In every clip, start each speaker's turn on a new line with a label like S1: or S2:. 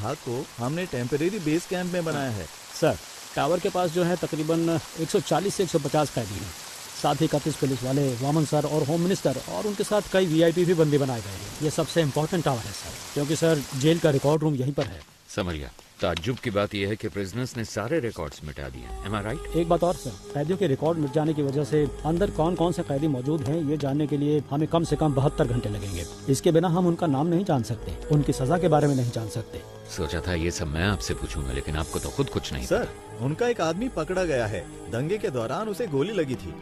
S1: भाग को हमने टेम्परेरी बेस कैंप में बनाया है।
S2: सर, टावर के पास जो है तकरीबन 140 से 150 कैदी हैं। साथ ही 31 पुलिस वाले, वामन सर और होम मिनिस्टर और उनके साथ कई वीआईपी भी बंदी बनाए गए हैं। ये सबसे इम्पोर्टेंट टावर है सर, क्योंकि सर जेल का रिकॉर्ड रूम यहीं पर है।
S3: समझ गया। ताज्जुब की बात यह है कि प्रिजनर्स ने सारे रिकॉर्ड्स मिटा दिए। Am I right?
S2: एक बात और सर, कैदियों के रिकॉर्ड मिट जाने की वजह से अंदर कौन कौन से कैदी मौजूद हैं ये जानने के लिए हमें कम से कम 72 घंटे लगेंगे। इसके बिना हम उनका नाम नहीं जान सकते, उनकी सजा के बारे में नहीं जान सकते।
S3: सोचा था ये सब मैं आपसे पूछूंगा, लेकिन आपको तो खुद कुछ नहीं
S1: सर, उनका एक आदमी पकड़ा गया है। दंगे के दौरान उसे गोली लगी थी।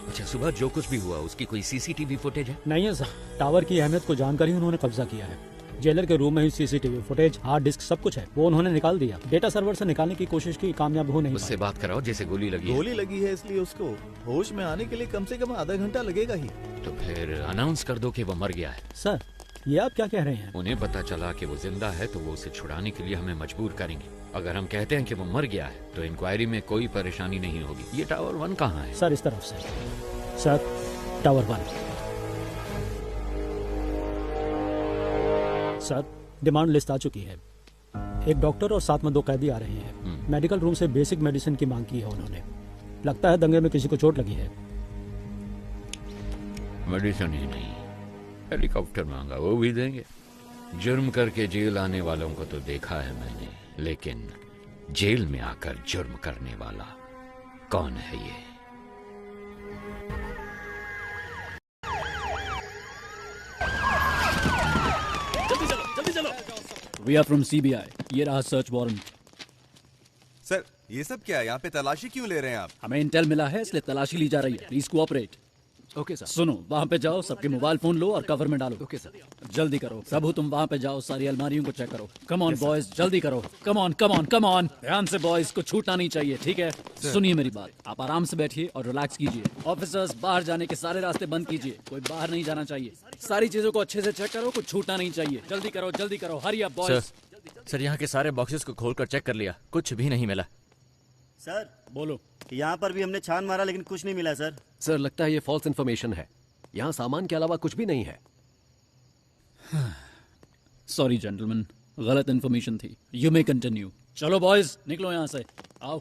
S3: अच्छा, सुबह जो कुछ भी हुआ उसकी कोई सीसीटीवी फुटेज है?
S2: नहीं है सर, टावर की अहमियत को जानकर ही उन्होंने कब्जा किया है। जेलर के रूम में ही सीसीटीवी फुटेज, हार्ड डिस्क सब कुछ है, वो उन्होंने निकाल दिया। डेटा सर्वर से निकालने की कोशिश की, कामयाब हो नहीं
S3: उससे बात कराओ जैसे गोली लगी।
S1: गोली लगी है इसलिए उसको होश में आने के लिए कम से कम आधा घंटा लगेगा ही।
S3: तो फिर अनाउंस कर दो कि वो मर गया है।
S2: सर, ये आप क्या कह रहे हैं?
S3: उन्हें पता चला कि वो जिंदा है तो वो उसे छुड़ाने के लिए हमें मजबूर करेंगे। अगर हम कहते हैं कि वो मर गया है तो इंक्वायरी में कोई परेशानी नहीं होगी। ये टावर 1 कहाँ है?
S2: सर, इस तरफ से। Sir, tower 1। Sir, demand list आ चुकी है। एक डॉक्टर और साथ में 2 कैदी आ रहे हैं। मेडिकल रूम से बेसिक मेडिसिन की मांग की है उन्होंने। लगता है दंगे में किसी को चोट लगी है।
S3: मेडिसिन ही नहीं, हेलीकॉप्टर मांगा, वो भी देंगे। जुर्म करके जेल आने वालों को तो देखा है मैंने, लेकिन जेल में आकर जुर्म करने वाला कौन है ये?
S2: We are from CBI. ये रहा सर्च वारंट।
S4: सर, ये सब क्या है? यहाँ पे तलाशी क्यों ले रहे हैं आप?
S2: हमें इंटेल मिला है इसलिए तलाशी ली जा रही है। Please cooperate.
S5: Okay sir.
S2: सुनो, वहाँ पे जाओ, सबके मोबाइल फोन लो और कवर में डालो।
S5: Okay sir.
S2: जल्दी करो प्रभु, तुम वहाँ पे जाओ, सारी अलमारियों को चेक करो। कम ऑन बॉयज, जल्दी करो। Come on come on come on, ध्यान से बॉयज, को छूटना नहीं चाहिए, ठीक है? सुनिए मेरी बात, आप आराम से बैठिए और रिलैक्स कीजिए। ऑफिसर्स, बाहर जाने के सारे रास्ते बंद कीजिए, कोई बाहर नहीं जाना चाहिए। सारी चीजों को अच्छे से चेक करो, कुछ छूटना नहीं चाहिए। जल्दी करो, हरी अप बॉयज।
S5: सर, यहाँ के सारे बॉक्सेस को खोलकर चेक कर लिया, कुछ भी नहीं मिला।
S6: सर,
S2: बोलो।
S6: यहाँ पर भी हमने छान मारा लेकिन कुछ नहीं मिला सर।
S5: सर, लगता है ये फॉल्स इन्फॉर्मेशन है। यहाँ सामान के अलावा कुछ भी नहीं है।
S2: सॉरी जेंटलमैन, गलत इन्फॉर्मेशन थी। You may continue. चलो बॉयज, निकलो यहाँ से, आओ।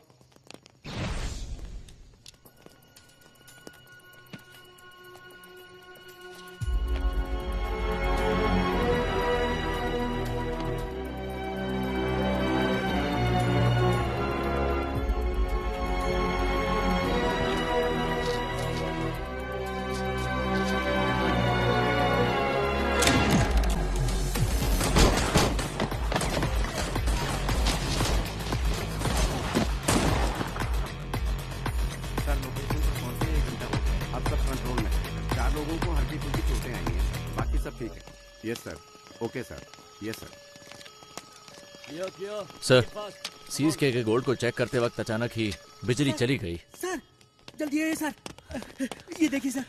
S7: Yes sir, okay sir, yes sir.
S5: Sir, seize किए गए गोल्ड को चेक करते वक्त अचानक ही बिजली चली गई।
S6: सर, जल्दी आइए सर, ये देखिए सर।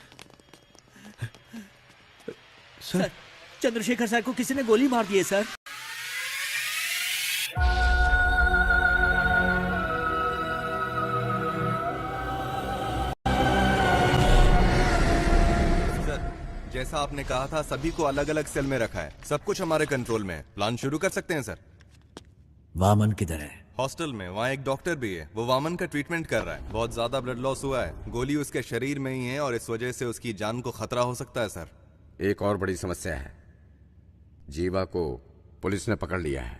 S6: सर, चंद्रशेखर सर को किसी ने गोली मार दी है सर।
S4: जैसा आपने कहा था, सभी को अलग अलग सेल में रखा है। सब कुछ हमारे कंट्रोल में है। प्लान शुरू कर सकते हैं सर।
S8: वामन किधर है?
S4: हॉस्टल में, वहाँ एक डॉक्टर भी है, वो वामन का ट्रीटमेंट कर रहा है। बहुत ज्यादा ब्लड लॉस हुआ है, गोली उसके शरीर में ही है और इस वजह से उसकी जान को खतरा हो सकता है सर।
S7: एक और बड़ी समस्या है, जीवा को पुलिस ने पकड़ लिया है।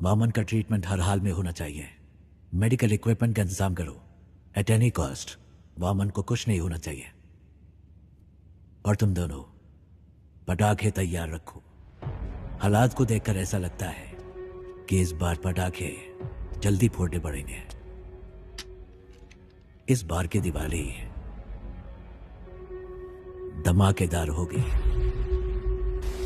S8: वामन का ट्रीटमेंट हर हाल में होना चाहिए। मेडिकल इक्विपमेंट का इंतजाम करो, एट एनी कॉस्ट। वामन को कुछ नहीं होना चाहिए। और तुम दोनों पटाखे तैयार रखो। हालात को देखकर ऐसा लगता है कि इस बार पटाखे जल्दी फोड़ने पड़ेंगे। इस बार की दिवाली धमाकेदार होगी।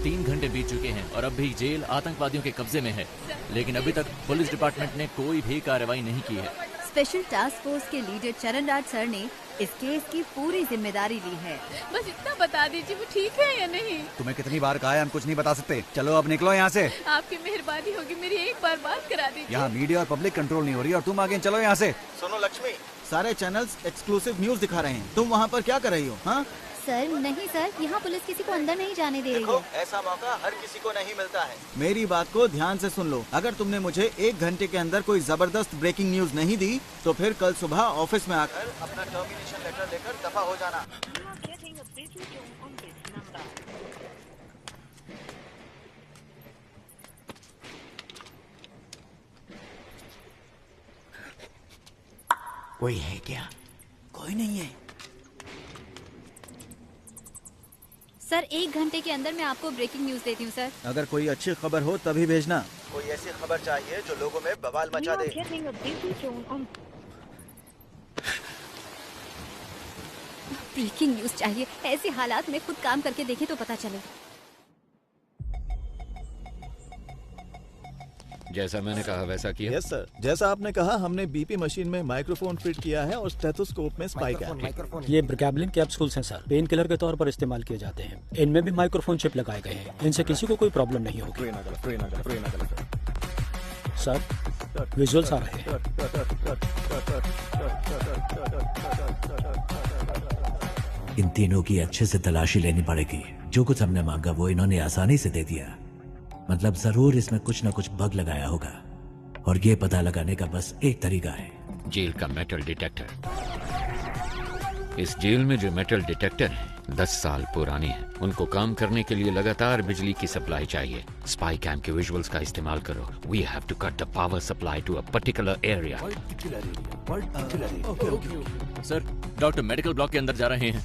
S5: 3 घंटे बीत चुके हैं और अब भी जेल आतंकवादियों के कब्जे में है, लेकिन अभी तक पुलिस डिपार्टमेंट ने कोई भी कार्रवाई नहीं की है।
S9: स्पेशल टास्क फोर्स के लीडर चरण राज सर ने इस केस की पूरी जिम्मेदारी ली है।
S10: बस इतना बता दीजिए वो ठीक है या नहीं।
S11: तुम्हें कितनी बार कहा है, हम कुछ नहीं बता सकते। चलो अब निकलो यहाँ से।
S10: आपकी मेहरबानी होगी, मेरी एक बार बात करा दीजिए।
S11: यहाँ मीडिया और पब्लिक कंट्रोल नहीं हो रही और तुम आगे चलो यहाँ से।
S6: सुनो लक्ष्मी, सारे चैनल्स एक्सक्लूसिव न्यूज दिखा रहे हैं, तुम वहाँ पर क्या कर रही हो? हाँ,
S9: सर नहीं सर, यहाँ पुलिस किसी को अंदर नहीं जाने दे रही
S6: देखो,
S9: है।
S6: ऐसा मौका हर किसी को नहीं मिलता है। मेरी बात को ध्यान से सुन लो। अगर तुमने मुझे 1 घंटे के अंदर कोई जबरदस्त ब्रेकिंग न्यूज नहीं दी तो फिर कल सुबह ऑफिस में आकर अपना टर्मिनेशन लेटर लेकर दफा हो जाना।
S8: कोई है क्या?
S6: कोई नहीं है
S9: सर 1 घंटे के अंदर मैं आपको ब्रेकिंग न्यूज देती हूँ सर।
S6: अगर कोई अच्छी खबर हो तभी भेजना। कोई ऐसी खबर चाहिए जो लोगों में बवाल मचा दे।
S9: ब्रेकिंग न्यूज चाहिए, ऐसे हालात में खुद काम करके देखे तो पता चले।
S3: जैसा मैंने कहा वैसा किया।
S1: यस सर, जैसा आपने कहा हमने बीपी मशीन में माइक्रोफोन फिट किया है और स्टेथोस्कोप में स्पाइक है।
S12: ये ब्रिकैबलिन कैप्सूल्स हैं सर, पेन किलर के तौर पर इस्तेमाल किए जाते हैं। इनमें भी माइक्रोफोन चिप लगाए गए हैं, इनसे किसी को कोई प्रॉब्लम नहीं होगी। सर विजुअल्स आ रहे हैं।
S8: इन तीनों की अच्छे से तलाशी लेनी पड़ेगी। जो कुछ हमने मांगा वो इन्होंने आसानी से दे दिया। मतलब जरूर इसमें कुछ न कुछ बग लगाया होगा और ये पता लगाने का बस एक तरीका है।
S3: जेल का मेटल डिटेक्टर। इस जेल में जो मेटल डिटेक्टर हैं 10 साल पुराने हैं। उनको काम करने के लिए लगातार बिजली की सप्लाई चाहिए। स्पाई कैम के विजुअल्स का इस्तेमाल करो। We have to cut the power supply to a particular area.
S5: Sir doctor medical block के अंदर जा रहे हैं।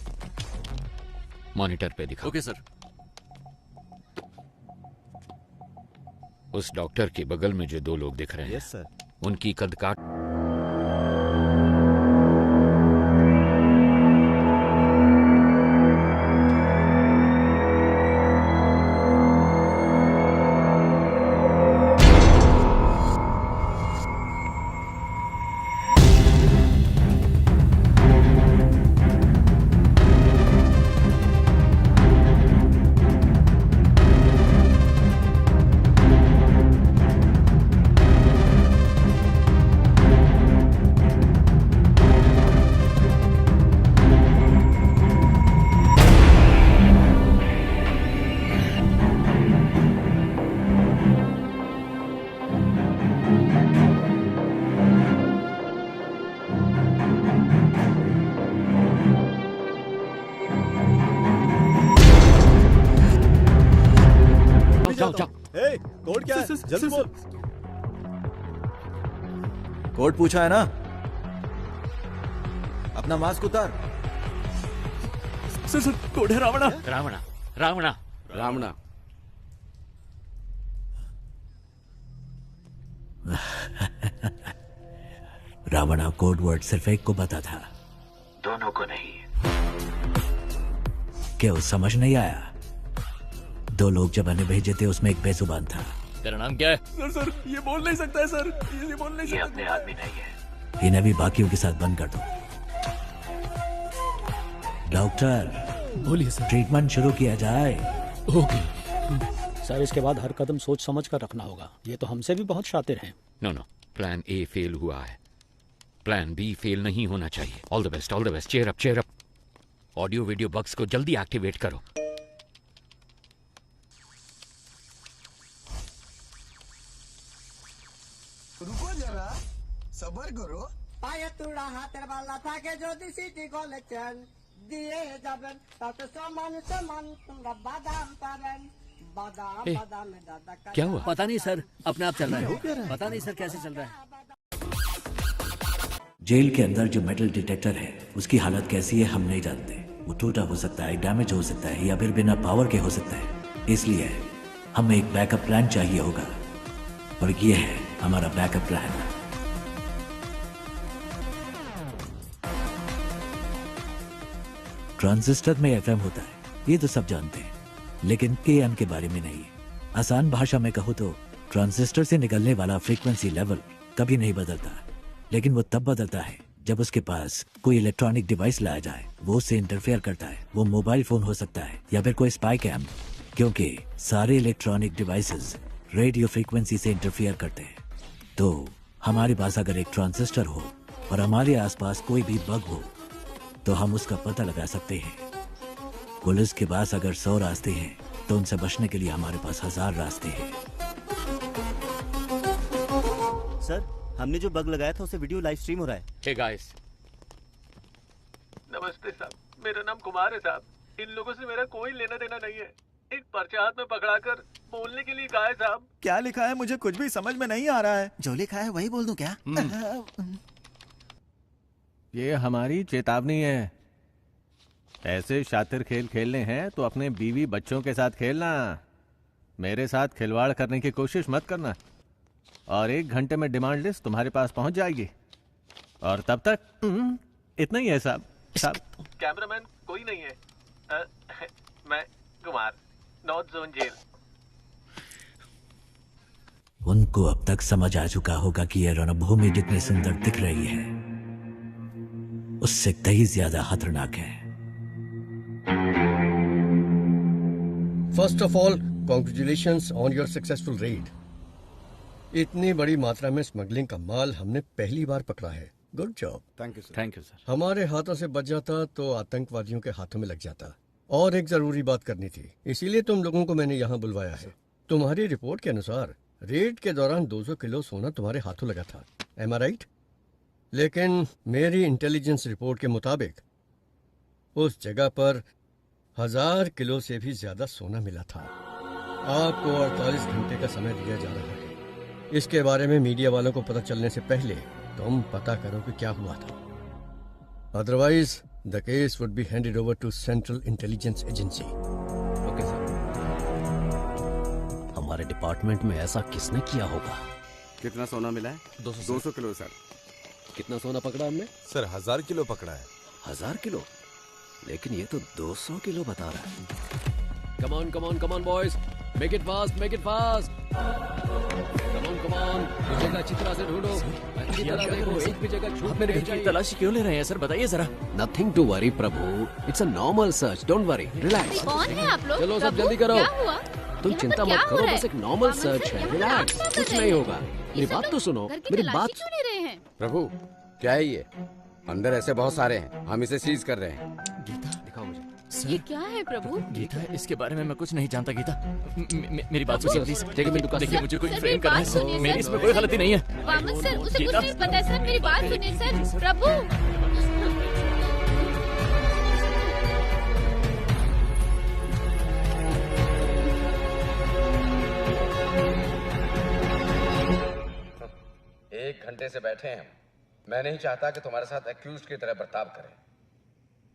S3: मॉनिटर पे दिखाओ।
S5: Okay sir.
S3: उस डॉक्टर के बगल में जो 2 लोग दिख रहे हैं,
S1: यस सर,
S3: उनकी कद काट।
S1: कोड क्या है? जल्दी बोल।
S6: कोड पूछा है ना? अपना मास्क उतार।
S11: सर कोड है रावणा।
S3: रावणा रावणा
S7: रावणा।
S8: रावणा कोड वर्ड सिर्फ एक को पता था,
S13: दोनों को नहीं।
S8: क्यों समझ नहीं आया? 2 लोग जब हमें भेजे थे उसमें एक बेजुबान था।
S5: तेरा नाम क्या है?
S11: सर ये बोल नहीं सकता है सर, ये बोल नहीं सकता।
S13: ये अपने आदमी नहीं है।
S8: इन्हें भी बाकियों के साथ बंद कर दो। डॉक्टर
S12: बोलिए सर।
S8: ट्रीटमेंट शुरू किया जाए।
S12: ओके सर, इसके बाद हर कदम सोच समझ कर रखना होगा। ये तो हमसे भी बहुत शातिर हैं।
S3: नो प्लान ए फेल हुआ है, प्लान बी फेल नहीं होना चाहिए। All the best, all the best. Cheer up, cheer up. Audio video bugs को जल्दी एक्टिवेट करो।
S14: रुको जरा, सबर करो। पाये तुड़ा हाथेर बाला থাকে যদি সিটি কলেছেন দিয়ে যাবেন তাতে সমান সমান তোমরা বাদাম পাবেন। बादाम बादाम में दादा का
S3: क्या हुआ?
S12: पता नहीं सर, अपने आप चल रहा है। पता नहीं सर कैसे चल रहा है।
S8: जेल के अंदर जो मेटल डिटेक्टर है उसकी हालत कैसी है हम नहीं जानते। वो टूटा हो सकता है, डैमेज हो सकता है या फिर बिना पावर के हो सकता है। इसलिए हमें एक बैकअप प्लान चाहिए होगा और ये है हमारा बैकअप प्लान। ट्रांजिस्टर में एफएम होता है, ये तो सब जानते हैं, लेकिन केएम के बारे में नहीं। आसान भाषा में कहूं तो ट्रांजिस्टर से निकलने वाला फ्रीक्वेंसी लेवल कभी नहीं बदलता, लेकिन वो तब बदलता है जब उसके पास कोई इलेक्ट्रॉनिक डिवाइस लाया जाए। वो उससे इंटरफेयर करता है। वो मोबाइल फोन हो सकता है या फिर कोई स्पाई कैम, क्योंकि सारे इलेक्ट्रॉनिक डिवाइसेस रेडियो फ्रीक्वेंसी से इंटरफेयर करते हैं। तो हमारे पास अगर एक ट्रांजिस्टर हो और हमारे आसपास कोई भी बग हो तो हम उसका पता लगा सकते हैं। पुलिस के पास अगर 100 रास्ते हैं तो उनसे बचने के लिए हमारे पास 1000 रास्ते हैं।
S15: सर, हमने जो बग लगाया था उसे वीडियो लाइव स्ट्रीम हो रहा है।
S3: हे गाइस,
S16: नमस्ते साहब, मेरा नाम कुमार है साहब। इन लोगों से मेरा कोई लेना देना नहीं है। एक पर्चा हाथ में पकड़ाकर बोलने के लिए कहा है साहब।
S6: क्या लिखा है मुझे कुछ भी समझ में नहीं आ रहा है।
S11: जो लिखा है वही बोल दूं क्या?
S17: ये हमारी चेतावनी है। ऐसे शातिर खेल खेलने हैं तो अपने बीवी बच्चों के साथ खेलना, मेरे साथ खिलवाड़ करने की कोशिश मत करना। और 1 घंटे में डिमांड लिस्ट तुम्हारे पास पहुंच जाएगी। और तब तक इतना ही है साहब।
S16: कैमरामैन कोई नहीं है। मैं कुमार, नॉर्थ जोन जेल।
S8: उनको अब तक समझ आ चुका होगा कि यह रणभूमि जितनी सुंदर दिख रही है उससे कहीं ज्यादा खतरनाक है।
S18: First of all, congratulations on your successful red. इतनी बड़ी मात्रा में स्मगलिंग का माल हमने पहली बार पकड़ा है। Good job.
S11: Thank you sir.
S17: Thank you sir.
S18: हमारे हाथों से बच जाता तो आतंकवादियों के हाथों में लग जाता। और एक जरूरी बात करनी थी, इसीलिए तुम लोगों को मैंने यहाँ बुलवाया है। तुम्हारी रिपोर्ट के अनुसार रेड के दौरान 200 किलो सोना तुम्हारे हाथों लगा था। एम आई राइट? लेकिन मेरी इंटेलिजेंस रिपोर्ट के मुताबिक उस जगह पर 1000 किलो से भी ज्यादा सोना मिला था। आपको 48 घंटे का समय दिया जा रहा है। इसके बारे में मीडिया वालों को पता चलने से पहले तुम पता करो कि क्या हुआ था। Otherwise the case would be handed over to central intelligence agency.
S19: Okay sir. हमारे डिपार्टमेंट में ऐसा किसने किया होगा?
S7: कितना सोना मिला है? 200 किलो सर।
S19: कितना सोना पकड़ा हमने?
S4: सर 1000 किलो पकड़ा है।
S19: 1000 किलो? लेकिन ये तो 200 किलो बता रहा है। Come on boys, make it fast, make it fast. Come on, जगह अच्छी तरह से ढूंढो। अच्छी तरह देखो, एक भी जगह छूट
S5: मेरे घर की तलाशी क्यों ले रहे हैं सर? बताइए जरा।
S19: Nothing to worry Prabhu, it's a normal search, don't worry, relax.
S10: कौन है आप लोग?
S19: चलो सब जल्दी करो।
S10: क्या हुआ?
S19: तुम चिंता मत करो, बस एक नॉर्मल सर्च है, रिलैक्स, कुछ नहीं होगा। मेरी बात तो सुनो, मेरी बात।
S10: क्यों ले रहे हैं?
S7: प्रभु क्या है ये? अंदर ऐसे बहुत सारे हैं, हम इसे सीज कर रहे हैं।
S5: गीता, दिखाओ मुझे।
S10: ये क्या है प्रभु?
S5: गीता, इसके बारे में मैं कुछ नहीं जानता। गीता, मेरी बात सुनिए प्लीज।
S19: देखिए
S5: देखिए, मुझे कोई
S10: सर,
S5: फ्रेम
S10: मेरी
S5: करना
S10: बात सुनिए,
S5: है। मेरी
S10: सर।
S5: इसमें कोई गलती नहीं है।
S10: वामन सर, उसे कुछ
S5: गीता।
S10: नहीं पता है सर। मेरी बात सुनिए सर। प्रभु,
S7: एक घंटे से बैठे हैं हम। मैं नहीं चाहता कि तुम्हारे साथ एक्यूज्ड की तरह बर्ताव करें,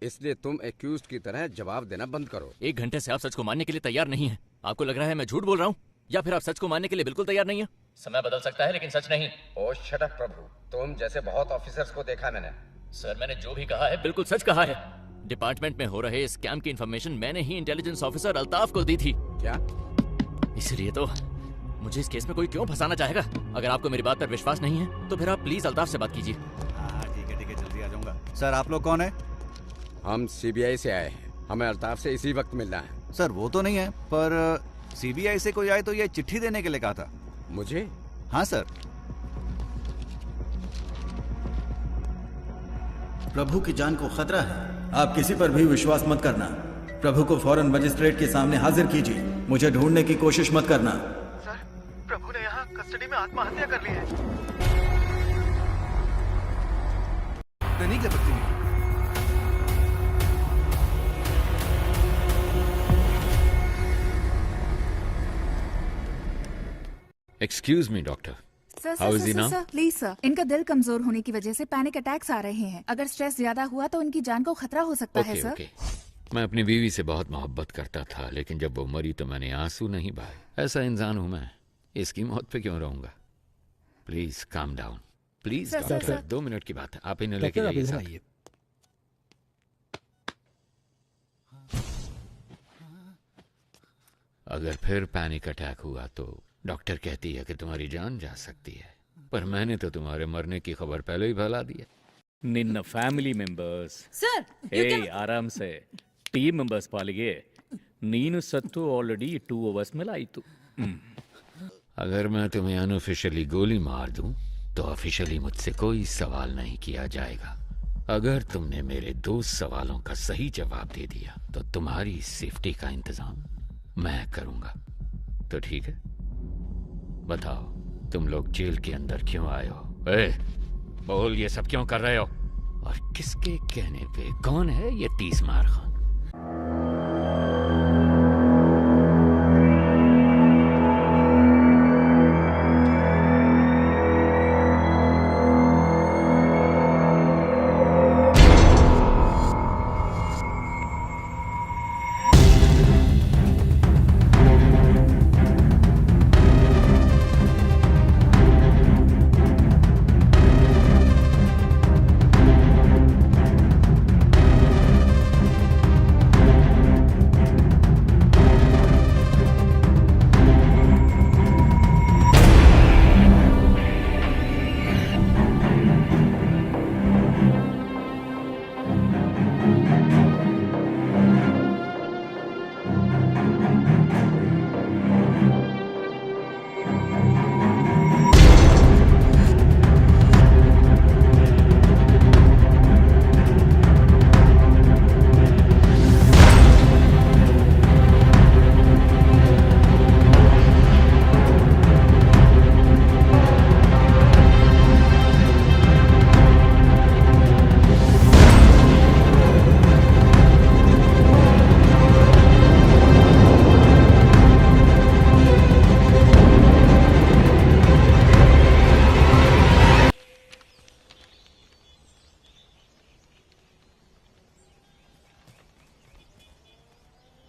S7: इसलिए तुम एक्यूज्ड की तरह जवाब देना बंद करो।
S5: 1 घंटे से आप सच को मानने के लिए तैयार नहीं है। आपको लग रहा है मैं झूठ बोल रहा हूँ, या फिर आप सच को मानने के लिए बिल्कुल तैयार नहीं है? समय बदल सकता है लेकिन सच नहीं।
S7: ओ शट अप प्रभु, तुम जैसे बहुत ऑफिसर्स को देखा मैंने।
S5: सर, मैंने जो भी कहा है बिल्कुल सच कहा है। डिपार्टमेंट में हो रहे स्कैम की इन्फॉर्मेशन मैंने ही इंटेलिजेंस ऑफिसर अल्ताफ को दी थी।
S7: क्या?
S5: इसलिए तो मुझे इस केस में कोई क्यों फंसाना चाहेगा? अगर आपको मेरी बात पर विश्वास नहीं है तो फिर आप प्लीज अल्ताफ से बात कीजिए।
S11: ठीक है, जल्दी आ जाऊंगा। सर, आप लोग कौन है?
S7: हम सीबीआई से आए हैं, हमें अल्ताफ से इसी वक्त मिलना है।
S11: सर, वो तो नहीं है, पर सीबीआई से कोई आए तो ये चिट्ठी देने के लिए कहा था।
S7: मुझे?
S11: हाँ सर।
S6: प्रभु की जान को खतरा है, आप किसी पर भी विश्वास मत करना। प्रभु को फौरन मजिस्ट्रेट के सामने हाजिर कीजिए, मुझे ढूंढने की कोशिश मत करना।
S16: सर, प्रभु ने यहाँ कस्टडी में आत्महत्या कर ली है।
S4: नहीं कर सकती।
S3: Excuse me doctor,
S9: sir
S3: how is he now?
S9: Sir please sir, इनका दिल कमजोर होने की वजह से पैनिक अटैक्स आ रहे हैं। अगर स्ट्रेस ज्यादा हुआ तो उनकी जान को खतरा हो सकता है सर।
S3: ओके, मैं अपनी बीवी से बहुत मोहब्बत करता था, लेकिन जब वो मरी तो मैंने आंसू नहीं बहाए। ऐसा इंसान हूं मैं, इसकी मौत पे क्यों रहूंगा? Please calm down, please doctor. 2 minute की बात है, आप इन्हें लेके जाइए साथ। अगर फिर पैनिक अटैक हुआ तो डॉक्टर कहती है कि तुम्हारी जान जा सकती है, पर मैंने तो तुम्हारे मरने की खबर पहले ही फैला दी है।
S20: ನಿನ್ನ ಫ್ಯಾಮಿಲಿ ಮೆಂಬರ್ಸ್
S9: ಸರ್
S20: ಆರಾಮ್ ಸೆ ಟೀಮ್ ಮೆಂಬರ್ಸ್ ಪಾಲಿಗೆ ನೀನು ಸತ್ತು ಆಲ್ರೆಡಿ 2 ಅವರ್ಸ್ ಮೇಲೆ ಆಯಿತು।
S3: अगर मैं तुम्हें अनऑफिशियली गोली मार दूं तो ऑफिशियली मुझसे कोई सवाल नहीं किया जाएगा। अगर तुमने मेरे 2 सवालों का सही जवाब दे दिया तो तुम्हारी सेफ्टी का इंतजाम मैं करूंगा। तो ठीक है, बताओ तुम लोग जेल के अंदर क्यों आए हो? बोल, ये सब क्यों कर रहे हो? और किसके कहने पे? कौन है ये 30 मार खान?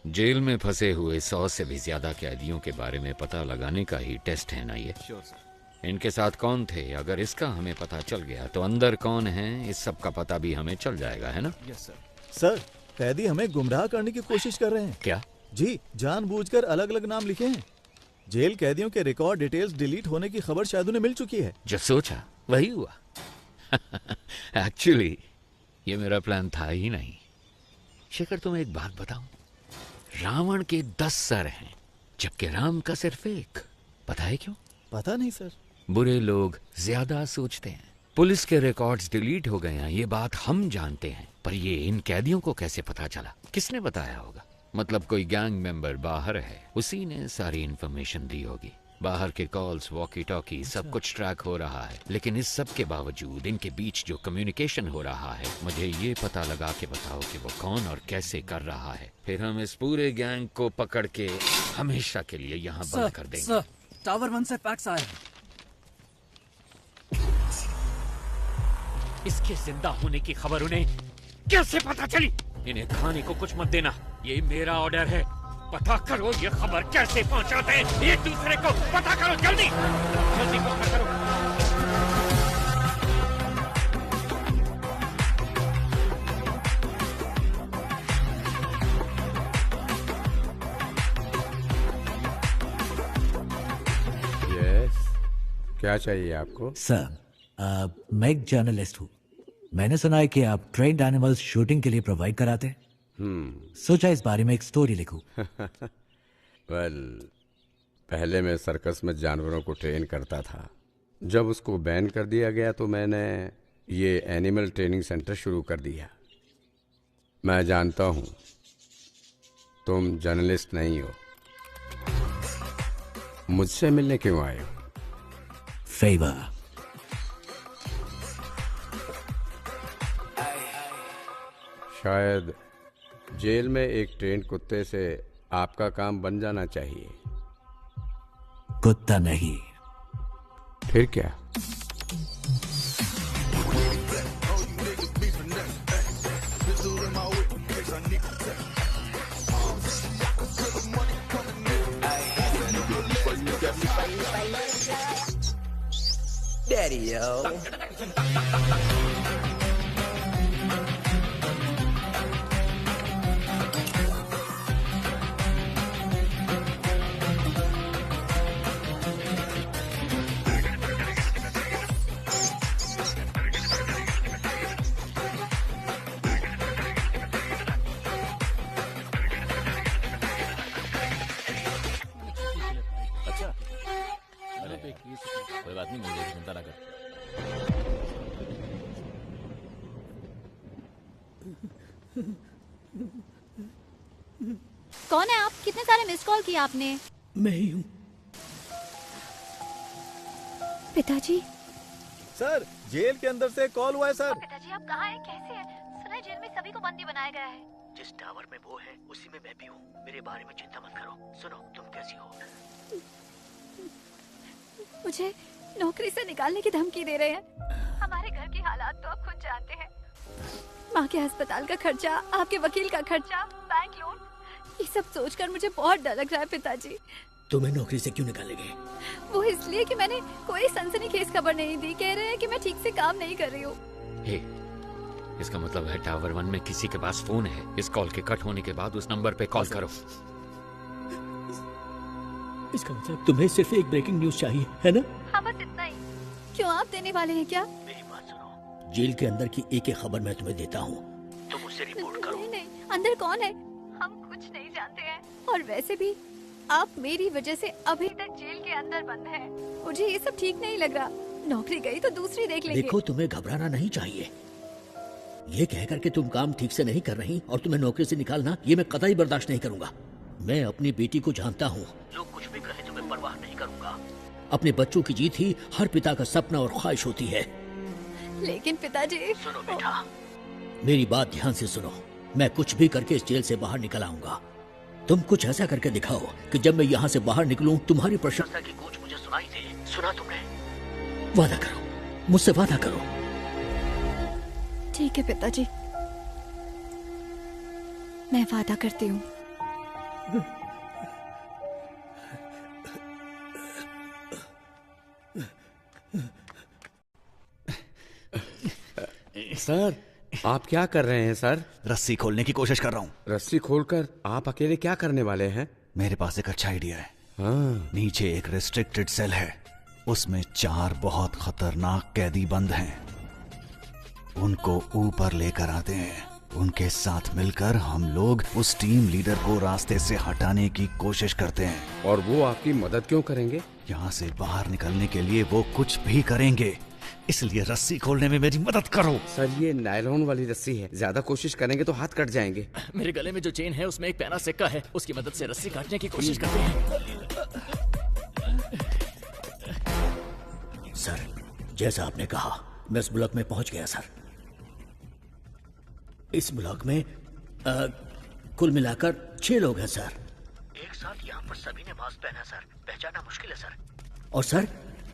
S3: जेल में फंसे हुए 100 से भी ज्यादा कैदियों के बारे में पता लगाने का ही टेस्ट है ना ये? इनके साथ कौन थे? अगर इसका हमें पता चल गया तो अंदर कौन है इस सब का पता भी हमें चल जाएगा, है ना?
S1: सर, कैदी हमें गुमराह करने की कोशिश कर रहे हैं।
S3: क्या?
S1: जी, जानबूझकर अलग अलग नाम लिखे हैं। जेल कैदियों के रिकॉर्ड डिटेल्स डिलीट होने की खबर शायद उन्हें मिल चुकी है।
S3: जो सोचा वही हुआ। एक्चुअली ये मेरा प्लान था ही नहीं। शेखर, तुम्हें एक बात बताऊं, रावण के 10 सर हैं जबकि राम का सिर्फ एक। पता है क्यों?
S1: पता नहीं सर।
S3: बुरे लोग ज्यादा सोचते हैं। पुलिस के रिकॉर्ड्स डिलीट हो गए हैं, ये बात हम जानते हैं, पर ये इन कैदियों को कैसे पता चला? किसने बताया होगा? मतलब कोई गैंग मेंबर बाहर है, उसी ने सारी इंफॉर्मेशन दी होगी। बाहर के कॉल्स, वॉकी टॉकी, सब कुछ ट्रैक हो रहा है। लेकिन इस सब के बावजूद इनके बीच जो कम्युनिकेशन हो रहा है, मुझे ये पता लगा के बताओ कि वो कौन और कैसे कर रहा है। फिर हम इस पूरे गैंग को पकड़ के हमेशा के लिए यहाँ बंद कर देंगे।
S2: सर, टावर 1 से फैक्स आया है।
S3: इसके जिंदा होने की खबर उन्हें कैसे पता चली? इन्हें खाने को कुछ मत देना, ये मेरा ऑर्डर है। पता करो ये खबर कैसे पहुंचाते हैं एक दूसरे को। पता करो, जल्दी जल्दी पता करो।
S7: यस, क्या चाहिए आपको?
S8: सर, मैं एक जर्नलिस्ट हूँ। मैंने सुना है कि आप ट्रेन्ड एनिमल्स शूटिंग के लिए प्रोवाइड कराते हैं। सोचा इस बारे में एक स्टोरी लिखूं।
S7: वेल, पहले मैं सर्कस में जानवरों को ट्रेन करता था। जब उसको बैन कर दिया गया तो मैंने ये एनिमल ट्रेनिंग सेंटर शुरू कर दिया। मैं जानता हूँ तुम जर्नलिस्ट नहीं हो। मुझसे मिलने क्यों आए हो?
S8: फेवर।
S7: शायद जेल में एक ट्रेन कुत्ते से आपका काम बन जाना चाहिए।
S8: कुत्ता नहीं।
S7: फिर क्या?
S14: Daddy, yo.
S5: कोई बात नहीं, मुझे चिंता ना कर।
S10: कौन है आप? कितने सारे मिस कॉल किए आपने?
S8: मैं ही हूँ।
S10: पिताजी।
S1: सर, जेल के अंदर से कॉल हुआ है सर।
S10: पिताजी आप कहाँ हैं? कैसे हैं? सुना है जेल में सभी को बंदी बनाया गया है।
S13: जिस टावर में वो है उसी में मैं भी हूँ। मेरे बारे में चिंता मत करो। सुनो, तुम कैसी हो?
S10: मुझे नौकरी से निकालने की धमकी दे रहे हैं। हमारे घर की हालात तो आप खुद जानते हैं। माँ के अस्पताल का खर्चा, आपके वकील का खर्चा, बैंक लोन, ये सब सोचकर मुझे बहुत डर लग रहा है पिताजी।
S8: तुम्हें नौकरी से क्यों निकालेंगे?
S10: वो इसलिए कि मैंने कोई सनसनीखेज खबर नहीं दी। कह रहे हैं कि मैं ठीक से काम नहीं कर रही हूँ।
S3: हे, इसका मतलब है टावर 1 में किसी के पास फोन है। इस कॉल के कट होने के बाद उस नंबर पे कॉल करो।
S8: इसका मतलब तुम्हें सिर्फ एक ब्रेकिंग न्यूज चाहिए, है ना?
S10: हाँ, बस इतना ही। क्यों, आप देने वाले हैं क्या?
S13: मेरी बात सुनो।
S8: जेल के अंदर की एक खबर मैं तुम्हें देता हूँ।
S13: तुम उससे रिपोर्ट करो।
S10: नहीं नहीं, अंदर कौन है? हम कुछ नहीं जानते हैं। और वैसे भी आप मेरी वजह से अभी तक जेल के अंदर बंद हैं। मुझे ये सब ठीक नहीं लग रहा। नौकरी गई तो दूसरी देख लेंगे।
S8: देखो, तुम्हें घबराना नहीं चाहिए। ये कहकर के तुम काम ठीक से नहीं कर रही और तुम्हें नौकरी से निकालना, ये मैं कतई बर्दाश्त नहीं करूंगा। मैं अपनी बेटी को जानता हूँ।
S13: लोग कुछ भी कहे तो मैं परवाह नहीं करूंगा।
S8: अपने बच्चों की जीत ही हर पिता का सपना और ख्वाहिश होती है।
S10: लेकिन पिताजी।
S13: सुनो बेटा,
S8: मेरी बात ध्यान से सुनो। मैं कुछ भी करके इस जेल से बाहर निकल आऊंगा। तुम कुछ ऐसा करके दिखाओ कि जब मैं यहाँ से बाहर निकलूं तुम्हारी प्रशंसा
S13: की गूंज मुझे सुनाई दे। सुना तुमने?
S8: वादा करो, मुझसे वादा करो।
S10: ठीक है पिताजी, मैं वादा करती हूँ।
S7: सर, आप क्या कर रहे हैं सर?
S11: रस्सी खोलने की कोशिश कर रहा हूँ।
S7: रस्सी खोलकर आप अकेले क्या करने वाले हैं?
S11: मेरे पास एक अच्छा आइडिया है।
S7: हाँ।
S11: नीचे एक रेस्ट्रिक्टेड सेल है, उसमें 4 बहुत खतरनाक कैदी बंद हैं। उनको ऊपर लेकर आते हैं। उनके साथ मिलकर हम लोग उस टीम लीडर को रास्ते से हटाने की कोशिश करते हैं।
S7: और वो आपकी मदद क्यों करेंगे?
S11: यहाँ से बाहर निकलने के लिए वो कुछ भी करेंगे, इसलिए रस्सी खोलने में मेरी मदद करो।
S7: सर, ये नायलॉन वाली रस्सी है, ज्यादा कोशिश करेंगे तो हाथ कट जाएंगे।
S5: मेरे गले में जो चेन है उसमें एक पैना सिक्का है, उसकी मदद से रस्सी काटने की कोशिश करते हैं।
S8: सर, जैसा आपने कहा, मैं इस ब्लॉक में पहुंच गया सर। इस ब्लॉक में कुल मिलाकर 6 लोग हैं सर।
S13: एक साथ यहाँ पर सभी ने मास्क पहना सर, पहचानना मुश्किल है सर।
S8: और सर,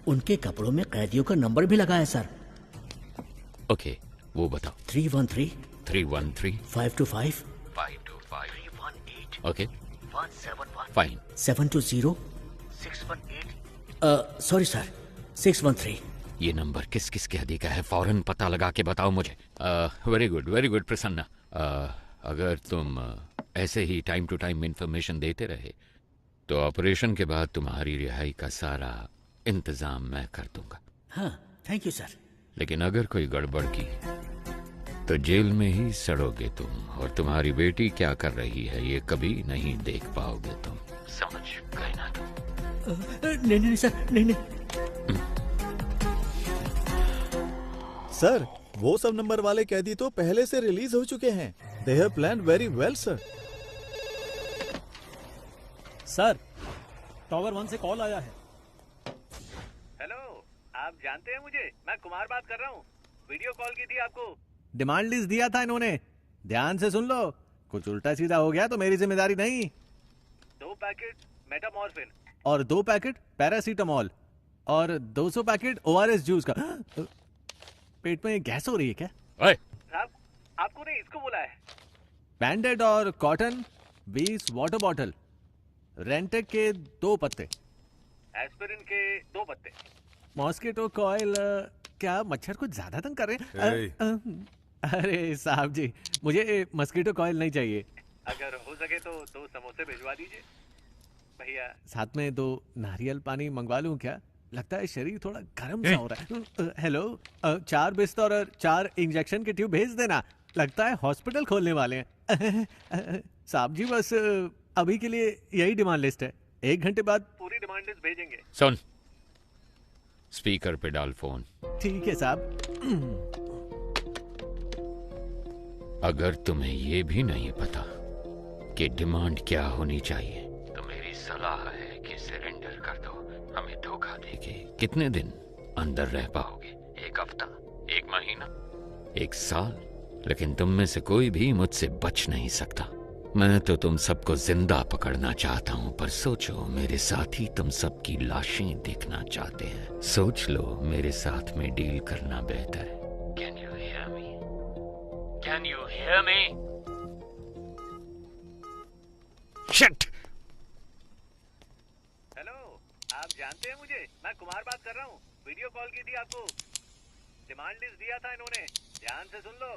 S8: उनके कपड़ों में कैदियों का नंबर भी लगा है सर।
S3: ओके, वो बताओ।
S8: 313
S3: 313
S8: 525
S3: 525
S13: 318
S3: ओके
S13: 171
S3: फाइन
S8: 720
S13: 618
S8: सॉरी सर 613।
S3: ये नंबर किस किस के अधिक है? फौरन पता लगा के बताओ मुझे। Very good Prasanna. अगर तुम ऐसे ही टाइम टू टाइम इंफॉर्मेशन देते रहे तो ऑपरेशन के बाद तुम्हारी रिहाई का सारा इंतजाम मैं कर दूंगा।
S8: हाँ, थैंक यू सर।
S3: लेकिन अगर कोई गड़बड़ की तो जेल में ही सड़ोगे तुम, और तुम्हारी बेटी क्या कर रही है ये कभी नहीं देख पाओगे तुम। समझ गए ना तुम?
S8: नहीं सर, नहीं।
S1: सर, वो सब नंबर वाले कैदी तो पहले से रिलीज हो चुके हैं। They have planned very well sir.
S12: Sir, tower 1 से कॉल आया है।
S16: हेलो, आप जानते हैं मुझे? मैं कुमार बात कर रहा हूँ। वीडियो कॉल की थी आपको।
S17: डिमांड लिस्ट दिया था इन्होंने, ध्यान से सुन लो। कुछ उल्टा सीधा हो गया तो मेरी जिम्मेदारी नहीं।
S16: 2 पैकेट मेटामॉर्फिन
S17: और 2 पैकेट पैरासीटामोल और 200 पैकेट ORS जूस का। पेट में गैस हो रही है क्या?
S16: साहब, आपको नहीं, इसको बोला है।
S17: बैंडेड और कॉटन 20 वाटर बॉटल, रेंटेक के 2 पत्ते,
S16: एस्पिरिन के 2 पत्ते,
S17: मॉस्किटो कॉइल। क्या मच्छर कुछ ज्यादा तंग कर रहे हैं? अरे साहब जी, मुझे मस्कीटो कॉइल नहीं चाहिए।
S16: अगर हो सके तो 2 समोसे भिजवा दीजिए भैया।
S17: साथ में 2 नारियल पानी मंगवा लूं क्या? लगता है शरीर थोड़ा गर्म सा हो रहा है। हेलो, 4 बिस्तर और 4 इंजेक्शन के ट्यूब भेज देना। लगता है हॉस्पिटल खोलने वाले हैं। साहब जी, बस अभी के लिए यही डिमांड लिस्ट है। 1 घंटे बाद
S16: पूरी डिमांड लिस्ट भेजेंगे।
S3: सुन, स्पीकर पे डाल फोन।
S17: ठीक है साहब।
S3: अगर तुम्हें ये भी नहीं पता आपकी डिमांड क्या होनी चाहिए? तो मेरी सलाह है कि सरेंडर कर दो। हमें धोखा देके कितने दिन अंदर रह पाओगे? 1 हफ्ता, 1 महीना, 1 साल? लेकिन तुम में से कोई भी मुझसे बच नहीं सकता। मैं तो तुम सबको जिंदा पकड़ना चाहता हूं, पर सोचो मेरे साथ ही तुम सबकी लाशें देखना चाहते हैं। सोच लो, मेरे साथ में डील करना बेहतर है। Can you hear me? Can you hear me? Shit!
S16: Hello, आप जानते हैं मुझे? मैं कुमार बात कर रहा हूँ। वीडियो कॉल की थी आपको। डिमांड लिस्ट दिया था इन्होंने, ध्यान से सुन लो।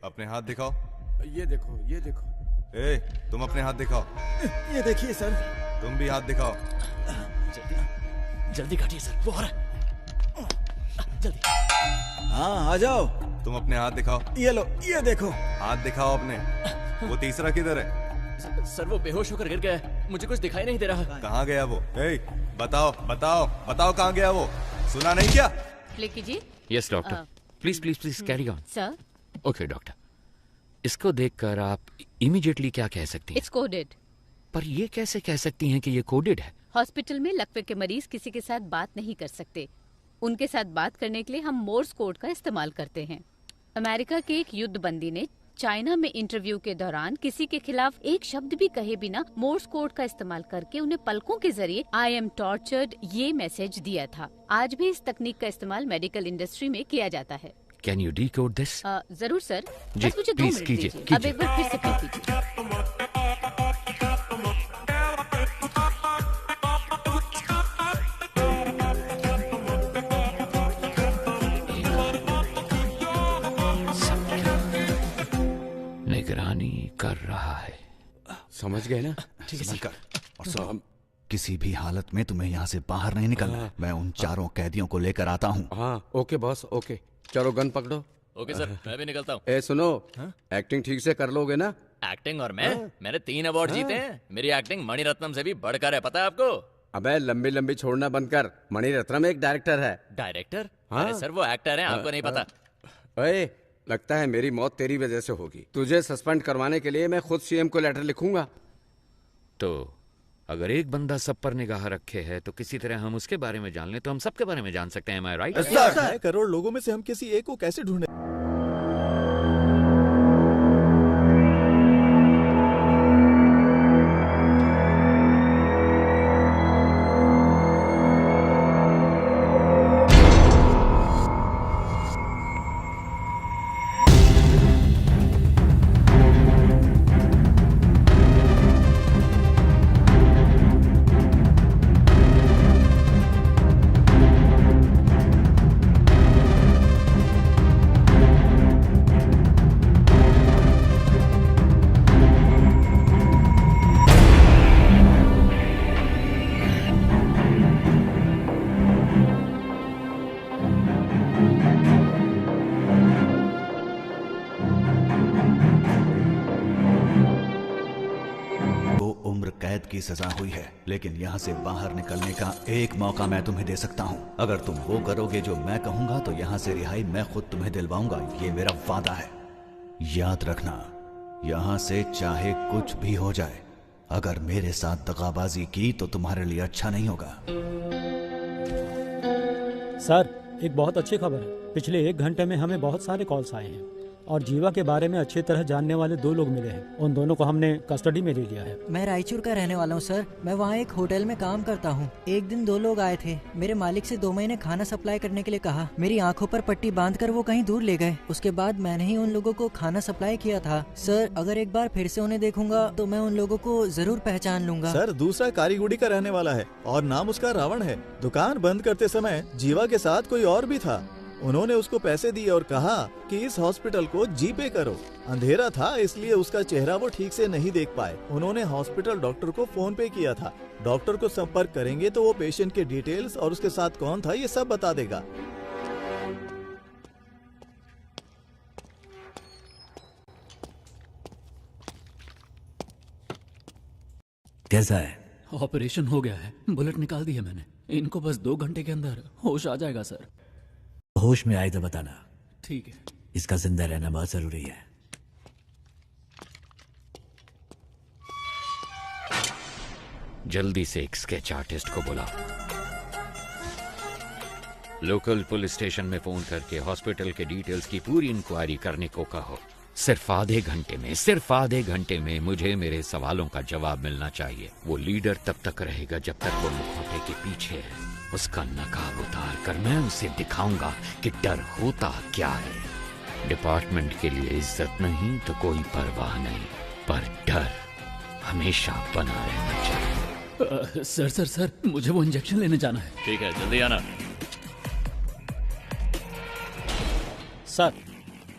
S4: अपने हाथ दिखाओ।
S18: ये देखो, ये देखो।
S4: तुम अपने हाथ दिखाओ।
S6: ये देखिए सर।
S4: तुम भी हाथ दिखाओ।
S15: जल्दी काटिए सर, वो हो रहा है। जल्दी।
S6: हाँ, आ जाओ।
S4: तुम अपने हाथ दिखाओ।
S6: ये लो, ये देखो।
S4: हाथ दिखाओ अपने। वो तीसरा किधर है?
S5: सर वो बेहोश होकर गिर गया है, मुझे कुछ दिखाई नहीं दे रहा।
S4: कहाँ गया वो? बताओ बताओ बताओ, कहाँ गया वो? सुना नहीं क्या?
S21: प्ले कीजिए।
S3: Yes doctor, please please please carry on.
S21: Sir.
S3: Okay doctor, इसको देखकर आप इमीडिएटली क्या कह सकती हैं?
S21: It's coded.
S3: पर ये कैसे कह सकती हैं कि ये कोडेड है?
S21: हॉस्पिटल में लकवे के मरीज किसी के साथ बात नहीं कर सकते। उनके साथ बात करने के लिए हम मोर्स कोड का इस्तेमाल करते हैं। अमेरिका के एक युद्ध बंदी ने चाइना में इंटरव्यू के दौरान किसी के खिलाफ एक शब्द भी कहे बिना मोर्स कोड का इस्तेमाल करके उन्हें पलकों के जरिए आई एम टॉर्चर्ड ये मैसेज दिया था। आज भी इस तकनीक का इस्तेमाल मेडिकल इंडस्ट्री में किया जाता है।
S3: Can you decode this?
S21: जरूर सर,
S3: जी,
S21: बस मुझे 2
S3: प्लीज
S21: मिनट
S3: कीजिए,
S21: दीजिए। अब
S3: कीजिए।
S21: एक बार फिर से प्ले कीजिए।
S3: निगरानी कर रहा है।
S7: समझ गए ना?
S11: ठीक है। और सुनो, किसी भी हालत में तुम्हें यहाँ से बाहर नहीं निकलना। मैं उन चारों कैदियों को लेकर आता हूँ।
S7: हाँ, ओके बॉस, ओके। चलो गन पकड़ो।
S5: ओके सर, मैं भी निकलता हूँ।
S7: ए सुनो, एक्टिंग ठीक से कर लोगे ना?
S5: एक्टिंग और मैं? मैंने 3 अवार्ड जीते हैं। मेरी एक्टिंग मणिरत्नम से भी बढ़कर है, पता है आपको?
S7: अबे लंबी लंबी छोड़ना बंद कर। मणिरत्नम एक डायरेक्टर है।
S5: डायरेक्टर?
S7: हाँ?
S5: अरे सर वो एक्टर हैं, आपको नहीं पता।
S7: ओए, लगता है मेरी मौत तेरी वजह से होगी। तुझे सस्पेंड करवाने के लिए मैं खुद सीएम को लेटर लिखूंगा।
S3: तो अगर एक बंदा सब पर निगाह रखे है तो किसी तरह हम उसके बारे में जान लें तो हम सबके बारे में जान सकते हैं। राइट?
S1: करोड़ लोगों में से हम किसी एक को कैसे ढूंढें?
S11: की सजा हुई है, लेकिन यहाँ से बाहर निकलने का एक मौका मैं तुम्हें दे सकता हूँ। अगर तुम वो करोगे जो मैं कहूँगा तो यहाँ से रिहाई मैं खुद तुम्हें दिलवाऊंगा। ये मेरा वादा है। याद रखना, यहाँ से चाहे कुछ भी हो जाए, अगर मेरे साथ दगाबाजी की तो तुम्हारे लिए अच्छा नहीं होगा।
S12: सर, एक बहुत अच्छी खबर है। पिछले 1 घंटे में हमें बहुत सारे कॉल्स आए हैं और जीवा के बारे में अच्छी तरह जानने वाले 2 लोग मिले हैं। उन दोनों को हमने कस्टडी में ले लिया है।
S19: मैं रायचूर का रहने वाला हूँ सर। मैं वहाँ एक होटल में काम करता हूँ। एक दिन 2 लोग आए थे। मेरे मालिक से 2 महीने खाना सप्लाई करने के लिए कहा। मेरी आंखों पर पट्टी बांधकर वो कहीं दूर ले गए। उसके बाद मैंने ही उन लोगों को खाना सप्लाई किया था। सर अगर एक बार फिर से उन्हें देखूंगा तो मैं उन लोगों को जरूर पहचान लूंगा।
S1: सर दूसरा कारीगुड़ी का रहने वाला है और नाम उसका रावण है। दुकान बंद करते समय जीवा के साथ कोई और भी था। उन्होंने उसको पैसे दिए और कहा कि इस हॉस्पिटल को जीपे करो। अंधेरा था इसलिए उसका चेहरा वो ठीक से नहीं देख पाए। उन्होंने हॉस्पिटल डॉक्टर को फोन पे किया था। डॉक्टर को संपर्क करेंगे तो वो पेशेंट के डिटेल्स और उसके साथ कौन था ये सब बता देगा।
S8: कैसा है?
S2: ऑपरेशन हो गया है, बुलेट निकाल दी है मैंने। इनको बस 2 घंटे के अंदर होश आ जाएगा सर।
S8: होश में आए तो बताना।
S2: ठीक है।
S8: इसका जिंदा रहना बहुत जरूरी है।
S3: जल्दी से एक स्केच आर्टिस्ट को बुलाओ। लोकल पुलिस स्टेशन में फोन करके हॉस्पिटल के डिटेल्स की पूरी इंक्वायरी करने को कहो। सिर्फ आधे घंटे में मुझे मेरे सवालों का जवाब मिलना चाहिए। वो लीडर तब तक रहेगा जब तक वो मुखौटे के पीछे है। उसका नकाब उतार कर मैं उसे दिखाऊंगा कि डर होता क्या है। डिपार्टमेंट के लिए इज्जत नहीं तो कोई परवाह नहीं, पर डर हमेशा बना रहना चाहिए।
S2: सर मुझे वो इंजेक्शन लेने जाना है।
S5: ठीक है, जल्दी आना।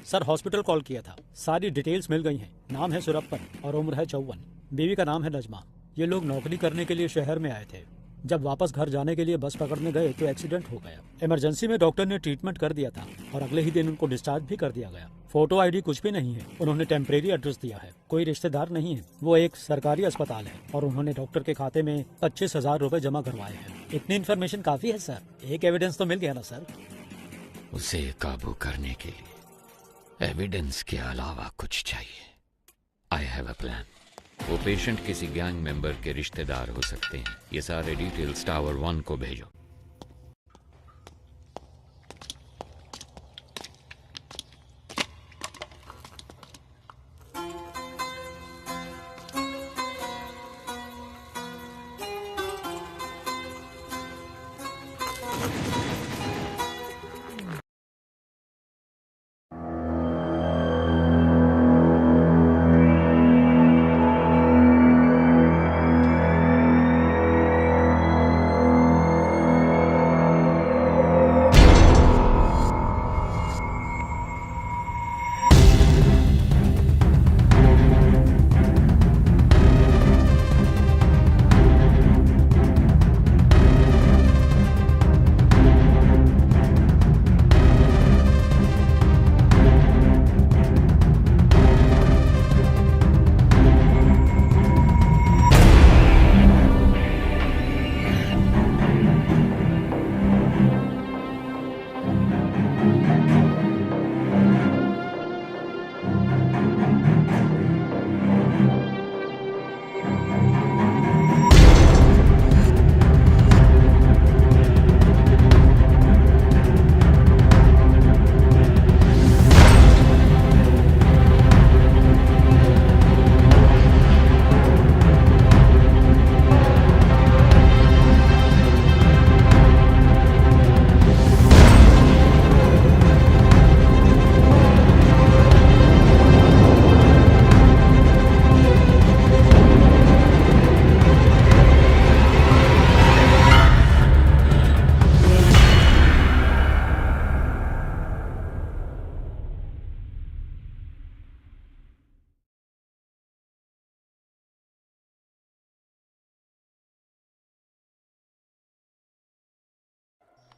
S12: सर हॉस्पिटल कॉल किया था। सारी डिटेल्स मिल गई हैं। नाम है सुरप्पन और उम्र है 54। बीवी का नाम है नजमा। ये लोग नौकरी करने के लिए शहर में आए थे। जब वापस घर जाने के लिए बस पकड़ने गए तो एक्सीडेंट हो गया। इमरजेंसी में डॉक्टर ने ट्रीटमेंट कर दिया था और अगले ही दिन उनको डिस्चार्ज भी कर दिया गया। फोटो आईडी कुछ भी नहीं है। उन्होंने टेम्परेरी एड्रेस दिया है। कोई रिश्तेदार नहीं है। वो एक सरकारी अस्पताल है और उन्होंने डॉक्टर के खाते में 25,000 रुपए जमा करवाए हैं। इतनी इन्फॉर्मेशन काफी है सर। एक एविडेंस तो मिल गया ना सर।
S3: उसे काबू करने के लिए एविडेंस के अलावा कुछ चाहिए। I have a plan. वो पेशेंट किसी गैंग मेंबर के रिश्तेदार हो सकते हैं। ये सारे डिटेल्स टावर 1 को भेजो।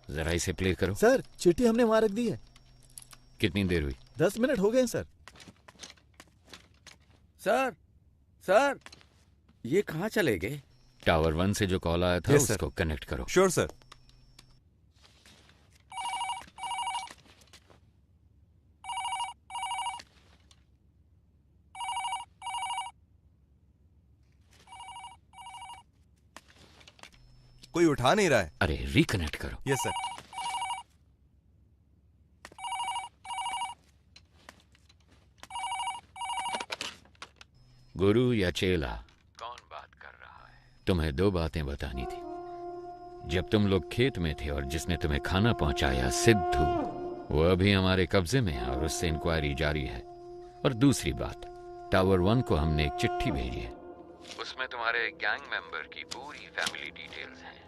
S3: जरा इसे प्ले करो।
S1: सर चिट्ठी हमने वहां रख दी है।
S3: कितनी देर हुई?
S1: 10 मिनट हो गए सर।
S7: सर ये कहाँ चले गए?
S3: टावर 1 से जो कॉल आया था उसको कनेक्ट करो।
S4: Sure sir. कोई उठा नहीं रहा है।
S3: अरे रिकनेक्ट करो।
S4: Yes sir.
S3: गुरु या चेला? कौन बात कर रहा है? तुम्हें दो बातें बतानी थी। जब तुम लोग खेत में थे और जिसने तुम्हें खाना पहुंचाया सिद्धू, वो अभी हमारे कब्जे में है और उससे इंक्वायरी जारी है। और दूसरी बात, टावर 1 को हमने एक चिट्ठी भेजी है, उसमें तुम्हारे गैंग मेंबर की पूरी फैमिली डिटेल्स हैं।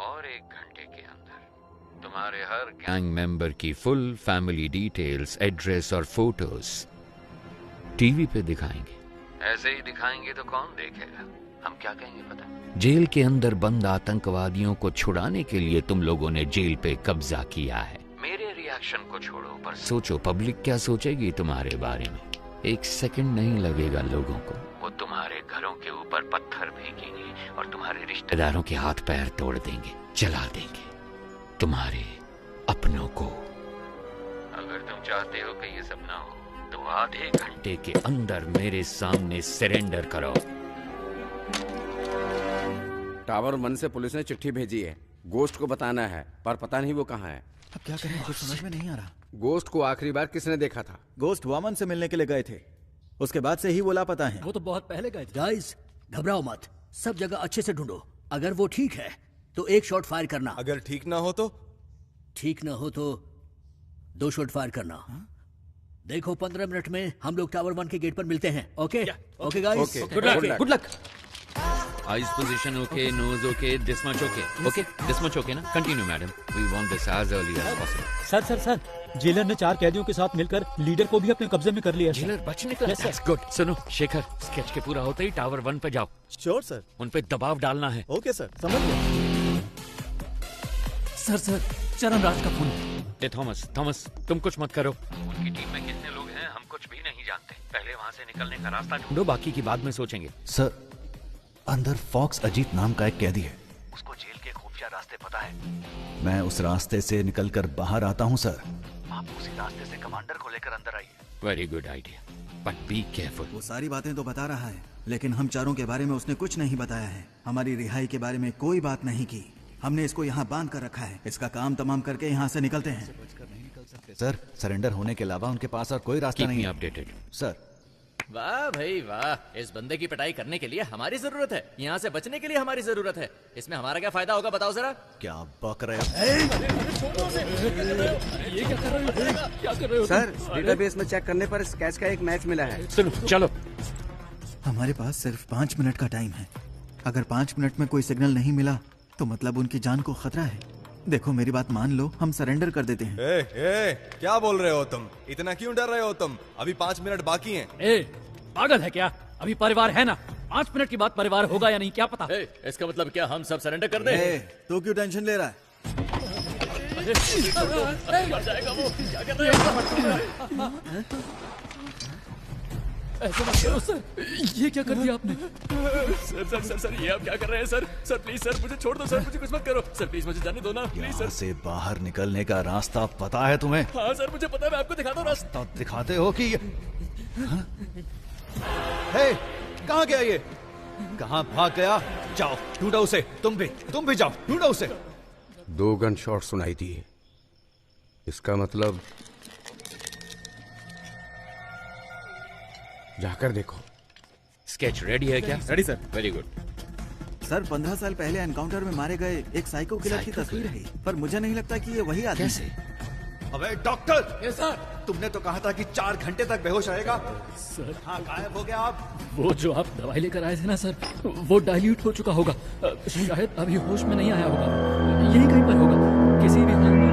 S3: और 1 घंटे के अंदर तुम्हारे हर गैंग मेंबर की फुल फैमिली डिटेल्स, एड्रेस और फोटोज टीवी पे दिखाएंगे। ऐसे ही दिखाएंगे तो कौन देखेगा? हम क्या कहेंगे पता? जेल के अंदर बंद आतंकवादियों को छुड़ाने के लिए तुम लोगों ने जेल पे कब्जा किया है। मेरे रिएक्शन को छोड़ो, पर सोचो पब्लिक क्या सोचेगी तुम्हारे बारे में। 1 सेकंड नहीं लगेगा लोगों को, वो तुम्हारे घरों के ऊपर पत्थर फेंकेंगे और तुम्हारे रिश्तेदारों के हाथ पैर तोड़ देंगे, जला देंगे तुम्हारे अपनों को। अगर तुम चाहते हो कि ये सब ना हो तो आधे घंटे के अंदर मेरे सामने सरेंडर करो।
S7: टावर 1 से पुलिस ने चिट्ठी भेजी है, गोश्त को बताना है, पर पता नहीं वो कहाँ है।
S6: अब क्या करें, कुछ समझ में नहीं आ रहा।
S7: गोश्त को आखिरी बार किसने देखा था?
S6: गोश्त वामन से मिलने के लिए गए थे, उसके बाद से ही वो लापता है।
S2: वो तो बहुत पहले गए थे।
S13: गाइस, घबराओ मत, सब जगह अच्छे से ढूंढो। अगर वो ठीक है तो 1 शॉट फायर करना।
S4: अगर ठीक ना हो तो?
S13: ठीक ना हो तो 2 शॉट फायर करना। देखो 15 मिनट में हम लोग टावर 1 के गेट पर मिलते हैं। Okay okay guys,
S3: good luck. Eyes position okay, nose okay, this much okay. Okay, this much okay ना? Continue madam, we want this as early as possible.
S12: Sir, jailer ने 4 कैदियों के साथ मिलकर लीडर को भी अपने कब्जे में कर लिया।
S3: जेलर बच निकला। गुड। सुनो शेखर, स्केच के पूरा होते ही टावर 1 पे जाओ।
S1: Sure sir.
S3: उन पे दबाव डालना है।
S1: ओके सर, समझ गया।
S2: सर, चरणराज का फोन।
S3: थॉमस, तुम कुछ मत करो। उनकी टीम में कितने लोग हैं हम कुछ भी नहीं जानते। पहले वहाँ से निकलने का रास्ता ढूंढो, बाकी की बाद में सोचेंगे।
S11: सर, अंदर फॉक्स अजीत नाम का एक कैदी है।
S13: उसको जेल के खुफिया रास्ते पता है।
S11: मैं उस रास्ते से निकलकर बाहर आता हूँ सर।
S13: आप उसी रास्ते से कमांडर को लेकर अंदर आइए।
S3: Very good idea, but be careful.
S6: वो सारी बातें तो बता रहा है, लेकिन हम चारों के बारे में उसने कुछ नहीं बताया है। हमारी रिहाई के बारे में कोई बात नहीं की। हमने इसको यहाँ बांध कर रखा है। इसका काम तमाम करके यहाँ से निकलते हैं।
S11: सर, सरेंडर होने के अलावा उनके पास और कोई रास्ता नहीं है।
S3: Updated
S11: sir.
S5: वाह भाई वाह, इस बंदे की पिटाई करने के लिए हमारी जरूरत है, यहाँ से बचने के लिए हमारी जरूरत है। इसमें हमारा क्या फायदा होगा बताओ जरा?
S11: क्या बक रहे हो?
S5: ये क्या कर रहे हो?
S7: सर, डेटाबेस में चेक करने पर स्केच का एक मैच मिला है।
S3: सुनो, चलो।
S6: हमारे पास सिर्फ 5 मिनट का टाइम है। अगर 5 मिनट में कोई सिग्नल नहीं मिला तो मतलब उनकी जान को खतरा है। देखो मेरी बात मान लो, हम सरेंडर कर देते हैं।
S4: क्या बोल रहे हो तुम? इतना क्यों डर रहे हो तुम? अभी 5 मिनट बाकी हैं।
S2: पागल है क्या? अभी परिवार है ना, 5 मिनट के बाद परिवार होगा या नहीं क्या पता।
S5: इसका मतलब क्या हम सब सरेंडर कर दें?
S6: तो क्यों टेंशन ले रहा है?
S5: मर जाएगा वो, क्या कर रहे हो?
S2: ऐसे मत करो सर, ये क्या कर दिया आपने?
S5: सर, ये आप क्या कर रहे हैं सर? सर प्लीज सर, मुझे छोड़ दो सर, मुझे कुछ मत करो सर, प्लीज मुझे जाने दो ना प्लीज सर।
S11: से बाहर निकलने का रास्ता पता है तुम्हें?
S5: हाँ सर, मुझे पता है, मैं आपको दिखाता हूँ रास्ता।
S11: तो दिखाते हो कि हे, कहाँ गया ये? कहाँ भाग गया? जाओ ढूंढो उसे। तुम भी जाओ, ढूंढो उसे।
S7: 2 गन शॉट सुनाई दिए। इसका मतलब जाकर देखो।
S3: स्केच रेडी है क्या?
S6: Ready sir.
S3: Very good
S6: sir, 15 साल पहले एनकाउंटर में मारे गए एक साइको किलर की तस्वीर है, पर मुझे नहीं लगता कि ये वही आदमी है।
S11: अबे डॉक्टर!
S2: Yes sir.
S11: तुमने तो कहा था कि 4 घंटे तक बेहोश रहेगा।
S2: सर,
S11: हाँ, गायब हो गया आप।
S2: वो जो आप दवाई लेकर आए थे ना सर, वो डाइल्यूट हो चुका होगा। शायद अभी होश में नहीं आया होगा। यही कहीं पर होगा, किसी भी हाल में।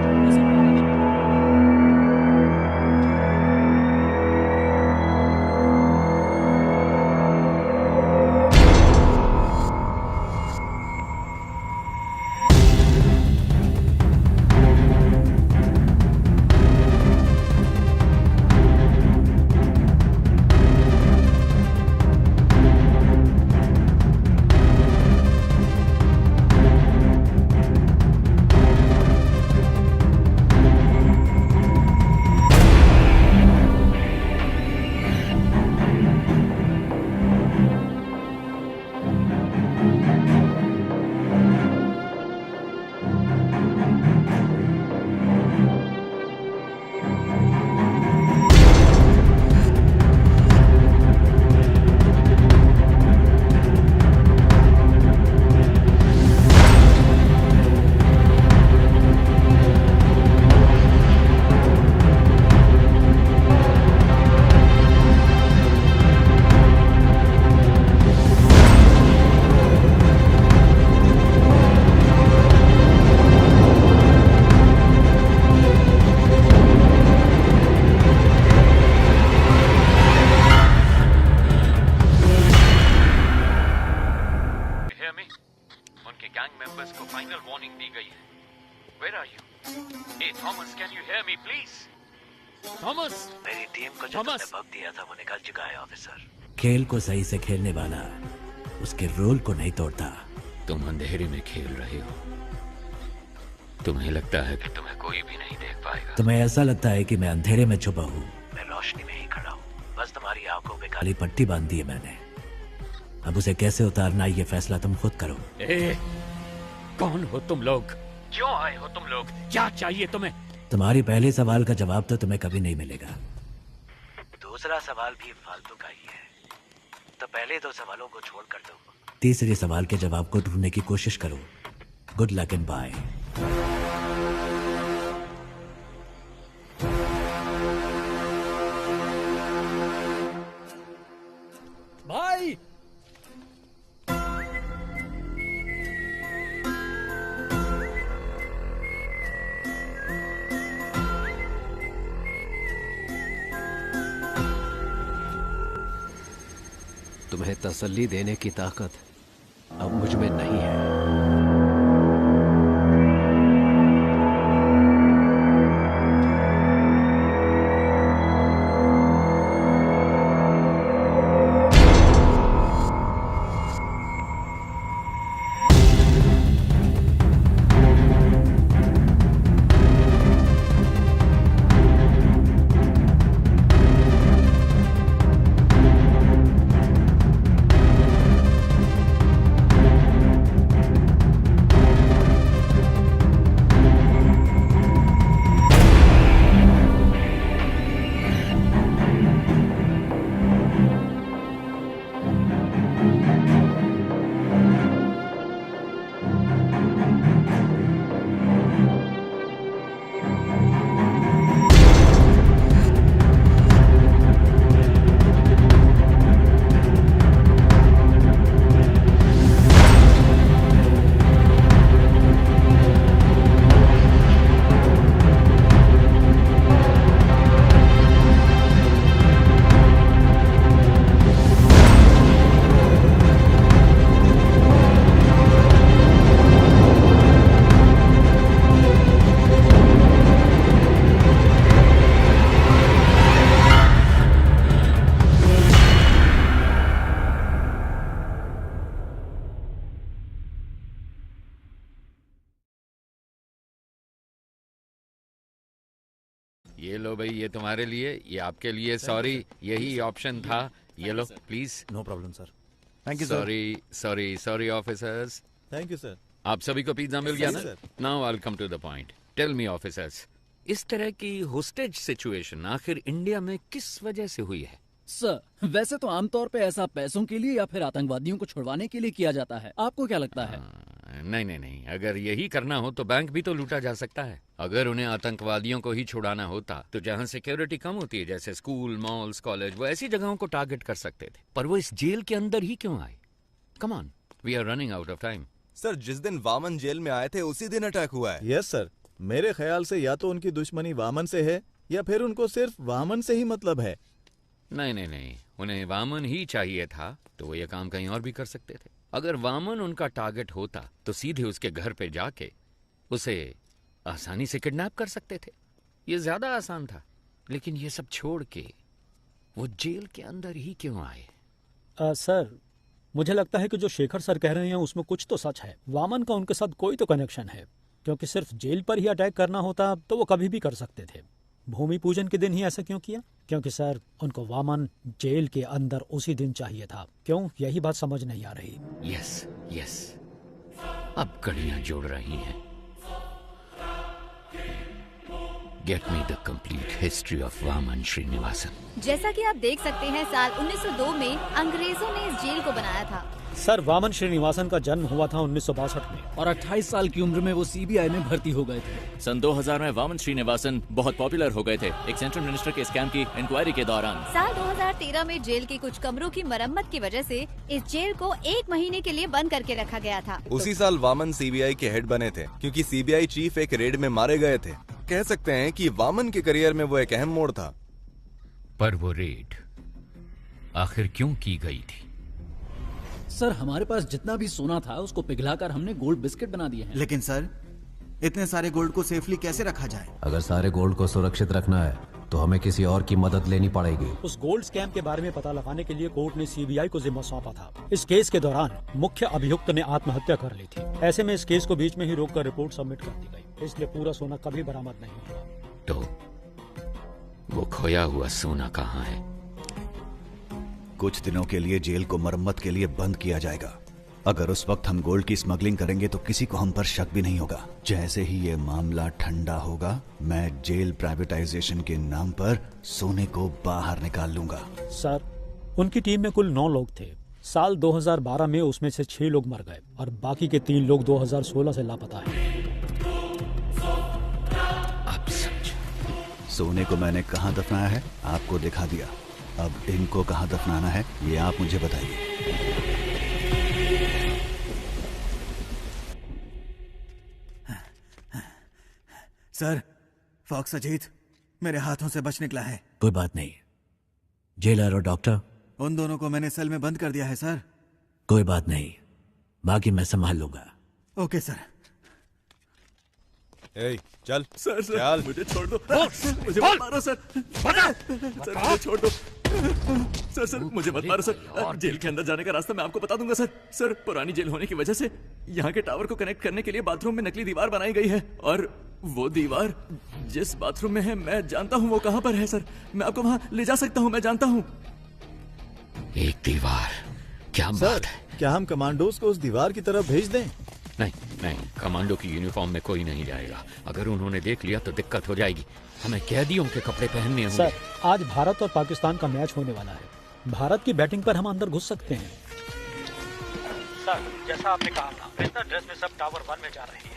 S3: Where are you? Hey, Thomas, can you hear me, please? Thomas!
S9: मेरी टीम को जो तुमने बग दिया था वो निकल चुका है ऑफिसर।
S8: खेल को सही से खेलने वाला उसके रोल को नहीं तोड़ता।
S3: तुम अंधेरे में खेल रहे हो। तुम्हें लगता है कि तुम्हें कोई भी नहीं देख पाएगा।
S8: तुम्हें ऐसा लगता है कि मैं अंधेरे में छुपा हूँ।
S9: मैं रोशनी में ही खड़ा हूँ, बस तुम्हारी आंखों पे
S8: काली पट्टी बांध दी है मैंने। अब उसे कैसे उतारना ये फैसला तुम खुद करो।
S3: कौन हो तुम लोग? क्यों आए हो तुम लोग? क्या चाहिए तुम्हें?
S8: तुम्हारी पहले सवाल का जवाब तो तुम्हें कभी नहीं मिलेगा।
S9: दूसरा सवाल भी फालतू का ही है, तो पहले दो सवालों को छोड़ कर दो।
S8: तीसरे सवाल के जवाब को ढूंढने की कोशिश करो। Good luck and bye.
S2: भाई
S22: तुम्हें तसल्ली देने की ताकत अब मुझ में नहीं है।
S3: ये लो भाई, ये तुम्हारे लिए, ये आपके लिए। सॉरी, यही ऑप्शन था। ये लो please.
S1: No problem sir.
S3: Thank you. Sorry officers.
S1: Thank you sir.
S3: आप सभी को पिज्जा मिल गया ना?
S1: Sir.
S3: Now I will come to the point. Tell me officers, इस तरह की होस्टेज सिचुएशन आखिर इंडिया में किस वजह से हुई है?
S2: सर, वैसे तो आमतौर पे ऐसा पैसों के लिए या फिर आतंकवादियों को छुड़वाने के लिए किया जाता है। आपको क्या लगता है?
S3: नहीं, अगर यही करना हो तो बैंक भी तो लूटा जा सकता है। अगर उन्हें आतंकवादियों को ही छुड़ाना होता तो जहाँ सिक्योरिटी कम होती है, जैसे स्कूल, मॉल्स, कॉलेज, वो ऐसी जगहों को टारगेट कर सकते थे। पर वो इस जेल के अंदर ही क्यों आए? Come on, we are running out of time.
S4: Sir, जिस दिन वामन जेल में आए थे उसी दिन अटैक हुआ है।
S1: यस सर, मेरे ख्याल से या तो उनकी दुश्मनी वामन से है या फिर उनको सिर्फ वामन से ही मतलब है।
S3: नहीं, उन्हें वामन ही चाहिए था तो वो ये काम कहीं और भी कर सकते थे। अगर वामन उनका टारगेट होता तो सीधे उसके घर पे जाके उसे आसानी से किडनैप कर सकते थे। ये ज्यादा आसान था। लेकिन ये सब छोड़ के वो जेल के अंदर ही क्यों आए?
S12: सर, मुझे लगता है कि जो शेखर सर कह रहे हैं उसमें कुछ तो सच है। वामन का उनके साथ कोई तो कनेक्शन है, क्योंकि सिर्फ जेल पर ही अटैक करना होता तो वो कभी भी कर सकते थे। भूमि पूजन के दिन ही ऐसा क्यों किया? क्योंकि सर, उनको वामन जेल के अंदर उसी दिन चाहिए था। क्यों? यही बात समझ नहीं आ रही।
S3: यस, अब कड़ियां जोड़ रही हैं। Get me the complete history of Vaman Srinivasan.
S10: जैसा कि आप देख सकते हैं, साल 1902 में अंग्रेजों ने इस जेल को बनाया था।
S12: सर, वामन श्रीनिवासन का जन्म हुआ था 1962 में
S2: और 28 साल की उम्र में वो सीबीआई में भर्ती हो गए थे।
S5: सन 2000 में वामन श्रीनिवासन बहुत पॉपुलर हो गए थे एक सेंट्रल मिनिस्टर के स्कैम की इंक्वायरी के दौरान।
S10: साल 2013 में जेल के कुछ कमरों की मरम्मत की वजह से इस जेल को 1 महीने के लिए बंद करके रखा गया था।
S4: उसी साल वामन सीबीआई के हेड बने थे, क्योंकि सीबीआई चीफ एक रेड में मारे गए थे। कह सकते हैं कि वामन के करियर में वो एक अहम मोड़ था।
S3: पर वो रेड आखिर क्यों की गई थी?
S2: सर, हमारे पास जितना भी सोना था उसको पिघलाकर हमने गोल्ड बिस्किट बना दिए हैं।
S6: लेकिन सर, इतने सारे गोल्ड को सेफली कैसे रखा जाए?
S22: अगर सारे गोल्ड को सुरक्षित रखना है तो हमें किसी और की मदद लेनी पड़ेगी।
S12: उस गोल्ड स्कैम के बारे में पता लगाने के लिए कोर्ट ने सीबीआई को जिम्मा सौंपा था। इस केस के दौरान मुख्य अभियुक्त ने आत्महत्या कर ली थी। ऐसे में इस केस को बीच में ही रोककर रिपोर्ट सबमिट कर दी गई, इसलिए पूरा सोना कभी बरामद नहीं हुआ।
S3: तो वो खोया हुआ सोना कहाँ है?
S11: कुछ दिनों के लिए जेल को मरम्मत के लिए बंद किया जाएगा। अगर उस वक्त हम गोल्ड की स्मगलिंग करेंगे तो किसी को हम पर शक भी नहीं होगा। जैसे ही ये मामला ठंडा होगा, मैं जेल प्राइवेटाइजेशन के नाम पर सोने को बाहर निकाल लूंगा।
S12: सर, उनकी टीम में कुल 9 लोग थे। साल 2012 में उसमें से 6 लोग मर गए और बाकी के 3 लोग 2016 से लापता हैं।
S11: सोने को मैंने कहाँ दफनाया है आपको दिखा दिया। अब इनको कहाँ दफनाना है ये आप मुझे बताइए।
S6: सर, फॉक्स अजीत मेरे हाथों से बच निकला है।
S8: कोई बात नहीं, जेलर और डॉक्टर
S6: उन दोनों को मैंने सेल में बंद कर दिया है सर।
S8: कोई बात नहीं, बाकी मैं संभाल लूंगा।
S6: Okay sir.
S4: ए, चल
S14: सर
S4: चल।
S14: मुझे छोड़ दो। मुझे मत मारो सर। सर मुझे छोड़ दो। सर मुझे मत मारो सर। जेल के अंदर जाने का रास्ता मैं आपको बता दूंगा सर। सर, पुरानी जेल होने की वजह से यहाँ के टावर को कनेक्ट करने के लिए बाथरूम में नकली दीवार बनाई गई है, और वो दीवार जिस बाथरूम में है मैं जानता हूँ वो कहाँ पर है सर। मैं आपको वहाँ ले जा सकता हूँ, मैं जानता हूँ।
S3: एक दीवार, क्या बात है?
S1: क्या हम कमांडोज को उस दीवार की तरफ भेज दें?
S3: नहीं नहीं, कमांडो की यूनिफॉर्म में कोई नहीं जाएगा। अगर उन्होंने देख लिया तो दिक्कत हो जाएगी। हमें कैदियों के कपड़े पहनने होंगे।
S12: सर, आज भारत और पाकिस्तान का मैच होने वाला है। भारत की बैटिंग पर हम अंदर घुस सकते हैं। सर, जैसा आपने कहा था, बेहतर ड्रेस में सब टावर 1 में जा रहे हैं।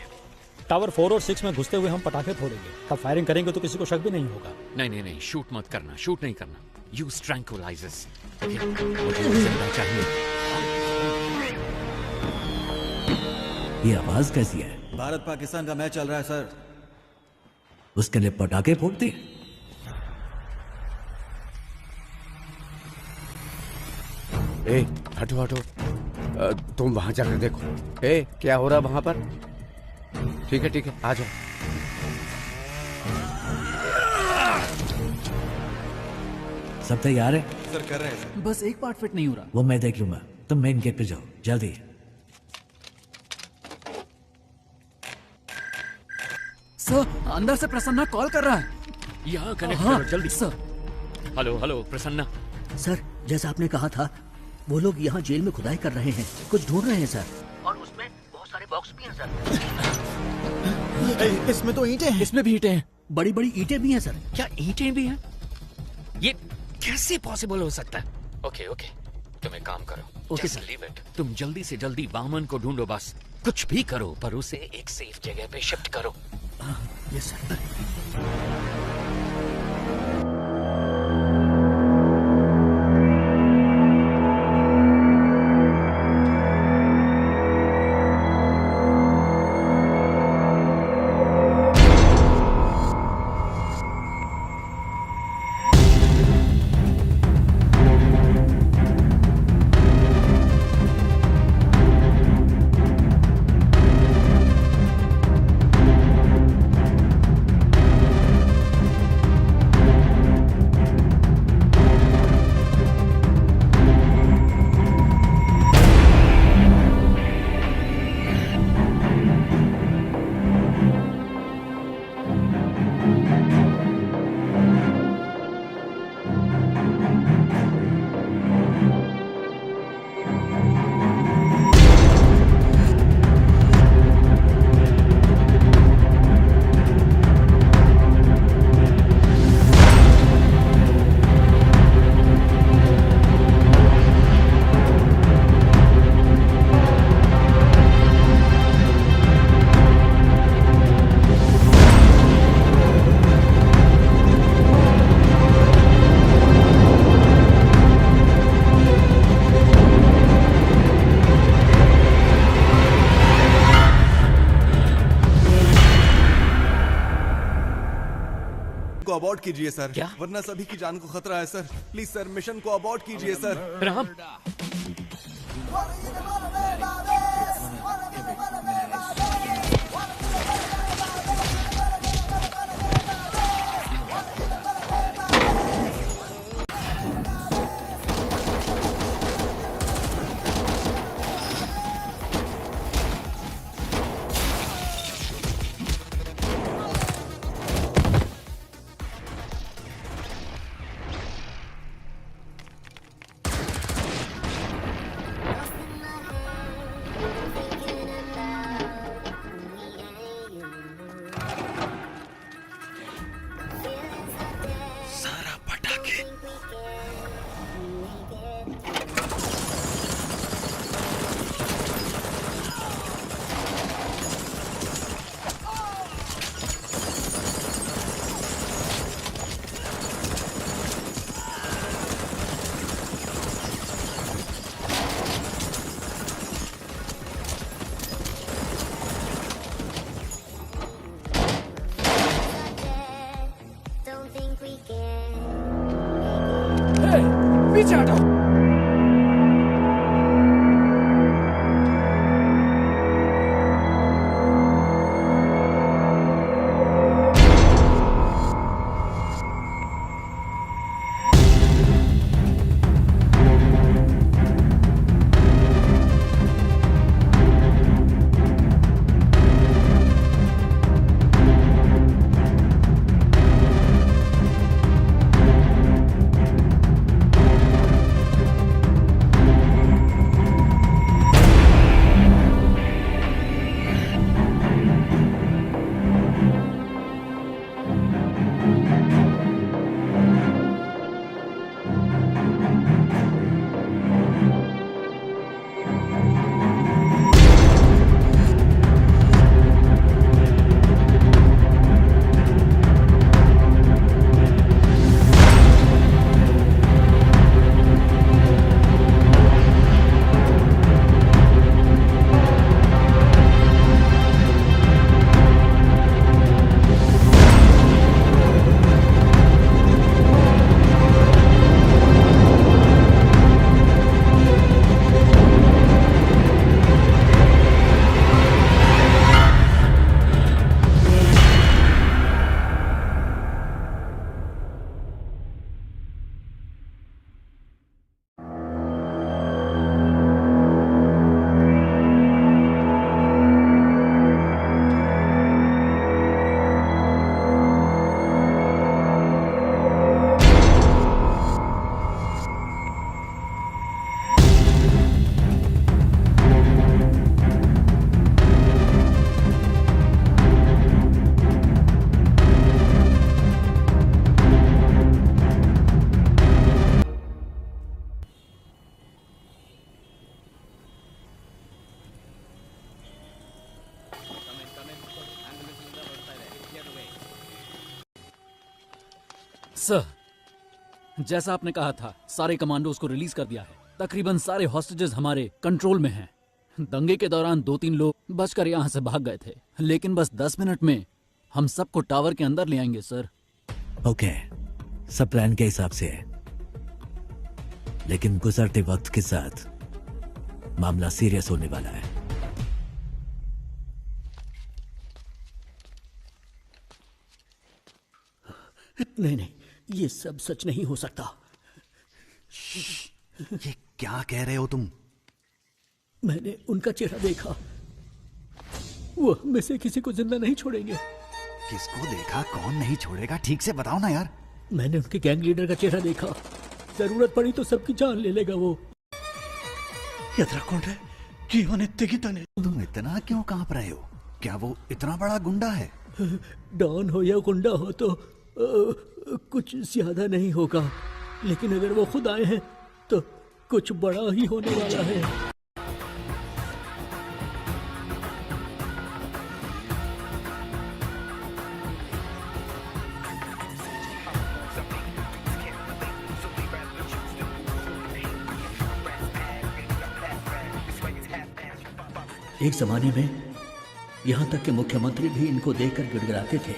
S12: टावर 4 और 6 में घुसते हुए हम पटाखे फोड़ेंगे। तब फायरिंग करेंगे तो किसी को शक भी नहीं होगा।
S3: नहीं नहीं नहीं, शूट मत करना, शूट नहीं करना। Use tranquillisers. मुझे जिंदा चाहिए।
S8: ये आवाज कैसी है?
S6: भारत पाकिस्तान का मैच चल रहा है सर।
S8: उसके लिए पटाखे फोड़ते?
S7: ए, हटो हटो। तुम वहां जाकर देखो। ए, क्या हो रहा वहां पर? ठीक है, आ जाओ।
S8: सब तैयार है?
S4: सर कर रहे हैं सर।
S2: बस एक पार्ट फिट नहीं हो रहा।
S8: वो मैं देख लूंगा, तुम मेन गेट पे जाओ जल्दी।
S2: सर, अंदर से प्रसन्ना कॉल कर रहा है।
S3: यहाँ कनेक्ट करो जल्दी।
S2: सर।
S3: हेलो प्रसन्ना।
S13: सर, जैसा आपने कहा था, वो लोग यहाँ जेल में खुदाई कर रहे हैं, कुछ ढूंढ रहे हैं सर। और उसमें बहुत सारे बॉक्स भी हैं सर।
S6: इसमें तो ईंटें हैं।
S2: इसमें भी ईंटें हैं।
S13: बड़ी बड़ी ईंटें भी हैं सर।
S3: क्या ईंटें भी हैं? ये कैसे पॉसिबल हो सकता है? ओके, तुम एक काम करो।
S13: Okay
S3: sir, leave it. तुम जल्दी से जल्दी वामन को ढूंढो, बस कुछ भी करो, पर उसे एक सेफ जगह पे शिफ्ट करो।
S13: Yes sir.
S4: अबॉर्ट कीजिए सर। क्या? वरना सभी की जान को खतरा है सर। प्लीज सर, मिशन को अबॉर्ट कीजिए सर।
S3: राम,
S17: पीछे हटो।
S2: सर, जैसा आपने कहा था, सारे कमांडोज को रिलीज कर दिया है। तकरीबन सारे हॉस्टेजेस हमारे कंट्रोल में हैं। दंगे के दौरान 2-3 लोग बचकर यहाँ से भाग गए थे, लेकिन बस 10 मिनट में हम सबको टावर के अंदर ले आएंगे सर।
S8: ओके, सब प्लान के हिसाब से है, लेकिन गुजरते वक्त के साथ मामला सीरियस होने वाला है।
S13: नहीं नहीं, ये सब सच नहीं हो सकता।
S11: ये क्या कह रहे हो तुम?
S13: मैंने उनका चेहरा देखा, वो हम में से किसी को जिंदा नहीं छोड़ेंगे।
S11: किसको देखा? कौन नहीं छोड़ेगा? ठीक से बताओ ना यार।
S13: मैंने उनके गैंग लीडर का चेहरा देखा, जरूरत पड़ी तो सबकी जान ले लेगा वो।
S11: तुम इतना क्यों कांप रहे हो? क्या वो इतना बड़ा गुंडा है?
S13: डॉन हो या गुंडा हो तो कुछ ज्यादा नहीं होगा, लेकिन अगर वो खुद आए हैं तो कुछ बड़ा ही होने वाला है। एक जमाने में यहाँ तक कि मुख्यमंत्री भी इनको देखकर गिड़गिड़ाते थे।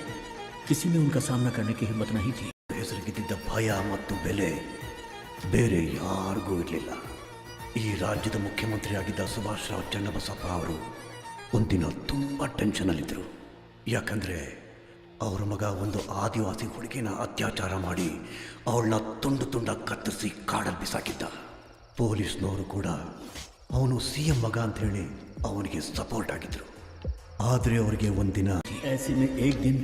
S13: किसी में उनका सामना करने की हिम्मत नहीं थी।
S20: ಹೆಸರಿಗಿದ್ದ ಭಯ ಮತ್ತು ಬೆಲೆ ಬೇರೆ ಯಾರಿಗೂ ಇರಲಿಲ್ಲ. ಈ ರಾಜ್ಯದ ಮುಖ್ಯಮಂತ್ರಿಯಾಗಿದ್ದ ಸುಭಾಷ್ ರಾವ್ ಚನ್ನಬಸಪ್ಪ ಅವರು ಒಂದಿನ ತುಂಬ ಟೆನ್ಷನಲ್ಲಿದ್ದರು. ಯಾಕಂದರೆ ಅವರ ಮಗ ಒಂದು ಆದಿವಾಸಿ ಹುಡುಗಿನ ಅತ್ಯಾಚಾರ ಮಾಡಿ ಅವಳನ್ನ ತುಂಡು ತುಂಡಾಗಿ ಕತ್ತರಿಸಿ ಕಾಡಲ್ಲಿ ಬಿಸಾಕಿದ್ದ. ಪೊಲೀಸ್ನವರು ಕೂಡ ಅವನು CM ಮಗ ಅಂಥೇಳಿ ಅವನಿಗೆ ಸಪೋರ್ಟ್ ಆಗಿದ್ರು. ಆದರೆ ಅವರಿಗೆ ಒಂದಿನ
S13: ऐसे में एक दिन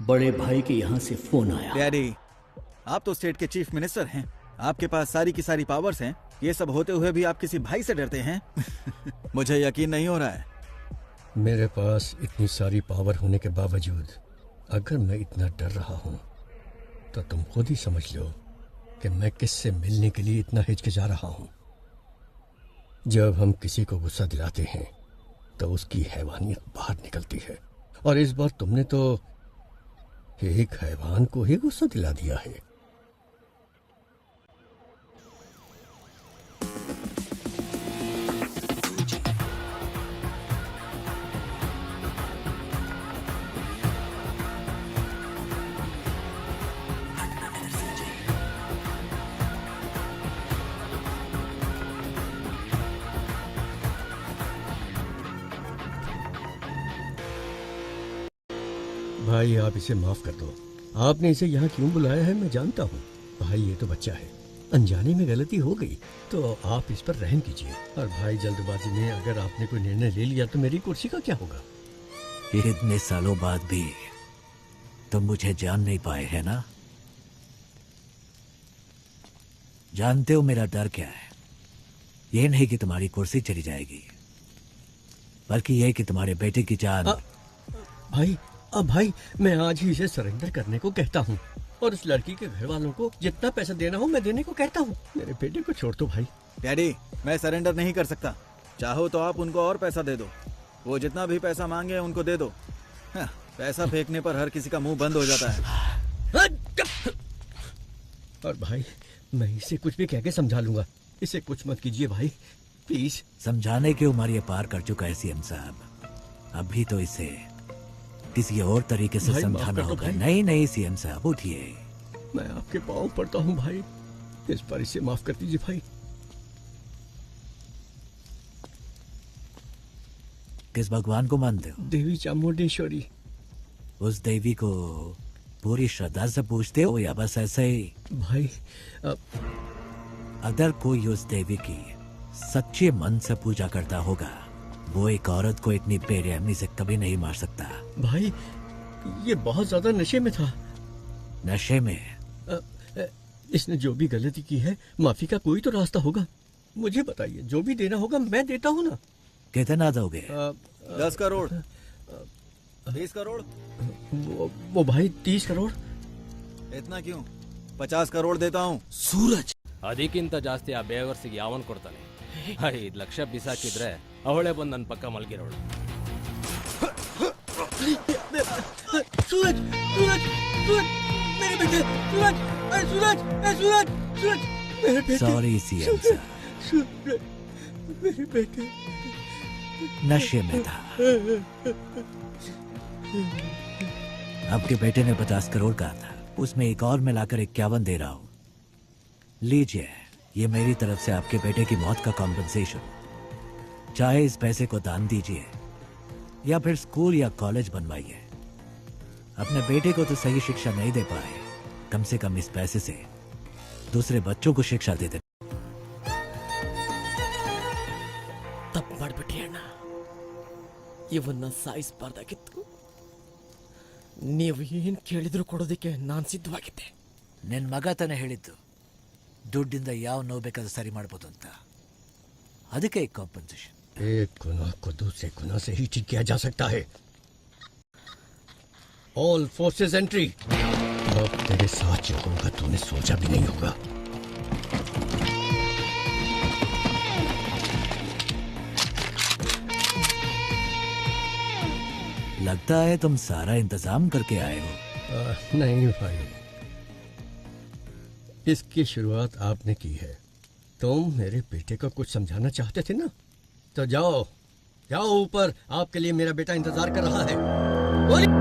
S13: बड़े भाई के यहाँ से फोन आया।
S6: डैडी, आप तो स्टेट के चीफ मिनिस्टर हैं, आपके पास सारी की सारी पावर्स हैं। ये सब होते हुए भी आप किसी भाई से डरते हैं? मुझे यकीन नहीं हो रहा है।
S18: मेरे पास इतनी सारी पावर होने के बावजूद अगर मैं इतना डर रहा हूँ तो तुम खुद ही समझ लो कि मैं किससे मिलने के लिए इतना हिचकिचा रहा हूँ। जब हम किसी को गुस्सा दिलाते हैं तो उसकी हैवानियत बाहर निकलती है, और इस बार तुमने तो एक हैवान को ही गुस्सा दिला दिया है। भाई आप इसे माफ कर दो। आपने इसे यहाँ क्यों बुलाया है मैं जानता हूँ। भाई ये तो बच्चा है, अनजाने में गलती हो गई तो आप इस पर रहम कीजिए। और भाई जल्दबाजी में अगर आपने कोई निर्णय ले लिया तो मेरी कुर्सी का क्या होगा?
S8: इतने सालों बाद भी तुम मुझे जान नहीं पाए है ना? जानते हो मेरा डर क्या है? ये नहीं कि तुम्हारी कुर्सी चली जाएगी, बल्कि यह कि तुम्हारे बेटे की जान।
S18: भाई अब भाई मैं आज ही इसे सरेंडर करने को कहता हूँ और उस लड़की के घर वालों को जितना पैसा देना हो मैं देने को कहता हूँ। मेरे बेटे को छोड़ दो भाई।
S6: डैडी मैं सरेंडर नहीं कर सकता। चाहो तो आप उनको और पैसा दे दो, वो जितना भी पैसा मांगे उनको दे दो। हाँ, पैसा फेंकने पर हर किसी का मुंह बंद हो जाता है।
S18: और भाई मैं इसे कुछ भी कह के समझा लूंगा, इसे कुछ मत कीजिए भाई प्लीज।
S8: समझाने की उम्र ये पार कर चुका है सीएम साहब, अभी तो इसे किसी और तरीके से समझाना होगा। नहीं नहीं सीएम साहब उठिए।
S18: मैं आपके पाँव पड़ता हूँ भाई, इस पर इसे माफ कर दीजिए भाई।
S8: किस भगवान को मानते हो?
S18: देवी चामुंडेश्वरी।
S8: उस देवी को पूरी श्रद्धा से पूछते हो या बस ऐसे ही?
S18: भाई
S8: अगर कोई उस देवी की सच्चे मन से पूजा करता होगा, वो एक औरत को इतनी बेरहमी से कभी नहीं मार सकता।
S18: भाई ये बहुत ज्यादा नशे में था।
S8: नशे में?
S18: इसने जो भी गलती की है माफी का कोई तो रास्ता होगा। मुझे बताइए, जो भी देना होगा मैं देता हूँ ना।
S8: कितना दोगे?
S6: 10 करोड़ 20 करोड़
S18: वो भाई 30 करोड़।
S6: इतना क्यों? 50 करोड़ देता हूँ।
S8: सूरज
S16: ಅದಕ್ಕಿಂತ ಜಾಸ್ತಿ ಆ ಬೇವರ್ಸಿಗೆ ಯಾವನ್ ಕೊಡ್ತಾನೆ? 5 ಲಕ್ಷ ಬಿಸಾಕಿದ್ರೆ ಅವಳೇ ಬಂದು ನನ್ನ ಪಕ್ಕ ಮಲಗಿರೋಳು.
S18: सूरज सूरज सूरज मेरे बेटे, सूरज सूरज सूरज सूरज मेरे बेटे।
S8: सॉरी सीएम साहब,
S18: सूरज मेरे बेटे
S8: नशे में था। आपके बेटे ने 50 करोड़ कहा था, उसमें एक और मिलाकर 51 दे रहा हूं। लीजिए, ये मेरी तरफ से आपके बेटे की मौत का कॉम्पनसेशन। चाहे इस पैसे को दान दीजिए या फिर स्कूल या कॉलेज बनवाइए। अपने बेटे को तो सही शिक्षा नहीं दे पाए, कम से कम इस पैसे से दूसरे बच्चों को शिक्षा दे दे।
S14: ತಪ್ಪು ಮಾಡ್ಬಿಟ್ರಿ ಅಣ್ಣ, ಇವನ್ನ ಸಾಯಿಸಬಾರ್ದಾಗಿತ್ತು. ನೀವು ಏನ್ ಕೇಳಿದ್ರು ಕೊಡೋದಕ್ಕೆ ನಾನು ಸಿದ್ಧವಾಗಿದ್ದೆ.
S8: ನಿನ್ ಮಗ ತಾನೇ ಹೇಳಿದ್ದು ದುಡ್ಡಿಂದ ಯಾವ ನೋವು ಬೇಕಾದ್ರೂ ಸರಿ ಮಾಡ್ಬೋದು ಅಂತ, ಅದಕ್ಕೆ ಕಾಂಪನ್ಸೇಷನ್।
S18: एक गुनाह को दूसरे गुनाह से ही ठीक किया जा सकता है। All forces entry. अब तेरे साथ जो होगा तूने सोचा भी नहीं होगा।
S8: लगता है तुम सारा इंतजाम करके आए हो।
S18: नहीं भाई, इसकी शुरुआत आपने की है। तुम मेरे बेटे को कुछ समझाना चाहते थे ना, तो जाओ जाओ ऊपर, आपके लिए मेरा बेटा इंतजार कर रहा है। बोलिए।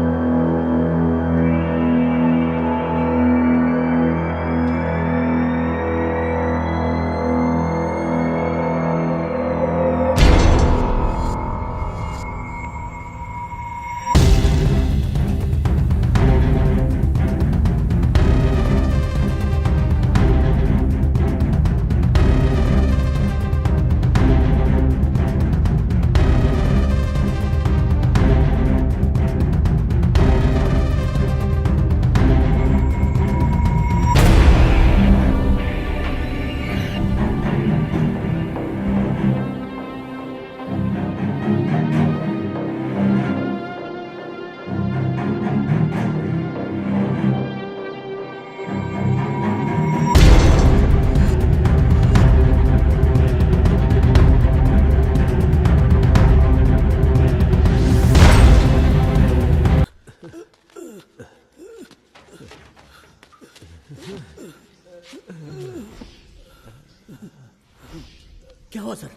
S13: क्या हुआ सर?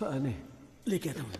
S22: पानी
S13: लेके आता हूँ।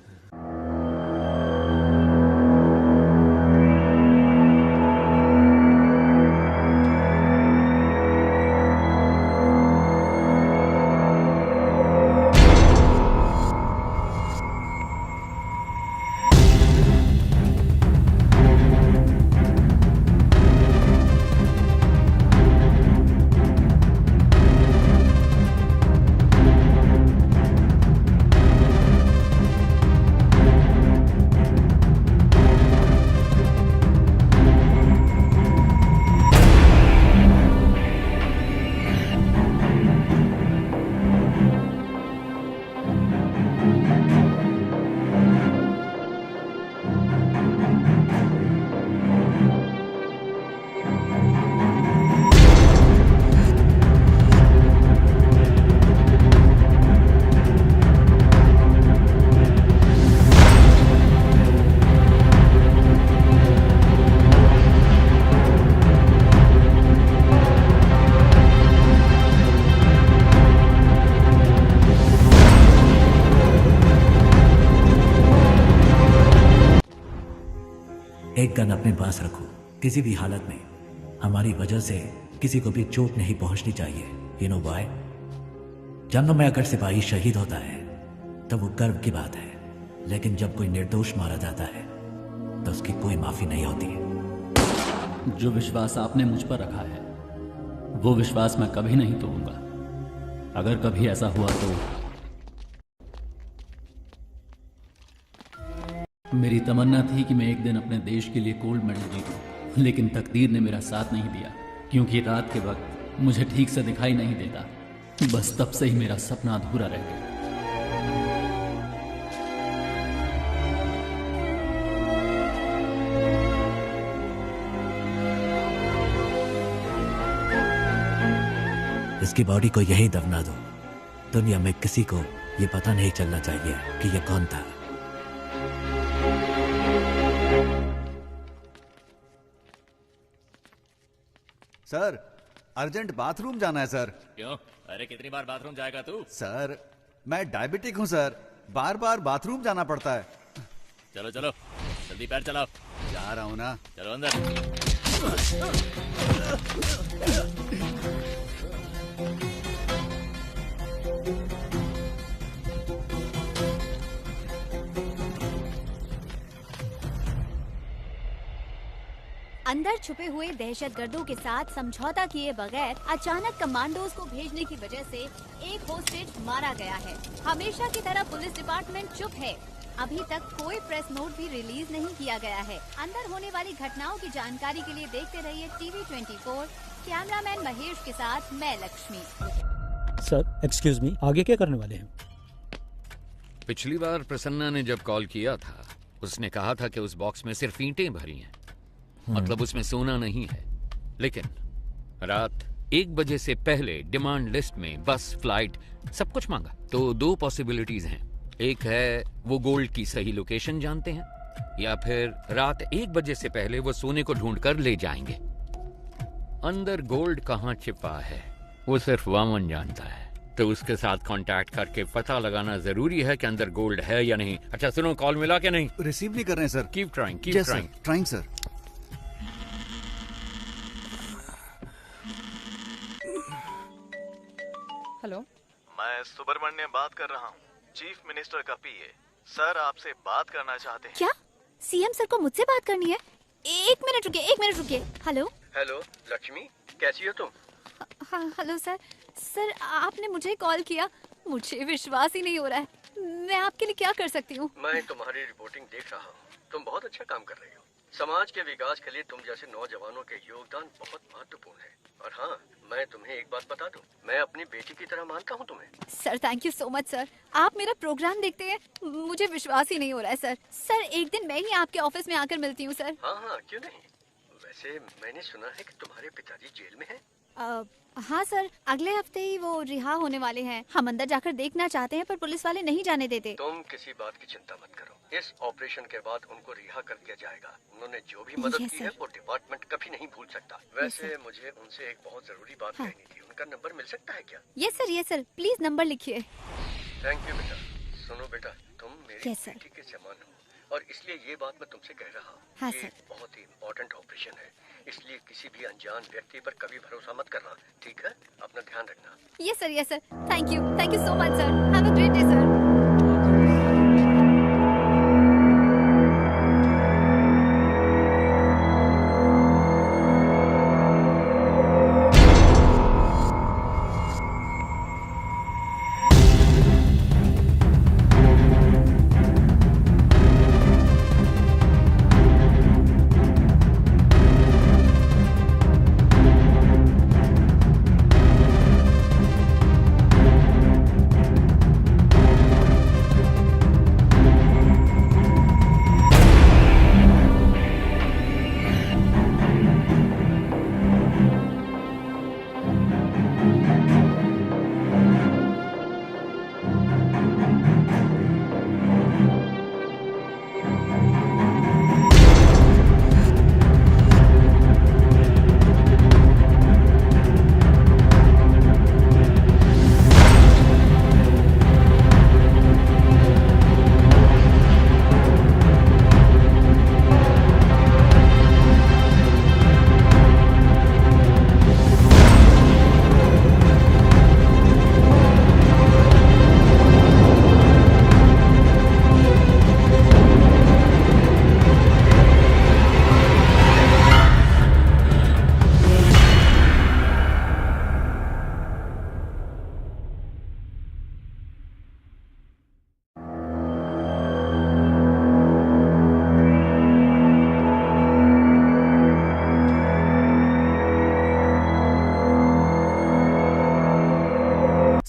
S8: एक गन अपने पास रखो। किसी भी हालत में हमारी वजह से किसी को भी चोट नहीं पहुंचनी चाहिए। You know why? जंग में अगर सिपाही शहीद होता है तो वो गर्व की बात है, लेकिन जब कोई निर्दोष मारा जाता है तो उसकी कोई माफी नहीं होती है।
S2: जो विश्वास आपने मुझ पर रखा है वो विश्वास मैं कभी नहीं तोड़ूंगा। अगर कभी ऐसा हुआ तो मेरी तमन्ना थी कि मैं एक दिन अपने देश के लिए गोल्ड मेडल जीतूं, लेकिन तकदीर ने मेरा साथ नहीं दिया, क्योंकि रात के वक्त मुझे ठीक से दिखाई नहीं देता। बस तब से ही मेरा सपना अधूरा रह गया।
S8: इसकी बॉडी को यही दफना दो। दुनिया में किसी को ये पता नहीं चलना चाहिए कि ये कौन था।
S11: सर, अर्जेंट बाथरूम जाना है सर।
S5: क्यों? अरे कितनी बार बाथरूम जाएगा तू?
S11: सर, मैं डायबिटिक हूँ सर, बार बार बाथरूम जाना पड़ता है।
S5: चलो चलो जल्दी पैर चलाओ।
S11: जा रहा हूँ ना।
S5: चलो अंदर।
S10: अंदर छुपे हुए दहशतगर्दों के साथ समझौता किए बगैर अचानक कमांडोज को भेजने की वजह से एक होस्टेज मारा गया है। हमेशा की तरह पुलिस डिपार्टमेंट चुप है। अभी तक कोई प्रेस नोट भी रिलीज नहीं किया गया है। अंदर होने वाली घटनाओं की जानकारी के लिए देखते रहिए टीवी 24। कैमरामैन महेश के साथ मैं लक्ष्मी।
S12: सर एक्सक्यूज मी, आगे क्या करने वाले हैं?
S3: पिछली बार प्रसन्ना ने जब कॉल किया था उसने कहा था कि उस बॉक्स में सिर्फ ईंटें भरी हैं, मतलब उसमें सोना नहीं है। लेकिन रात 1 बजे से पहले डिमांड लिस्ट में बस, फ्लाइट, सब कुछ मांगा। तो 2 पॉसिबिलिटीज हैं। एक है वो गोल्ड की सही लोकेशन जानते हैं, या फिर रात 1 बजे से पहले वो सोने को ढूंढ कर ले जाएंगे। अंदर गोल्ड कहाँ छिपा है वो सिर्फ वामन जानता है, तो उसके साथ कांटेक्ट करके पता लगाना जरूरी है कि अंदर गोल्ड है या नहीं। अच्छा सुनो, कॉल मिला क्या? नहीं
S11: रिसीव नहीं कर रहे हैं sir.
S3: Keep trying, keep trying.
S11: Trying sir.
S1: Hello, मैं सुब्रमण्यम बात कर रहा हूँ, चीफ मिनिस्टर का पीए। सर आपसे बात करना चाहते हैं।
S10: क्या सीएम सर को मुझसे बात करनी है? 1 मिनट रुकिए। हेलो
S18: हेलो लक्ष्मी, कैसी हो तुम?
S10: हाँ हेलो सर। सर आपने मुझे कॉल किया, मुझे विश्वास ही नहीं हो रहा है। मैं आपके लिए क्या कर सकती हूँ?
S18: मैं तुम्हारी रिपोर्टिंग देख रहा हूँ, तुम बहुत अच्छा काम कर रही हो। समाज के विकास के लिए तुम जैसे नौजवानों के योगदान बहुत महत्वपूर्ण है। और हाँ, मैं तुम्हें एक बात बता दूं, मैं अपनी बेटी की तरह मानता हूँ तुम्हें।
S10: Sir thank you so much sir. आप मेरा प्रोग्राम देखते हैं, मुझे विश्वास ही नहीं हो रहा है सर। सर एक दिन मैं ही आपके ऑफिस में आकर मिलती हूँ सर।
S18: हाँ क्यों नहीं। वैसे मैंने सुना है कि तुम्हारे पिताजी जेल में हैं।
S10: हाँ सर, अगले हफ्ते ही वो रिहा होने वाले हैं। हम अंदर जाकर देखना चाहते हैं पर पुलिस वाले नहीं जाने देते।
S18: तुम किसी बात की चिंता मत करो, इस ऑपरेशन के बाद उनको रिहा कर दिया जाएगा। उन्होंने जो भी मदद की है वो डिपार्टमेंट कभी नहीं भूल सकता। वैसे मुझे उनसे एक बहुत जरूरी बात कहनी थी, उनका नंबर मिल सकता है क्या?
S10: यस सर, प्लीज नंबर लिखिए।
S18: थैंक यू बेटा। सुनो बेटा, तुम मेरी बेटी के समान हो और इसलिए ये बात मैं तुमसे कह रहा हूँ।
S10: हाँ
S18: ये
S10: सर।
S18: बहुत ही इम्पोर्टेंट ऑपरेशन है, इसलिए किसी भी अनजान व्यक्ति पर कभी भरोसा मत करना, ठीक है? अपना ध्यान रखना।
S10: Yes sir. Thank you so much sir. Have a great day sir.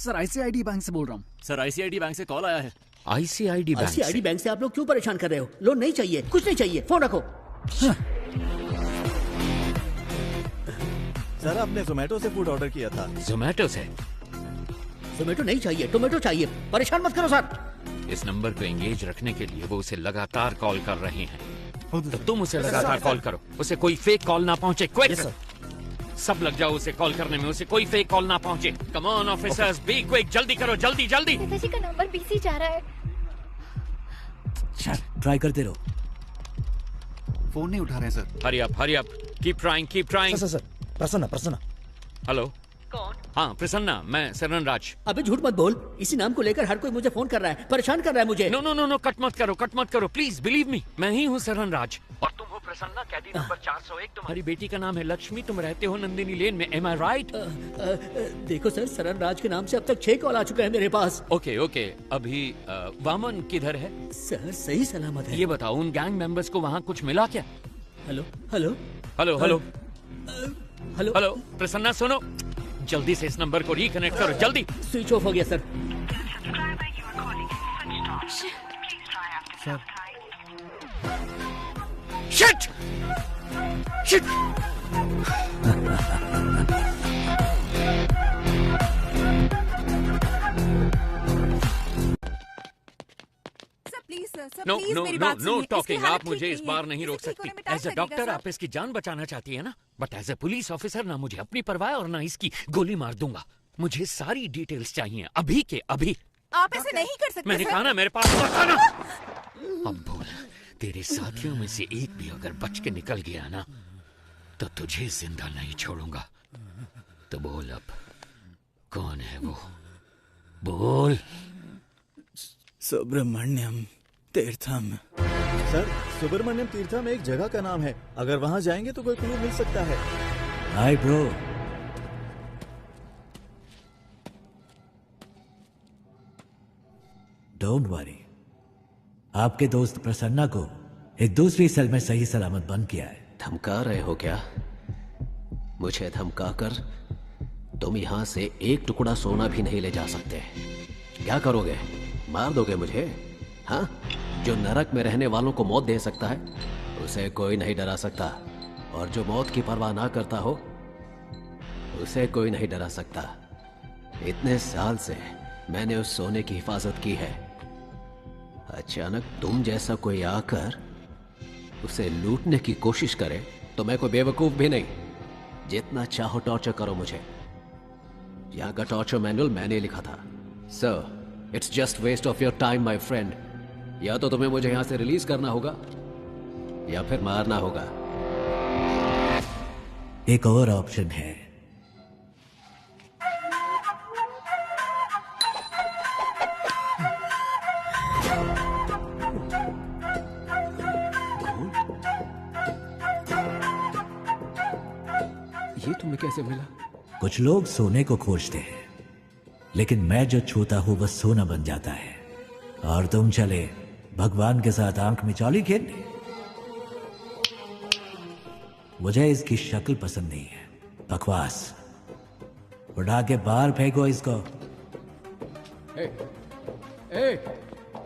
S2: Sir ICICI bank से बोल रहा हूँ।
S5: सर आईसीआईडी बैंक से कॉल आया है।
S3: आईसीआईडी बैंक
S13: आईसीआईडी बैंक से आप लोग क्यों परेशान कर रहे हो? लोन नहीं चाहिए, कुछ नहीं चाहिए, फोन रखो।
S1: सर आपने जोमेटो से फूड ऑर्डर किया था।
S3: जोमेटो से?
S13: जोमेटो नहीं चाहिए, टोमेटो चाहिए। परेशान मत करो सर।
S3: इस नंबर को एंगेज रखने के लिए वो उसे लगातार कॉल कर रहे हैं, तो तुम उसे लगातार कॉल करो, उसे कोई फेक कॉल ना पहुंचे। क्विक, सब लग जाओ उसे कॉल करने में, उसे कोई फेक कॉल ना पहुंचे। Come on officers, be quick, जल्दी करो, जल्दी जल्दी।
S10: पिताजी का नंबर बिजी जा रहा है।
S8: ट्राई करते रहो।
S11: फोन नहीं उठा रहे हैं sir.
S3: Hurry up, keep trying, keep trying.
S6: Sir Prasanna.
S3: Hello,
S13: कौन?
S3: हाँ प्रसन्ना, मैं सरन राज।
S13: अबे झूठ मत बोल, इसी नाम को लेकर हर कोई मुझे फोन कर रहा है, परेशान कर रहा है मुझे।
S3: नो, कट मत करो प्लीज, बिलीव मी, मैं ही हूँ सरन राज। और तुम हो प्रसन्ना, कैदी नंबर 401। तुम्हारी बेटी का नाम है लक्ष्मी, तुम रहते हो नंदिनी लेन में, एम आई राइट?
S13: देखो सर, सरन राज के नाम से अब तक 6 कॉल आ चुके हैं मेरे पास।
S3: ओके, अभी वामन किधर है?
S13: सर सही सलामत है।
S3: ये बताओ, उन गैंग मेंबर्स को वहाँ कुछ मिला क्या?
S13: हेलो।
S3: प्रसन्ना सुनो, जल्दी से इस नंबर को रिकनेक्ट करो, जल्दी।
S13: स्विच ऑफ हो गया सर।
S3: शिट! Know talking. आप मुझे इस बार नहीं रोक सकती। एज अ डॉक्टर आप इसकी जान बचाना चाहती है ना, but as a police officer ना मुझे अपनी परवाह और ना इसकी गोली मार दूंगा। मुझे सारी डिटेल्स चाहिए अभी के अभी।
S15: आप ऐसे नहीं कर सकते।
S3: मैंने कहा ना, मेरे पास मत आना। अब बोल, तेरे साथियों में से एक भी अगर बच के निकल गया ना, तो तुझे जिंदा नहीं छोड़ूंगा। तो बोल अब, कौन है वो? बोल।
S6: सुब्रमण्यम तीर्थम।
S1: सर सुब्रमण्यम तीर्थम एक जगह का नाम है, अगर वहाँ जाएंगे तो कोई क्लू मिल सकता है।
S8: Hi bro. डोंट वरी, आपके दोस्त प्रसन्ना को एक दूसरी सेल में सही सलामत बंद किया है।
S22: धमका रहे हो क्या? मुझे धमकाकर तुम यहां से एक टुकड़ा सोना भी नहीं ले जा सकते। क्या करोगे? मार दोगे मुझे? हाँ? जो नरक में रहने वालों को मौत दे सकता है, उसे कोई नहीं डरा सकता। और जो मौत की परवाह ना करता हो, उसे कोई नहीं डरा सकता। इतने साल से मैंने उस सोने की हिफाजत की है। अचानक तुम जैसा कोई आकर उसे लूटने की कोशिश करे तो मैं कोई बेवकूफ भी नहीं। जितना चाहो टॉर्चर करो मुझे। यहां का टॉर्चर मैनुअल मैंने लिखा था। Sir, it's just waste of your time my friend. या तो तुम्हें मुझे यहां से रिलीज करना होगा या फिर मारना होगा।
S8: एक और ऑप्शन है।
S22: ये तुम्हें कैसे मिला?
S8: कुछ लोग सोने को खोजते हैं, लेकिन मैं जो छूता हूं वह सोना बन जाता है। और तुम चले भगवान के साथ आंख मिचौली खेलने। मुझे इसकी शक्ल पसंद नहीं है। बकवास। उठा के बाहर फेंको इसको।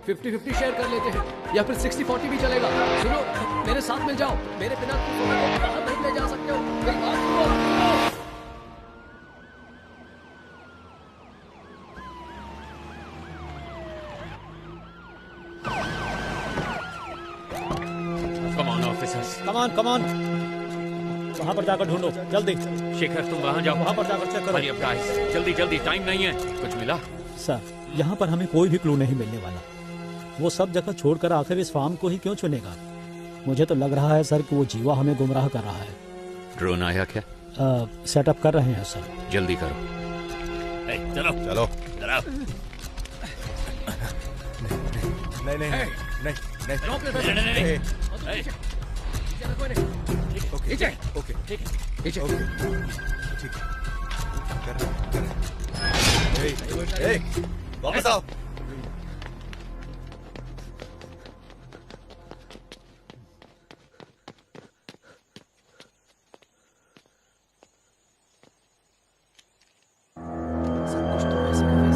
S22: 50-50 शेयर कर लेते हैं या फिर 60-40 भी चलेगा। सुनो, मेरे साथ मिल जाओ। मेरे बिना तुम सोना को बाहर नहीं ले जा सकते हो। मेरी बात सुनो।
S12: Come on. वहां पर जाकर ढूंढो, जल्दी।
S3: शेखर, तुम वहां जाओ।
S12: वहां पर जाकर चेक करो।
S3: हरी अप गाइस, जल्दी, टाइम नहीं है। कुछ मिला?
S12: सर, यहाँ पर हमें कोई भी क्लू नहीं मिलने वाला। वो सब जगह छोड़कर आखिर इस फार्म को ही क्यों चुनेगा? मुझे तो लग रहा है सर कि वो जीवा हमें गुमराह कर रहा है।
S3: ड्रोन आया क्या?
S12: सेटअप कर रहे हैं सर।
S3: जल्दी करो।
S4: चलो नहीं। वापस आओ।
S22: सब कुछ तो वैसे का वैसे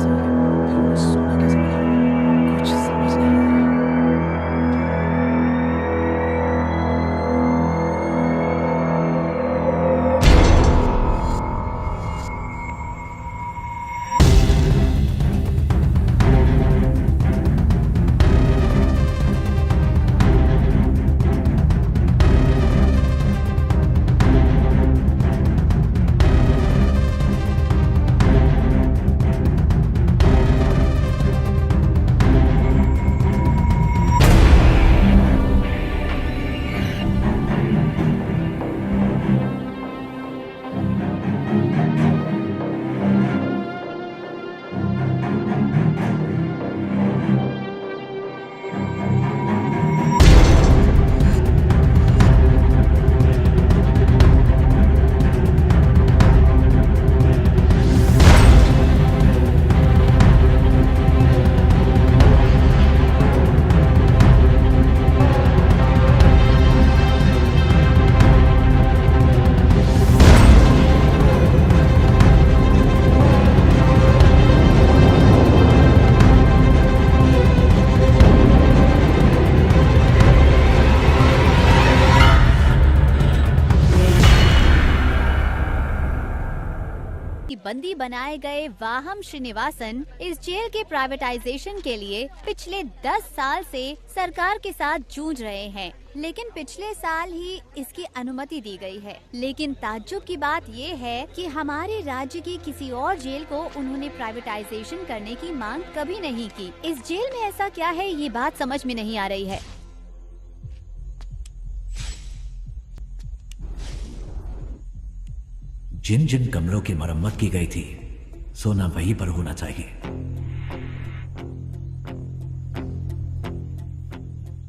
S10: बंदी बनाए गए वाहम श्रीनिवासन इस जेल के प्राइवेटाइजेशन के लिए पिछले 10 साल से सरकार के साथ जूझ रहे हैं, लेकिन पिछले साल ही इसकी अनुमति दी गई है। लेकिन ताज्जुब की बात ये है कि हमारे राज्य की किसी और जेल को उन्होंने प्राइवेटाइजेशन करने की मांग कभी नहीं की। इस जेल में ऐसा क्या है, ये बात समझ में नहीं आ रही है।
S8: जिन जिन कमरों की मरम्मत की गई थी, सोना वहीं पर होना चाहिए।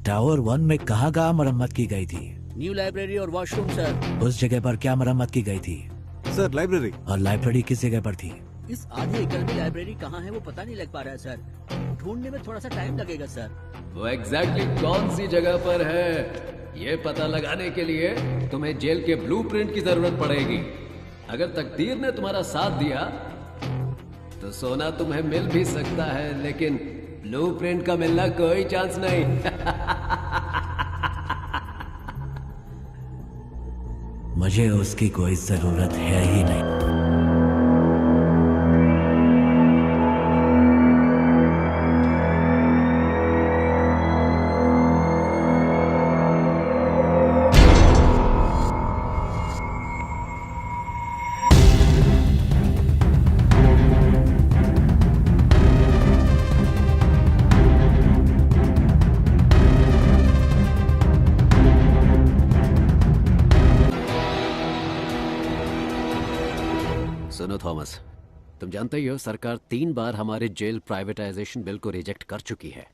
S8: टावर 1 में कहाँ मरम्मत की गई थी?
S13: न्यू लाइब्रेरी और वॉशरूम सर।
S8: उस जगह पर क्या मरम्मत की गई थी?
S1: Sir library.
S8: और लाइब्रेरी किस जगह पर थी?
S13: इस आधे एकड़ में लाइब्रेरी कहाँ है वो पता नहीं लग पा रहा है सर। ढूंढने में थोड़ा सा टाइम लगेगा सर।
S22: वो एग्जैक्टली कौन सी जगह पर है ये पता लगाने के लिए तुम्हें जेल के ब्लूप्रिंट की जरूरत पड़ेगी। अगर तकदीर ने तुम्हारा साथ दिया तो सोना तुम्हें मिल भी सकता है, लेकिन ब्लूप्रिंट का मिलना कोई चांस नहीं।
S8: मुझे उसकी कोई जरूरत है ही नहीं।
S22: सुनो थॉमस, तुम जानते ही हो सरकार 3 बार हमारे जेल प्राइवेटाइजेशन बिल को रिजेक्ट कर चुकी है।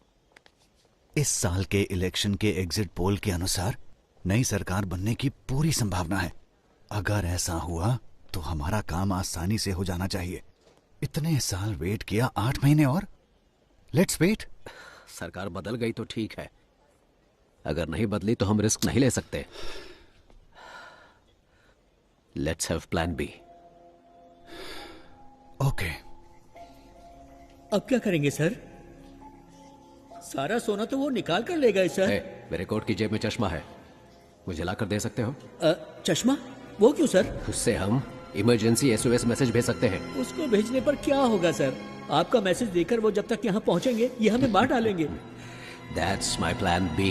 S11: इस साल के इलेक्शन के एग्जिट पोल के अनुसार नई सरकार बनने की पूरी संभावना है। अगर ऐसा हुआ तो हमारा काम आसानी से हो जाना चाहिए। इतने साल वेट किया, 8 महीने और। Let's wait.
S22: सरकार बदल गई तो ठीक है, अगर नहीं बदली तो हम रिस्क नहीं ले सकते। Let's have plan B.
S11: Okay.
S13: अब क्या करेंगे सर? सारा सोना तो वो निकाल कर ले गए सर।
S22: मेरे कोट की जेब में चश्मा है, मुझे लाकर दे सकते हो?
S13: चश्मा? वो क्यों सर?
S22: उससे हम इमरजेंसी SOS मैसेज भेज सकते हैं।
S13: उसको भेजने पर क्या होगा सर? आपका मैसेज देकर वो जब तक यहाँ पहुँचेंगे ये हमें मार डालेंगे।
S22: That's my plan B.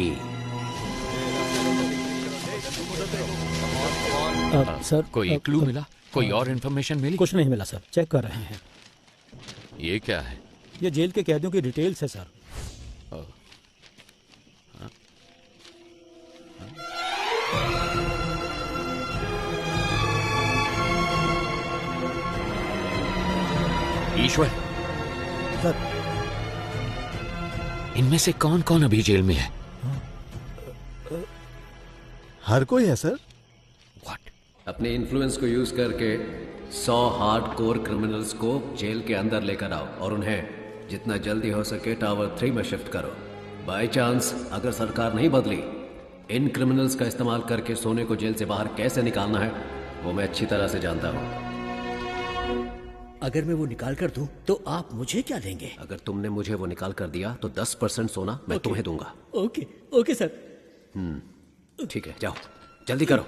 S12: Sir
S3: कोई क्लू मिला? कोई और इन्फॉर्मेशन मिली?
S12: कुछ नहीं मिला सर, चेक कर रहे हैं।
S3: ये क्या है?
S12: ये जेल के कैदियों की डिटेल्स है सर।
S3: ईश्वर
S12: सर,
S3: इनमें से कौन कौन अभी जेल में है?
S1: हर कोई है सर।
S22: अपने इन्फ्लुएंस को यूज करके 100 हार्डकोर क्रिमिनल्स को जेल के अंदर लेकर आओ और उन्हें जितना जल्दी हो सके टावर 3 में शिफ्ट करो। बाय चांस अगर सरकार नहीं बदली, इन क्रिमिनल्स का इस्तेमाल करके सोने को जेल से बाहर कैसे निकालना है वो मैं अच्छी तरह से जानता हूँ।
S13: अगर मैं वो निकाल कर दूं तो आप मुझे क्या देंगे?
S22: अगर तुमने मुझे वो निकाल कर दिया तो 10% सोना मैं तुम्हें दूंगा।
S13: Okay okay sir.
S22: ठीक है, जाओ जल्दी करो।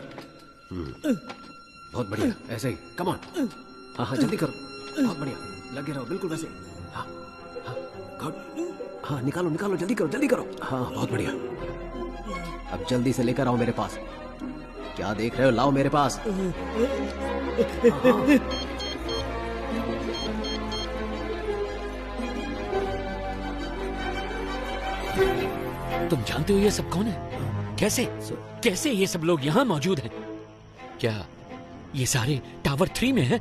S22: बहुत बढ़िया, ऐसे ही, कम ऑन। हाँ हाँ जल्दी करो, बहुत बढ़िया, लगे रहो बिल्कुल वैसे। हाँ हाँ गुड। हाँ निकालो निकालो, जल्दी करो जल्दी करो। हाँ बहुत बढ़िया, अब जल्दी से लेकर आओ मेरे पास। क्या देख रहे हो, लाओ मेरे पास।
S3: तुम जानते हो ये सब कौन है? कैसे कैसे ये सब लोग यहाँ मौजूद हैं? क्या ये सारे टावर 3 में हैं?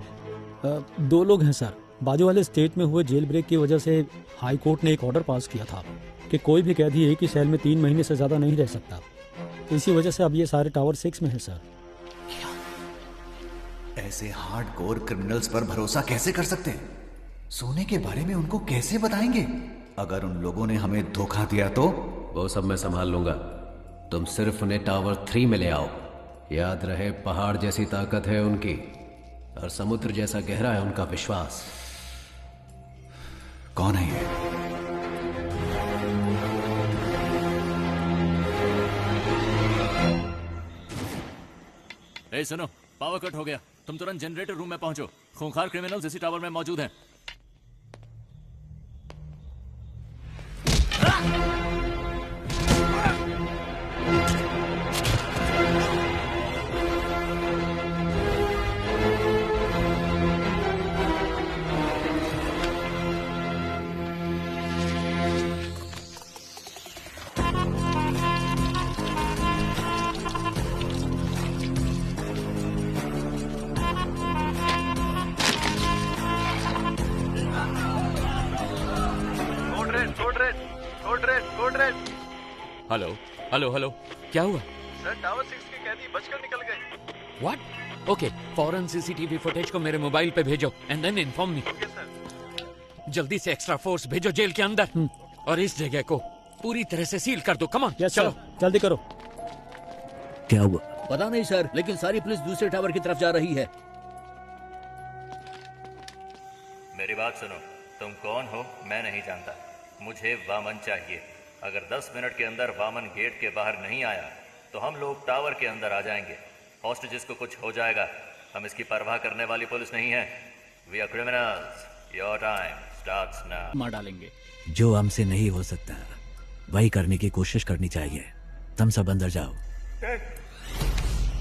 S12: 2 लोग हैं सर। बाजू वाले स्टेट में हुए जेल ब्रेक की वजह से हाई कोर्ट ने एक ऑर्डर पास किया था कि कोई भी कैदी एक ही सेल में 3 महीने से ज्यादा नहीं रह सकता। इसी वजह से अब ये सारे टावर 6 में है सर।
S11: ऐसे हार्डकोर क्रिमिनल्स पर भरोसा कैसे कर सकते हैं? सोने के बारे में उनको कैसे बताएंगे? अगर उन लोगों ने हमें धोखा दिया तो?
S22: वो सब मैं संभाल लूंगा, तुम सिर्फ उन्हें टावर 3 में ले आओ। याद रहे, पहाड़ जैसी ताकत है उनकी और समुद्र जैसा गहरा है उनका विश्वास।
S11: कौन है ये?
S5: ए सुनो, पावर कट हो गया। तुम तुरंत जनरेटर रूम में पहुंचो। खूंखार क्रिमिनल्स इसी टावर में मौजूद हैं। हेलो हेलो हेलो, क्या हुआ?
S1: सर टावर 6 के कैदी बचकर निकल गए।
S3: व्हाट? ओके, फौरन सीसीटीवी फुटेज को मेरे मोबाइल पे भेजो एंड देन इन्फॉर्म मी। जल्दी से एक्स्ट्रा फोर्स भेजो जेल के अंदर और इस जगह को पूरी तरह से सील कर दो। कम ऑन,
S12: चलो जल्दी करो।
S8: क्या हुआ?
S13: पता नहीं सर, लेकिन सारी पुलिस दूसरे टावर की तरफ जा रही है।
S15: मेरी बात सुनो, तुम कौन हो मैं नहीं जानता, मुझे वामन चाहिए। अगर 10 मिनट के अंदर वामन गेट के बाहर नहीं आया तो हम लोग टावर के अंदर आ जाएंगे। हॉस्टेजेस को कुछ हो जाएगा, हम इसकी परवाह करने वाली पुलिस नहीं है। We are criminals, your time starts now.
S2: मार डालेंगे।
S8: जो हमसे नहीं हो सकता वही करने की कोशिश करनी चाहिए। तुम सब अंदर जाओ।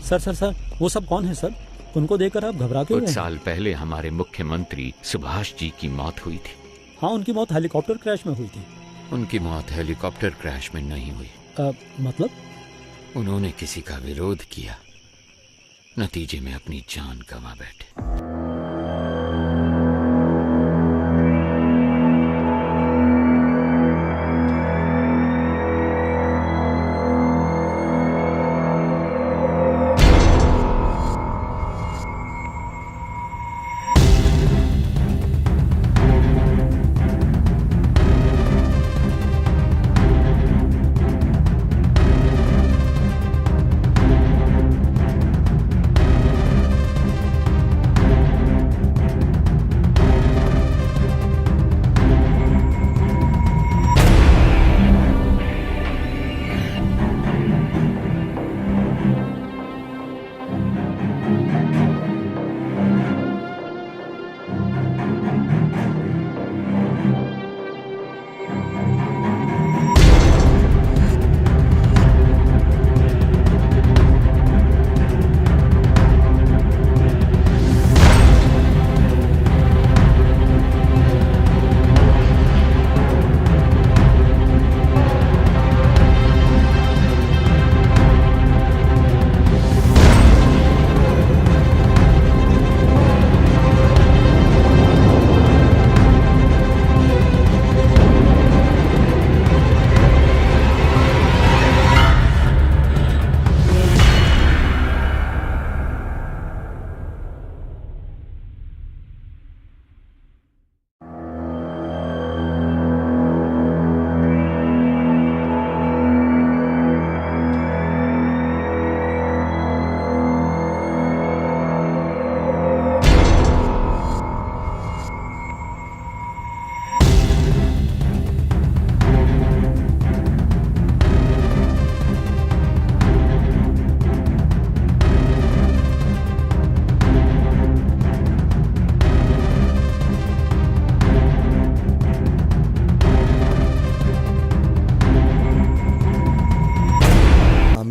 S12: सर सर सर, वो सब कौन है सर? उनको देखकर आप घबरा क्यों
S3: कुछ
S12: रहे हैं?
S3: साल पहले हमारे मुख्यमंत्री सुभाष जी की मौत हुई थी।
S12: हाँ, उनकी मौत हेलीकॉप्टर क्रैश में हुई थी।
S3: उनकी मौत हेलीकॉप्टर क्रैश में नहीं हुई।
S12: मतलब?
S3: उन्होंने किसी का विरोध किया, नतीजे में अपनी जान गंवा बैठे।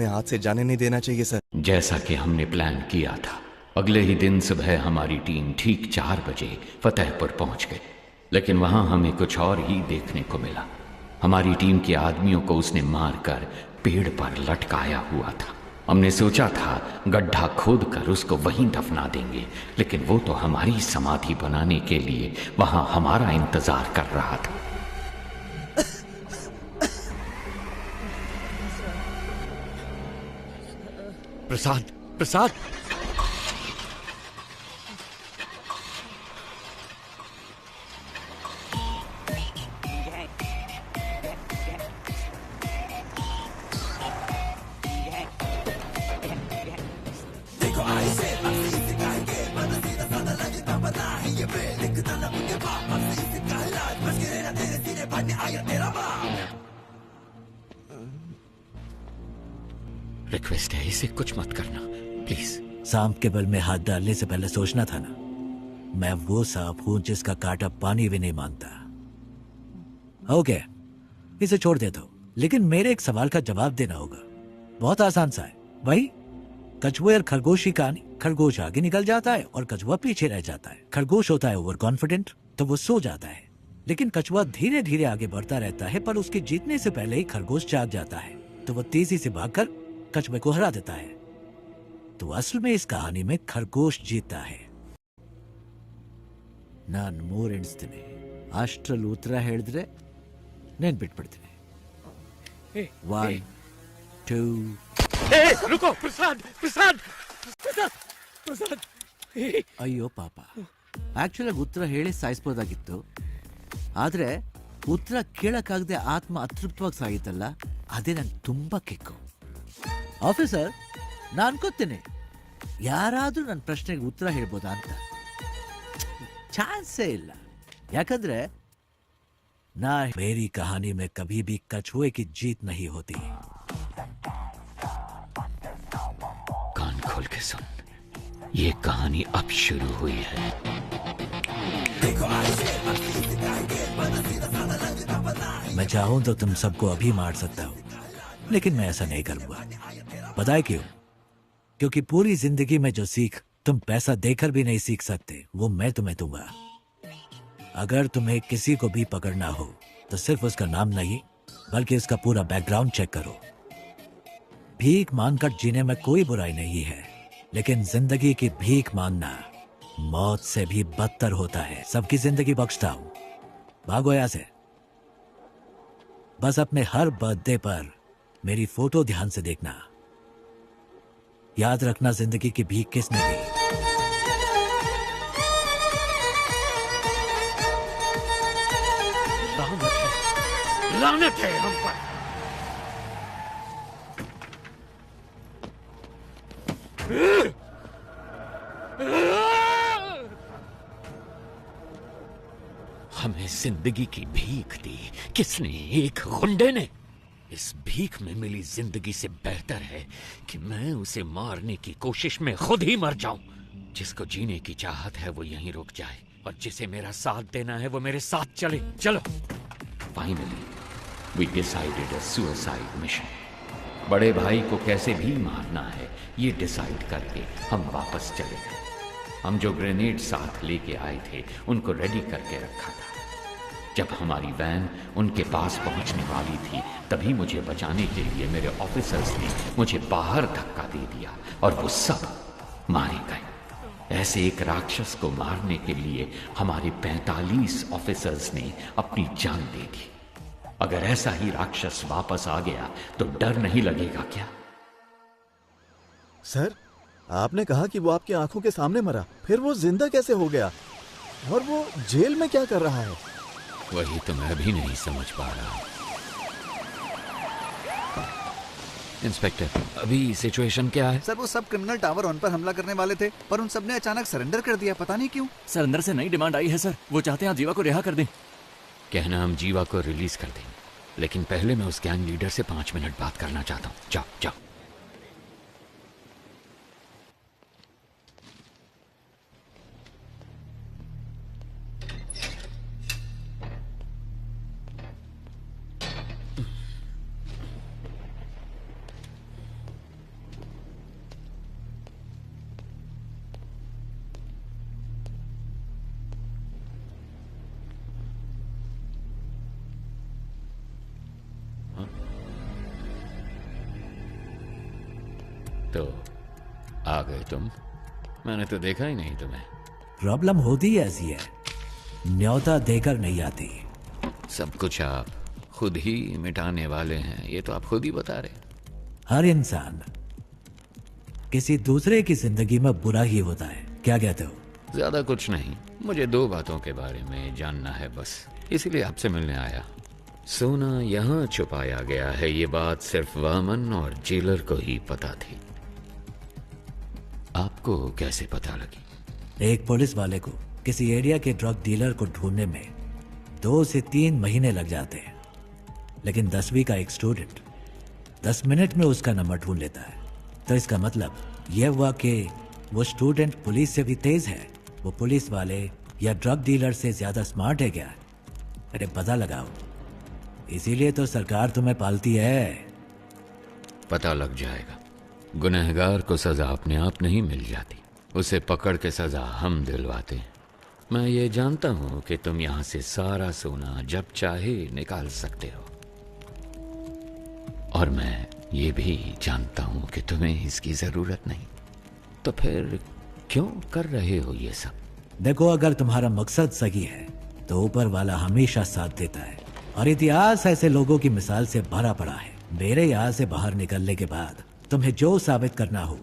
S4: हाथ से जाने नहीं देना चाहिए सर।
S3: जैसा कि हमने प्लान किया था, अगले ही दिन सुबह हमारी टीम ठीक 4 बजे फतेहपुर पहुंच गई, लेकिन वहां हमें कुछ और ही देखने को मिला। हमारी टीम के आदमियों को उसने मारकर पेड़ पर लटकाया हुआ था। हमने सोचा था गड्ढा खोद कर उसको वहीं दफना देंगे, लेकिन वो तो हमारी समाधि बनाने के लिए वहां हमारा इंतजार कर रहा था। प्रसाद, प्रसाद, रिक्वेस्ट है, इसे कुछ मत करना प्लीज।
S8: सांप के बल में हाथ डालने से पहले सोचना था ना। मैं वो सांप हूं जिसका कांटा पानी भी नहीं मांगता। ओके, इसे छोड़ देता हूं, लेकिन मेरे एक सवाल का जवाब देना होगा। बहुत आसान सा है भाई। कछुए और खरगोश की कहानी। खरगोश आगे निकल जाता है और कछुआ पीछे रह जाता है। खरगोश होता है ओवर कॉन्फिडेंट, तो वो सो जाता है, लेकिन कछुआ धीरे धीरे आगे बढ़ता रहता है, पर उसके जीतने से पहले ही खरगोश जाग जाता है, तो वो तेजी से भागकर कछुए को हरा देता है। तो असल में इस कहानी में खरगोश जीतता है। नान ಮೂರು ಎಣಿಸ್ತೀನಿ, ಅಷ್ಟರಲ್ಲಿ ಉತ್ತರ ಹೇಳಿದ್ರೆ ನೆನ್ಪಿಟ್ಬಿಡ್ತೀನಿ। 1 2
S16: रुको प्रसाद प्रसाद प्रसाद प्रसाद।
S8: ಅಯ್ಯೋ ಪಾಪ, ಆಕ್ಚುಲಿ ಉತ್ತರ ಹೇಳಿ ಸಾಯಿಸ್ಬೋದಾಗಿತ್ತು, ಆದ್ರೆ ಉತ್ತರ ಕೇಳಕ್ಕಾಗದೆ ಆತ್ಮ ಅತೃಪ್ತವಾಗಿ ಸಾಗಿತ್ತಲ್ಲ, ಅದೇ ನಂಗೆ ತುಂಬಾ ಕಿಕ್ಕು। ಆಫೀಸರ್, ನಾನು ಅನ್ಕೋತೀನಿ ಯಾರಾದ್ರೂ ನನ್ನ ಪ್ರಶ್ನೆಗೆ ಉತ್ತರ ಹೇಳ್ಬೋದಾ ಅಂತ। ಚಾನ್ಸೇ ಇಲ್ಲ, ಯಾಕಂದ್ರೆ मेरी कहानी में कभी भी कछुए की जीत नहीं होती।
S3: कान खोल के सुन, ये कहानी अब शुरू हुई है।
S8: मैं चाहूं तो तुम सबको अभी मार सकता हूं, लेकिन मैं ऐसा नहीं करूंगा। पता है क्यों? क्योंकि पूरी जिंदगी में जो सीख तुम पैसा देकर भी नहीं सीख सकते, वो मैं तुम्हें दूंगा। अगर तुम्हें किसी को भी पकड़ना हो तो सिर्फ उसका नाम नहीं, बल्कि उसका पूरा बैकग्राउंड चेक करो। भीख मांगकर जीने में कोई बुराई नहीं है, लेकिन जिंदगी की भीख मांगना मौत से भी बदतर होता है। सबकी जिंदगी बख्शता हूं, भागो यहां से। बस अपने हर बर्थडे पर मेरी फोटो ध्यान से देखना। याद रखना जिंदगी की भीख किसने दी।
S16: लानत है हम पर।
S3: हमें जिंदगी की भीख दी किसने? एक गुंडे ने। इस भीख में मिली जिंदगी से बेहतर है कि मैं उसे मारने की कोशिश में खुद ही मर जाऊं। जिसको जीने की चाहत है वो यहीं रुक जाए, और जिसे मेरा साथ देना है वो मेरे साथ चले। चलो। Finally we decided a suicide mission. बड़े भाई को कैसे भी मारना है ये डिसाइड करके हम वापस चले गए। हम जो ग्रेनेड साथ लेके आए थे उनको रेडी करके रखा था। जब हमारी वैन उनके पास पहुंचने वाली थी, तभी मुझे बचाने के लिए मेरे ऑफिसर्स ने मुझे बाहर धक्का दे दिया और वो सब मारे गए। ऐसे एक राक्षस को मारने के लिए हमारे 45 ऑफिसर्स ने अपनी जान दे दी। अगर ऐसा ही राक्षस वापस आ गया तो डर नहीं लगेगा क्या?
S1: सर, आपने कहा कि वो आपकी आंखों के सामने मरा, फिर वो जिंदा कैसे हो गया? और वो जेल में क्या कर रहा है?
S3: वही तो मैं भी नहीं समझ पा रहा। इंस्पेक्टर, अभी सिचुएशन क्या है?
S6: सर, वो सब क्रिमिनल टावर ऑन पर हमला करने वाले थे, पर उन सब ने अचानक सरेंडर कर दिया, पता नहीं क्यों।
S5: सर, अंदर से नई डिमांड आई है सर। वो चाहते हैं आप जीवा को रिहा कर दें।
S3: कहना हम जीवा को रिलीज कर दें, लेकिन पहले मैं उस गैंग लीडर से 5 मिनट बात करना चाहता हूँ। जाओ जाओ। तो आ गए तुम? मैंने तो देखा ही नहीं तुम्हें।
S8: प्रॉब्लम होती ऐसी है, न्योता देकर नहीं आती।
S3: सब कुछ आप खुद ही मिटाने वाले हैं, ये तो आप खुद ही बता रहे।
S8: हर इंसान किसी दूसरे की जिंदगी में बुरा ही होता है, क्या कहते हो?
S3: ज्यादा कुछ नहीं, मुझे 2 बातों के बारे में जानना है बस, इसीलिए आपसे मिलने आया। सोना यहाँ छुपाया गया है, ये बात सिर्फ वामन और जेलर को ही पता थी। आपको कैसे पता लगी?
S8: एक पुलिस वाले को किसी एरिया के ड्रग डीलर को ढूंढने में 2 से 3 महीने लग जाते हैं, लेकिन 10वीं का एक स्टूडेंट 10 मिनट में उसका नंबर ढूंढ लेता है। तो इसका मतलब यह हुआ कि वो स्टूडेंट पुलिस से भी तेज है। वो पुलिस वाले या ड्रग डीलर से ज्यादा स्मार्ट है क्या? अरे पता लगाओ। इसीलिए तो सरकार तुम्हें पालती है।
S3: पता लग जाएगा। गुनहगार को सजा अपने आप नहीं मिल जाती, उसे पकड़ के सजा हम दिलवाते हैं। मैं ये जानता हूं कि तुम यहां से सारा सोना जब चाहे निकाल सकते हो, और मैं ये भी जानता हूं कि तुम्हें इसकी जरूरत नहीं। तो फिर क्यों कर रहे हो ये सब?
S8: देखो, अगर तुम्हारा मकसद सही है तो ऊपर वाला हमेशा साथ देता है, और इतिहास ऐसे लोगों की मिसाल से भरा पड़ा है। मेरे यहाँ से बाहर निकलने के बाद तुम्हें जो साबित करना हो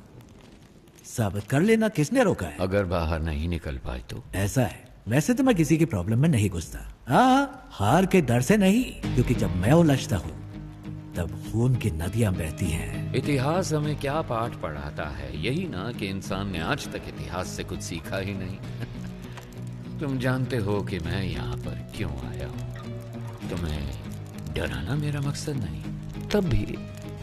S8: साबित कर लेना। किसने रोका है?
S3: अगर बाहर नहीं निकल पाए तो?
S8: ऐसा है, वैसे तो मैं किसी की प्रॉब्लम में नहीं घुसता। हाँ, हार के डर से नहीं, क्योंकि जब मैं उलझता हूँ तब खून की नदियां बहती हैं।
S3: इतिहास हमें क्या पाठ पढ़ाता है? यही ना कि इंसान ने आज तक इतिहास से कुछ सीखा ही नहीं। तुम जानते हो कि मैं यहाँ पर क्यों आया हूँ। तुम्हें डराना मेरा मकसद नहीं, तब भी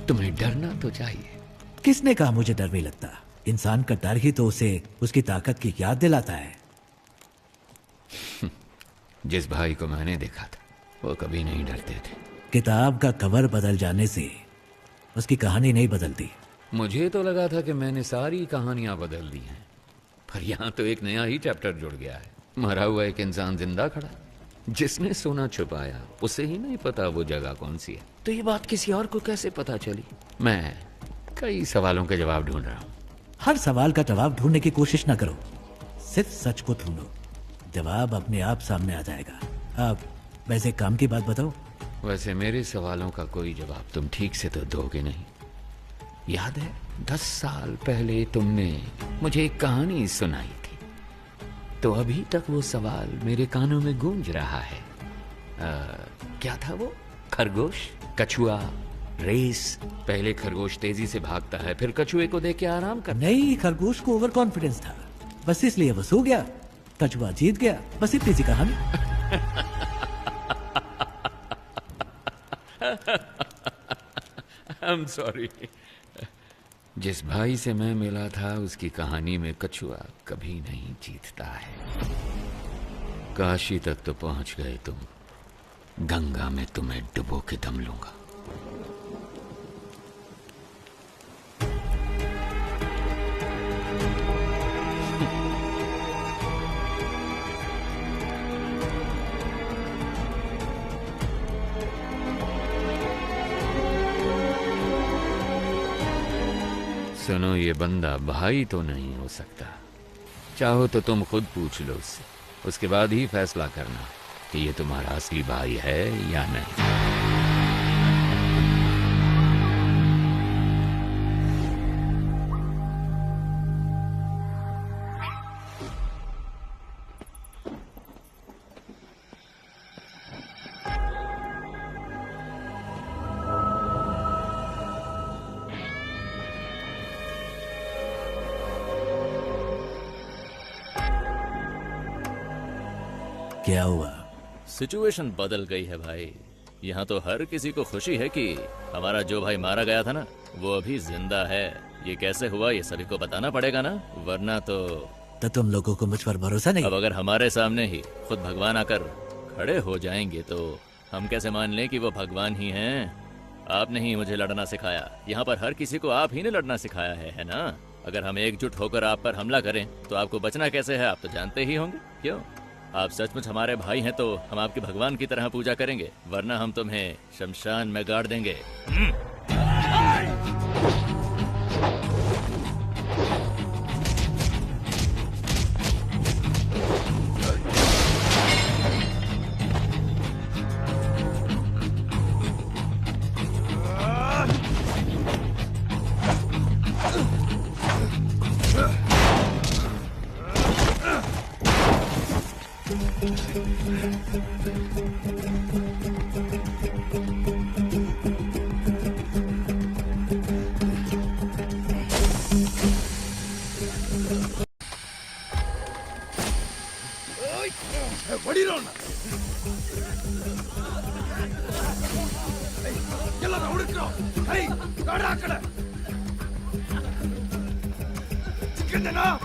S3: तुम्हें डरना तो चाहिए।
S8: किसने कहा मुझे डर नहीं लगता? इंसान का डर ही तो उसे उसकी ताकत की याद दिलाता है।
S3: जिस भाई को मैंने देखा था वो कभी नहीं डरते थे।
S8: किताब का कवर बदल जाने से उसकी कहानी नहीं बदलती।
S3: मुझे तो लगा था कि मैंने सारी कहानियां बदल दी हैं, पर यहाँ तो एक नया ही चैप्टर जुड़ गया है। मरा हुआ एक इंसान जिंदा खड़ा, जिसने सोना छुपाया उसे ही नहीं पता वो जगह कौन सी है। तो ये बात किसी और को कैसे पता चली? मैं कई सवालों के जवाब ढूंढ रहा हूँ।
S8: हर सवाल का जवाब ढूंढने की कोशिश ना करो, सिर्फ सच को ढूंढो, जवाब अपने आप सामने आ जाएगा। अब वैसे काम की बात बताओ।
S3: वैसे मेरे सवालों का कोई जवाब तुम ठीक से तो दोगे नहीं। याद है 10 साल पहले तुमने मुझे एक कहानी सुनाई थी, तो अभी तक वो सवाल मेरे कानों में गूंज रहा है। क्या था वो? खरगोश, कछुआ, रेस। पहले खरगोश तेजी से भागता है, फिर कछुए को देख के आराम करता।
S8: नहीं, खरगोश को ओवर कॉन्फिडेंस था, बस इसलिए वो सो गया। कछुआ जीत गया, बस इतनी सी कहानी।
S3: I'm sorry। जिस भाई से मैं मिला था उसकी कहानी में कछुआ कभी नहीं जीतता है। काशी तक तो पहुंच गए तुम, गंगा में तुम्हें डुबो के दम लूंगा। सुनो, ये बंदा भाई तो नहीं हो सकता। चाहो तो तुम खुद पूछ लो उससे, उसके बाद ही फैसला करना कि ये तुम्हारा असली भाई है या नहीं।
S8: क्या हुआ?
S5: सिचुएशन बदल गई है भाई। यहाँ तो हर किसी को खुशी है कि हमारा जो भाई मारा गया था ना, वो अभी जिंदा है। ये कैसे हुआ ये सभी को बताना पड़ेगा ना, वरना तो
S8: तुम लोगों को मुझ पर भरोसा नहीं?
S5: अब अगर हमारे सामने ही खुद भगवान आकर खड़े हो जाएंगे तो हम कैसे मान लें कि वो भगवान ही हैं? आपने ही मुझे लड़ना सिखाया। यहाँ पर हर किसी को आप ही ने लड़ना सिखाया है ना? अगर हम एकजुट होकर आप पर हमला करें तो आपको बचना कैसे है, आप तो जानते ही होंगे। क्यों? आप सचमुच हमारे भाई हैं तो हम आपके भगवान की तरह पूजा करेंगे, वरना हम तुम्हें शमशान में गाड़ देंगे।
S17: ಹೊಡಿರೋಣ ಎಲ್ಲ ಹುಡುಕ್ರು. ಹೈ ಗಾಡ ಆ ಕಡೆ ಚಿಕ್ಕಣ್ಣ
S11: देना।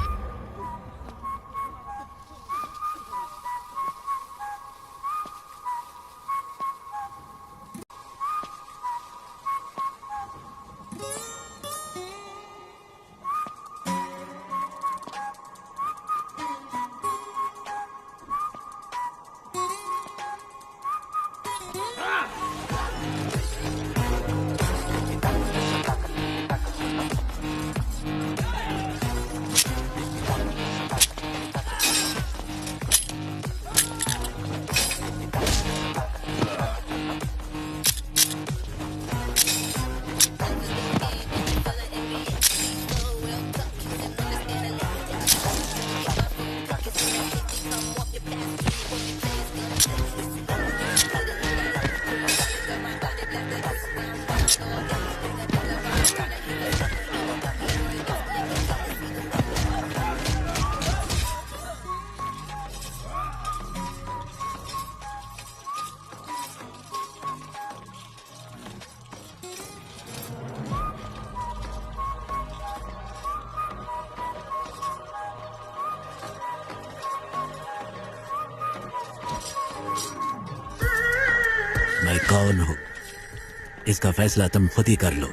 S8: मैं कौन हूं इसका फैसला तुम खुद ही कर लो।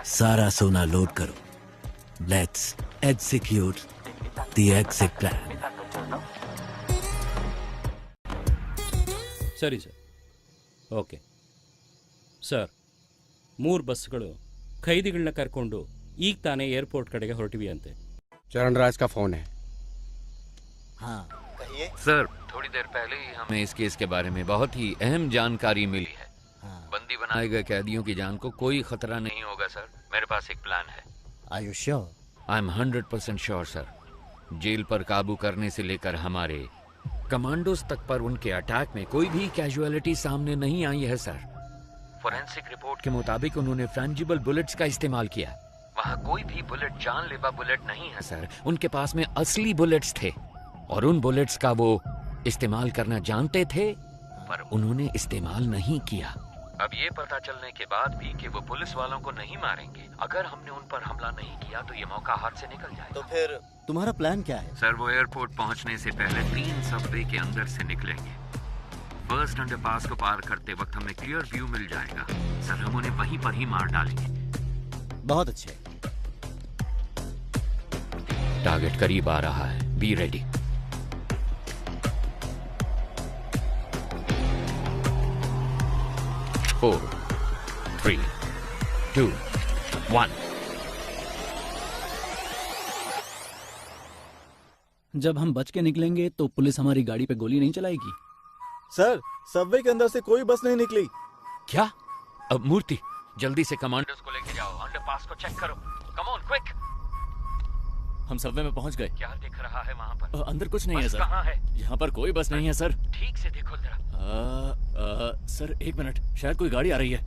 S8: सारा सोना लोड करो। Let's execute the exit plan.
S16: ಸರಿ ಸರ್. ಓಕೆ ಸರ್, 3 ಬಸ್ಗಳು ಖೈದಿಗಳನ್ನ ಕರ್ಕೊಂಡು ಈಗ ತಾನೇ ಏರ್ಪೋರ್ಟ್ ಕಡೆಗೆ ಹೊರಟಿವಿ ಅಂತೆ.
S7: चरण राज का फोन है।
S6: हाँ कहिए
S3: सर, थोड़ी देर पहले ही हमें इस केस के बारे में बहुत ही अहम जानकारी मिली है। बंदी बनाए गए कैदियों की जान को कोई खतरा नहीं होगा सर। मेरे पास एक प्लान है।
S6: Are you sure?
S3: I am 100% sure sir. Jail पर काबू करने से लेकर हमारे कमांडोज तक पर उनके अटैक में कोई भी कैजुअलिटी सामने नहीं आई है सर। फोरेंसिक रिपोर्ट के मुताबिक उन्होंने फ्रेंजिबल बुलेट्स का इस्तेमाल किया। वहाँ कोई भी बुलेट जानलेवा बुलेट नहीं है सर। उनके पास में असली बुलेट्स थे और उन बुलेट्स का वो इस्तेमाल करना जानते थे, पर उन्होंने इस्तेमाल नहीं किया। अब ये पता चलने के बाद भी कि वो पुलिस वालों को नहीं मारेंगे, अगर हमने उन पर हमला नहीं किया तो ये मौका हाथ से निकल जाएगा।
S6: तो फिर तुम्हारा प्लान क्या है?
S3: सर, वो एयरपोर्ट पहुंचने से पहले 3 सबवे के अंदर से निकलेंगे। फर्स्ट अंडरपास को पार करते वक्त हमें क्लियर व्यू मिल जाएगा सर। हम उन्हें वहीं पर ही मार डालेंगे।
S6: बहुत अच्छे।
S3: टारगेट करीब आ रहा है, बी रेडी। Four, 3, 2, 1।
S2: जब हम बच के निकलेंगे तो पुलिस हमारी गाड़ी पे गोली नहीं चलाएगी।
S1: सर, सबवे के अंदर से कोई बस नहीं निकली।
S3: क्या? अब मूर्ति, जल्दी से कमांडर्स को लेके जाओ। अंडरपास को चेक करो। Come on quick.
S5: हम सबवे में पहुंच गए।
S3: क्या दिख रहा है वहाँ पर?
S5: अंदर कुछ नहीं है सर।
S3: कहाँ है?
S5: यहाँ पर कोई बस नहीं है सर।
S3: ठीक से देखो जरा।
S5: सर 1 मिनट, शायद कोई गाड़ी आ रही है।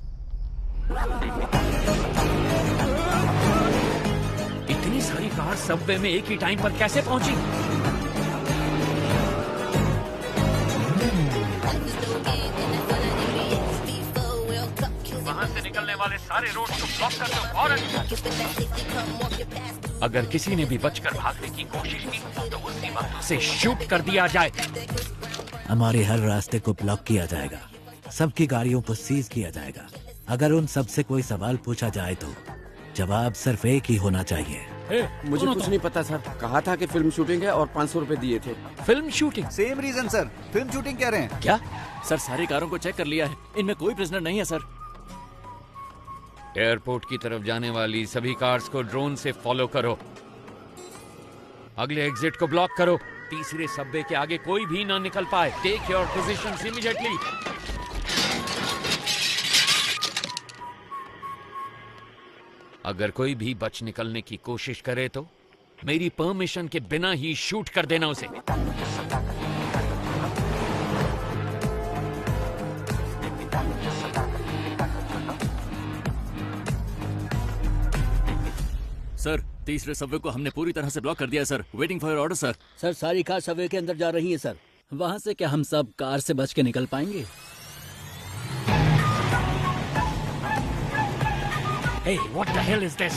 S3: इतनी सारी कार सबवे में एक ही टाइम पर कैसे पहुंची? वहां से निकलने वाले सारे रोड को ब्लॉक कर दो फौरन। अगर किसी ने भी बचकर भागने की कोशिश की तो उसी वक्त उसे शूट कर दिया जाए।
S8: हमारे हर रास्ते को ब्लॉक किया जाएगा, सबकी गाड़ियों को सीज किया जाएगा। अगर उन सब से कोई सवाल पूछा जाए तो जवाब सिर्फ एक ही होना चाहिए।
S7: मुझे कुछ नहीं पता सर। कहा था कि फिल्म शूटिंग है और 500 रुपए दिए थे।
S3: Film shooting?
S6: Same reason sir, film shooting कह रहे हैं।
S5: क्या? सर सारी कारों को चेक कर लिया है, इनमें कोई प्रिजनर नहीं है सर।
S3: एयरपोर्ट की तरफ जाने वाली सभी कार्स को ड्रोन से फॉलो करो। अगले एग्जिट को ब्लॉक करो। तीसरे सबवे के आगे कोई भी ना निकल पाए। Take your positions immediately. अगर कोई भी बच निकलने की कोशिश करे तो मेरी परमिशन के बिना ही शूट कर देना उसे।
S5: सर तीसरे सबवे को हमने पूरी तरह से ब्लॉक कर दिया sir. Waiting for your order sir.
S13: Sir सारी कार सबवे के अंदर जा रही है सर।
S2: वहां से क्या हम सब कार से बच के निकल पाएंगे?
S3: Hey, what the hell is this?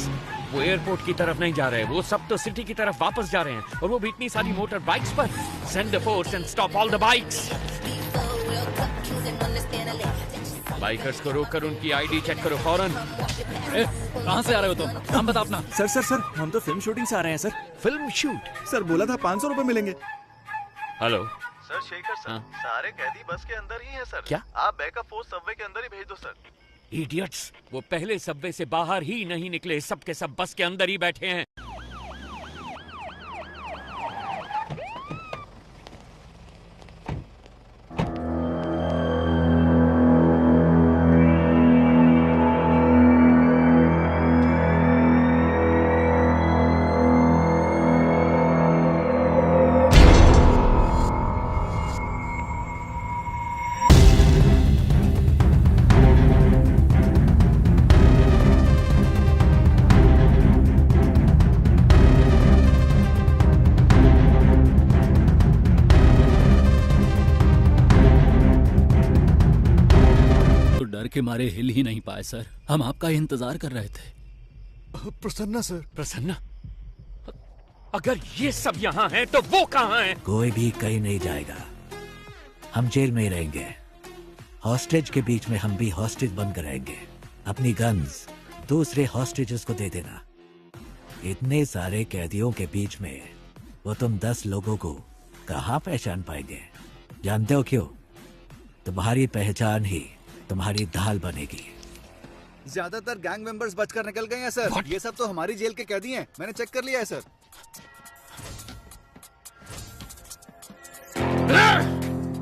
S3: वो एयरपोर्ट की तरफ नहीं जा रहे, वो सब तो सिटी की तरफ वापस जा रहे हैं, और वो भी इतनी सारी मोटर बाइक्स पर। Send the force and stop all the bikes. Bikers को रोककर उनकी आईडी चेक करो फौरन।
S2: कहाँ से आ रहे हो तुम? नाम बता अपना।
S14: सर हम तो फिल्म शूटिंग से आ रहे हैं सर।
S3: Film shoot?
S14: सर बोला था 500 रुपए मिलेंगे।
S3: हेलो
S1: सर, शेखर सर, सारे कैदी बस के अंदर ही हैं सर।
S3: क्या?
S1: आप बैकअप फोर्स सबवे के अंदर ही भेज दो सर।
S3: इडियट्स, वो पहले सबवे से बाहर ही नहीं निकले, सब के सब बस के अंदर ही बैठे हैं।
S2: के मारे हिल ही नहीं पाए सर। हम आपका इंतजार कर रहे थे।
S14: प्रसन्ना सर।
S3: प्रसन्ना? अगर ये सब यहाँ हैं तो वो कहाँ हैं?
S8: कोई भी कहीं नहीं जाएगा, हम जेल में ही रहेंगे। हॉस्टेज के बीच में हम भी हॉस्टेज बनकर रहेंगे। अपनी गन्स दूसरे हॉस्टेजेस को दे देना। इतने सारे कैदियों के बीच में वो तुम 10 लोगों को कहाँ पहचान पाएंगे? जानते हो क्यों? तुम्हारी पहचान ही तुम्हारी ढाल बनेगी।
S6: ज्यादातर गैंग मेंबर्स बचकर निकल गए हैं सर। ये सब तो हमारी जेल के कैदी हैं, मैंने चेक कर लिया है सर।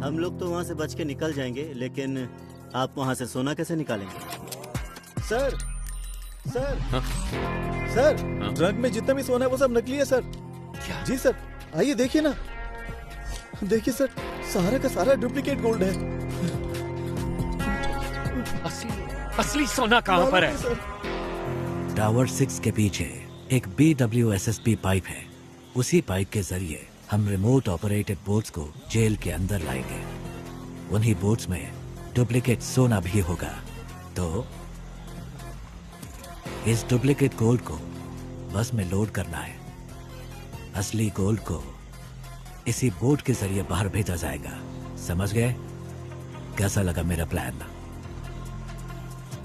S17: हम लोग तो वहाँ से बच के निकल जाएंगे, लेकिन आप वहाँ से सोना कैसे निकालेंगे?
S1: सर सर, ट्रक में जितना भी सोना है वो सब नकली है सर। क्या? जी सर, आइए देखिए ना। देखिए सर, सारा का सारा डुप्लीकेट गोल्ड है।
S3: असली सोना कहाँ पर है?
S8: टावर 6 के पीछे एक BWSSP पाइप है। उसी पाइप के जरिए हम रिमोट ऑपरेटेड बोट्स को जेल के अंदर लाएंगे। उन्हीं बोट्स में डुप्लीकेट सोना भी होगा। तो इस डुप्लीकेट गोल्ड को बस में लोड करना है। असली गोल्ड को इसी बोट के जरिए बाहर भेजा जाएगा। समझ गए? कैसा लगा मेरा प्लान?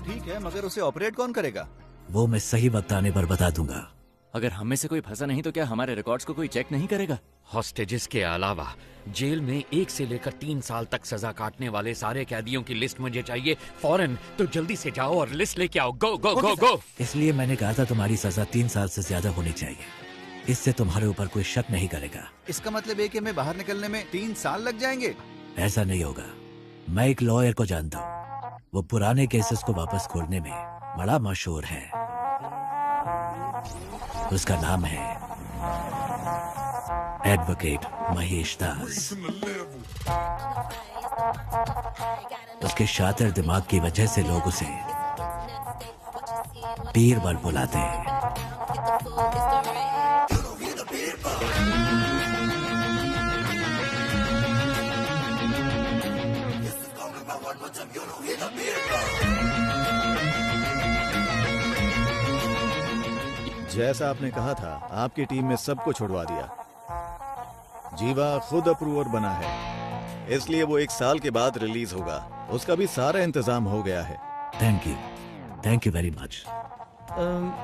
S6: ठीक है, मगर उसे ऑपरेट कौन करेगा?
S8: वो मैं सही वक्त आने पर बता दूंगा।
S5: अगर हम में से कोई फंसा नहीं तो क्या हमारे रिकॉर्ड्स को कोई चेक नहीं करेगा?
S3: हॉस्टेजेस के अलावा जेल में 1 से लेकर 3 साल तक सजा काटने वाले सारे कैदियों की लिस्ट मुझे चाहिए फौरन। तो जल्दी से जाओ और लिस्ट लेके आओ। गो गो गो गो।
S8: इसलिए मैंने कहा था तुम्हारी सजा 3 साल से ज्यादा होनी चाहिए। इससे तुम्हारे ऊपर कोई शक नहीं करेगा।
S6: इसका मतलब है कि हमें बाहर निकलने में 3 साल लग जाएंगे?
S8: ऐसा नहीं होगा। मैं एक लॉयर को जानता हूँ, वो पुराने केसेस को वापस खोलने में बड़ा मशहूर है। उसका नाम है एडवोकेट महेश दास। उसके शातिर दिमाग की वजह से लोग उसे बीरबल बुलाते हैं।
S1: जैसा आपने कहा था, आपकी टीम में सबको छुड़वा दिया। जीवा खुद अप्रूवर बना है, इसलिए वो 1 साल के बाद रिलीज होगा। उसका भी सारा इंतजाम हो गया है।
S8: Thank you very much.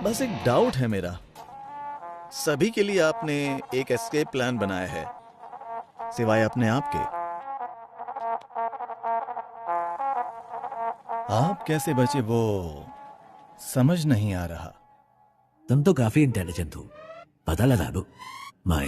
S1: बस एक डाउट है मेरा। सभी के लिए आपने एक एस्केप प्लान बनाया है, सिवाय अपने आप के। आप कैसे बचे वो समझ नहीं आ रहा।
S8: तुम तो काफी इंटेलिजेंट हो, पता लगा दो। My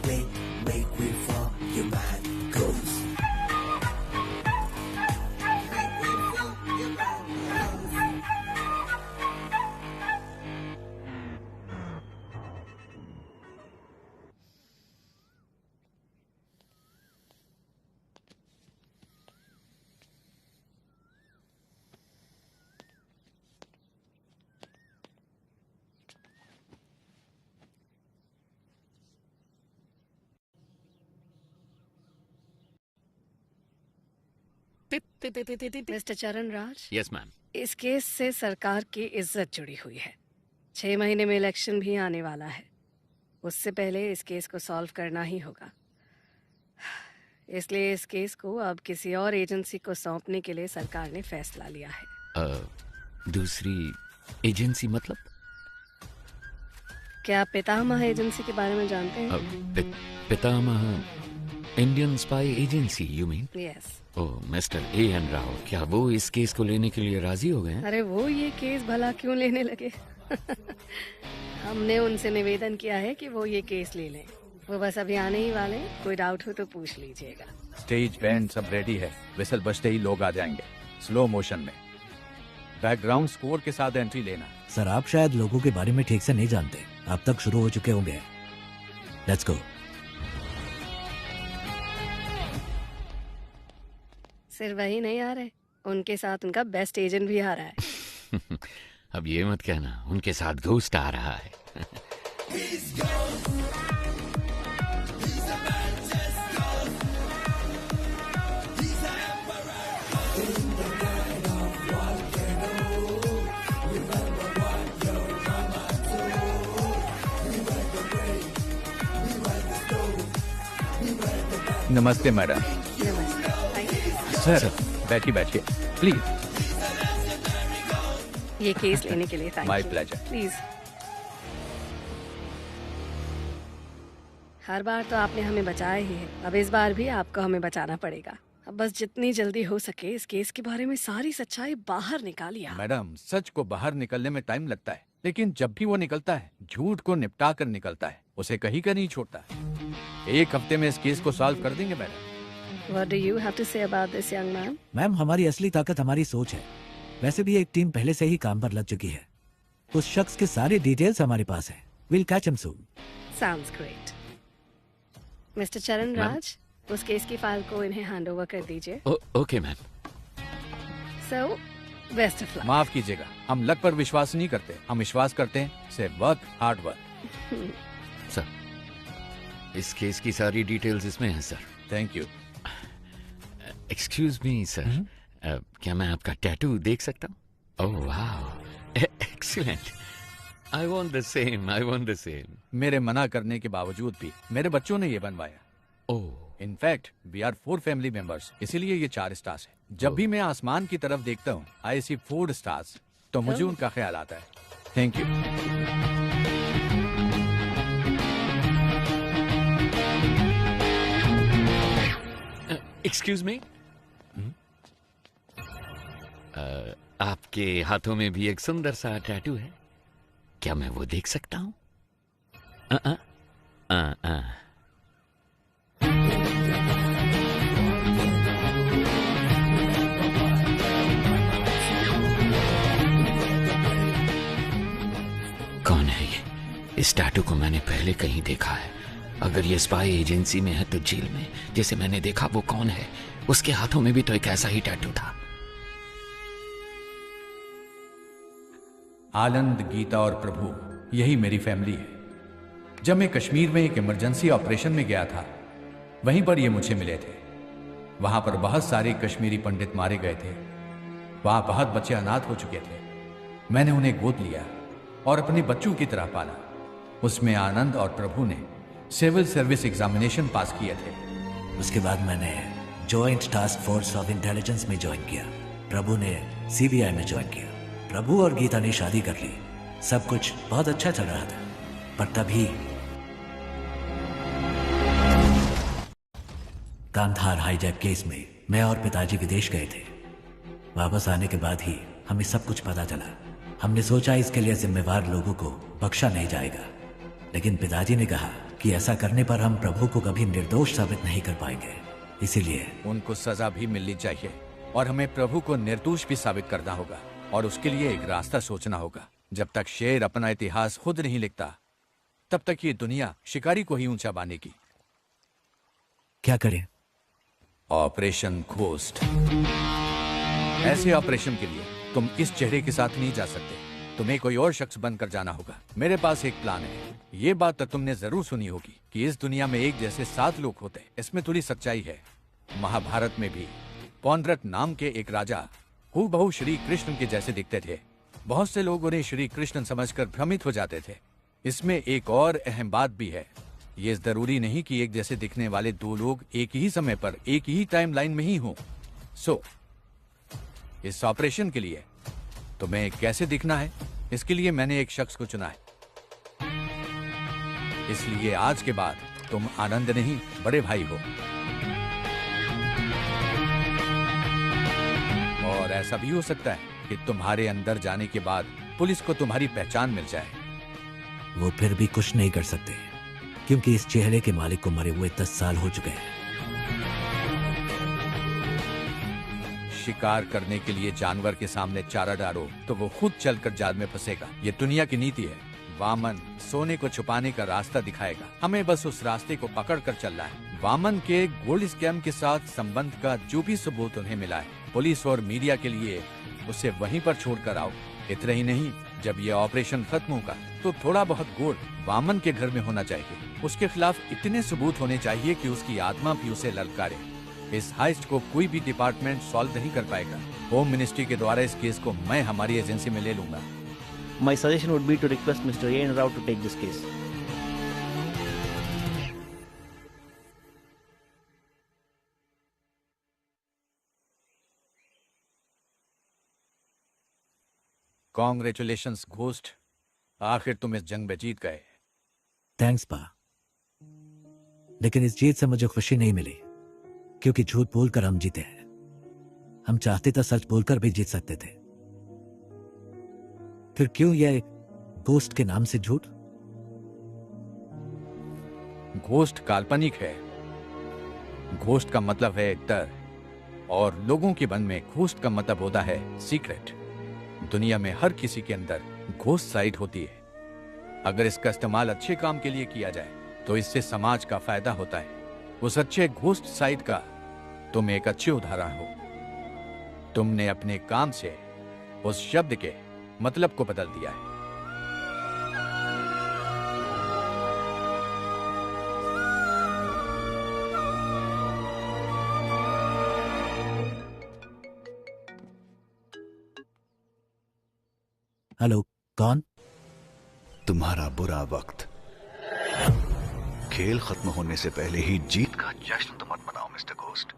S20: make way for your man goes.
S19: Mister चरण राज,
S3: यस मैम।
S19: इस केस से सरकार की इज्जत जुड़ी हुई है। 6 महीने में इलेक्शन भी आने वाला है। उससे पहले इस केस को सॉल्व करना ही होगा। इसलिए इस केस को अब किसी और एजेंसी को सौंपने के लिए सरकार ने फैसला लिया है।
S3: दूसरी एजेंसी मतलब?
S19: क्या आप पितामह एजेंसी के बारे में जानते हैं?
S3: Pitamah Indian spy agency you mean?
S19: Yes.
S3: Oh mister A.N. Rao, क्या वो इस केस को लेने के लिए राजी हो गए हैं?
S19: अरे वो ये केस भला क्यों लेने लगे? हमने उनसे निवेदन किया है कि वो ये केस ले लें। वो बस अभी आने ही वाले, कोई डाउट हो तो पूछ लीजिएगा।
S21: स्टेज बैंड सब रेडी है, विसल बजते ही लोग आ जाएंगे स्लो मोशन में। बैकग्राउंड स्कोर के साथ एंट्री लेना।
S8: सर आप शायद लोगों के बारे में ठीक से नहीं जानते, अब तक शुरू हो चुके होंगे। Let's go.
S19: सिर्फ वही नहीं आ रहे, उनके साथ उनका बेस्ट एजेंट भी आ रहा है।
S3: अब ये मत कहना उनके साथ घोस्ट आ रहा है।
S21: नमस्ते मैडम। सर बैठिए बैठिए प्लीज।
S19: ये केस लेने के लिए thank you.
S21: My pleasure.
S19: Please. हर बार तो आपने हमें बचाया ही है, अब इस बार भी आपको हमें बचाना पड़ेगा। अब बस जितनी जल्दी हो सके इस केस के बारे में सारी सच्चाई बाहर निकालिए।
S21: मैडम सच को बाहर निकलने में टाइम लगता है, लेकिन जब भी वो निकलता है झूठ को निपटा कर निकलता है, उसे कहीं का नहीं छोड़ता। 1 हफ्ते में इस केस को सॉल्व कर देंगे madam.
S19: What do you have to say about this young man?
S8: Ma'am हमारी असली ताकत हमारी सोच है। वैसे भी एक टीम पहले से ही काम पर लग चुकी है। उस शख्स के सारे डिटेल्स हमारे पास हैं। We'll catch him soon.
S19: Sounds great. Mister चरण राज, उस केस की फाइल को इन्हें हैंड ओवर कर दीजिए।
S3: Okay ma'am.
S19: So, best of luck.
S21: माफ कीजिएगा, हम लक पर विश्वास नहीं करते, हम विश्वास करते हैं से वर्क हार्ड वर्क।
S3: सर इस केस की सारी डिटेल्स इसमें हैं sir.
S21: Thank you.
S3: Excuse me sir, क्या मैं आपका टैटू देख सकता हूँ? ओह वाह excellent. I want the same, I want the same.
S21: मेरे मना करने के बावजूद भी मेरे बच्चों ने ये बनवाया।
S3: Oh
S21: in fact we are 4 family members, इसीलिए ये 4 स्टार्स है। जब भी मैं आसमान की तरफ देखता हूँ आई सी 4 स्टार्स, तो मुझे उनका ख्याल आता है। Thank you.
S3: एक्सक्यूज मी, आपके हाथों में भी एक सुंदर सा टैटू है, क्या मैं वो देख सकता हूँ? कौन है ये? इस टैटू को मैंने पहले कहीं देखा है। अगर ये स्पाई एजेंसी में है तो जेल में जिसे मैंने देखा वो कौन है? उसके हाथों में भी तो एक ऐसा ही टैटू था।
S21: आनंद, गीता और प्रभु यही मेरी फैमिली है। जब मैं कश्मीर में एक इमरजेंसी ऑपरेशन में गया था, वहीं पर ये मुझे मिले थे। वहां पर बहुत सारे कश्मीरी पंडित मारे गए थे। वहां बहुत बच्चे अनाथ हो चुके थे। मैंने उन्हें गोद लिया और अपने बच्चों की तरह पाला। उसमें आनंद और प्रभु ने सिविल सर्विस एग्जामिनेशन पास किए थे।
S8: उसके बाद मैंने joint task force of intelligence में ज्वाइन किया। प्रभु ने CBI में ज्वाइन किया। प्रभु और गीता ने शादी कर ली। सब कुछ बहुत अच्छा चल रहा था, पर तभी कांधार हाईजैक केस में मैं और पिताजी विदेश गए थे। वापस आने के बाद ही हमें सब कुछ पता चला। हमने सोचा इसके लिए जिम्मेवार लोगों को बख्शा नहीं जाएगा, लेकिन पिताजी ने कहा कि ऐसा करने पर हम प्रभु को कभी निर्दोष साबित नहीं कर पाएंगे। इसीलिए
S21: उनको सजा भी मिलनी चाहिए और हमें प्रभु को निर्दोष भी साबित करना होगा और उसके लिए एक रास्ता सोचना होगा। जब तक शेर अपना इतिहास खुद नहीं लिखता तब तक ये दुनिया शिकारी को ही ऊंचा बांधेगी।
S8: क्या करें?
S21: Operation ghost. ऐसे ऑपरेशन के लिए तुम इस चेहरे के साथ नहीं जा सकते, तुम्हें कोई और शख्स बनकर जाना होगा। मेरे पास एक प्लान है। ये बात तो तुमने जरूर सुनी होगी कि इस दुनिया में एक जैसे 7 लोग होते। इसमें थोड़ी सच्चाई है। महाभारत में भी पौंड्रक नाम के एक राजा हूबहू श्री कृष्ण के जैसे दिखते थे। बहुत से लोग उन्हें श्री कृष्ण समझकर भ्रमित हो जाते थे। इसमें एक और अहम बात भी है। ये जरूरी नहीं कि एक जैसे दिखने वाले 2 लोग एक ही समय पर एक ही टाइम लाइन में ही हों। इस ऑपरेशन के लिए तुम्हें कैसे दिखना है, इसके लिए मैंने एक शख्स को चुना है। इसलिए आज के बाद तुम आनंद नहीं बड़े भाई हो। और ऐसा भी हो सकता है कि तुम्हारे अंदर जाने के बाद पुलिस को तुम्हारी पहचान मिल जाए।
S8: वो फिर भी कुछ नहीं कर सकते क्योंकि इस चेहरे के मालिक को मरे हुए 10 साल हो चुके हैं।
S21: शिकार करने के लिए जानवर के सामने चारा डालो तो वो खुद चलकर जाल में फंसेगा। ये दुनिया की नीति है। वामन सोने को छुपाने का रास्ता दिखाएगा, हमें बस उस रास्ते को पकड़ कर चलना है। वामन के गोल्ड स्कैम के साथ संबंध का जो भी सबूत उन्हें मिला है, पुलिस और मीडिया के लिए उसे वहीं पर छोड़कर आओ। इतना ही नहीं, जब ये ऑपरेशन खत्म होगा तो थोड़ा बहुत गोल्ड वामन के घर में होना चाहिए। उसके खिलाफ इतने सबूत होने चाहिए कि उसकी आत्मा भी उसे ललकारे। इस हाइस्ट को कोई भी डिपार्टमेंट सॉल्व नहीं कर पाएगा। होम मिनिस्ट्री के द्वारा इस केस को मैं हमारी एजेंसी में ले लूंगा।
S9: My suggestion would be to request Mr. A.N. Rao to take this case.
S21: Congratulations ghost, आखिर तुम इस जंग में जीत गए।
S8: थैंक्स पा, लेकिन इस जीत से मुझे खुशी नहीं मिली क्योंकि झूठ बोलकर हम जीते हैं। हम चाहते तो सच बोलकर भी जीत सकते थे। फिर क्यों यह घोस्ट के नाम से झूठ?
S21: घोस्ट काल्पनिक है। घोस्ट का मतलब है डर और लोगों के मन में घोस्ट का मतलब होता है सीक्रेट। दुनिया में हर किसी के अंदर घोस्ट साइड होती है। अगर इसका इस्तेमाल अच्छे काम के लिए किया जाए तो इससे समाज का फायदा होता है। उस अच्छे घोस्ट साइड का तुम एक अच्छे उदाहरण हो। तुमने अपने काम से उस शब्द के मतलब को बदल दिया है।
S8: हेलो, कौन?
S11: तुम्हारा बुरा वक्त। खेल खत्म होने से पहले ही जीत का जश्न तो मत मनाओ मिस्टर घोस्ट।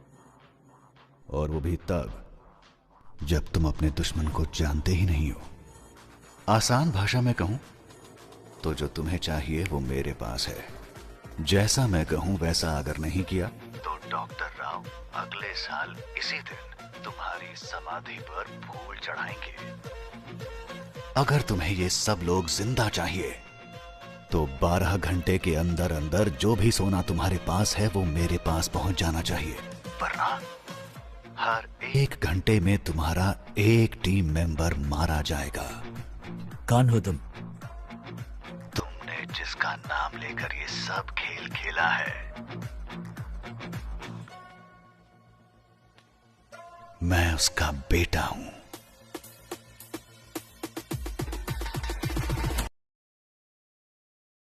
S11: और वो भी तब जब तुम अपने दुश्मन को जानते ही नहीं हो। आसान भाषा में कहूं तो जो तुम्हें चाहिए वो मेरे पास है। जैसा मैं कहूं वैसा अगर नहीं किया तो डॉक्टर राव अगले साल इसी दिन तुम्हारी समाधि पर फूल चढ़ाएंगे। अगर तुम्हें ये सब लोग जिंदा चाहिए तो 12 घंटे के अंदर अंदर जो भी सोना तुम्हारे पास है वो मेरे पास पहुंच जाना चाहिए, वरना हर 1 घंटे में तुम्हारा एक टीम मेंबर मारा जाएगा।
S8: कौन हो तुम?
S11: तुमने जिसका नाम लेकर ये सब खेल खेला है, मैं उसका बेटा हूं।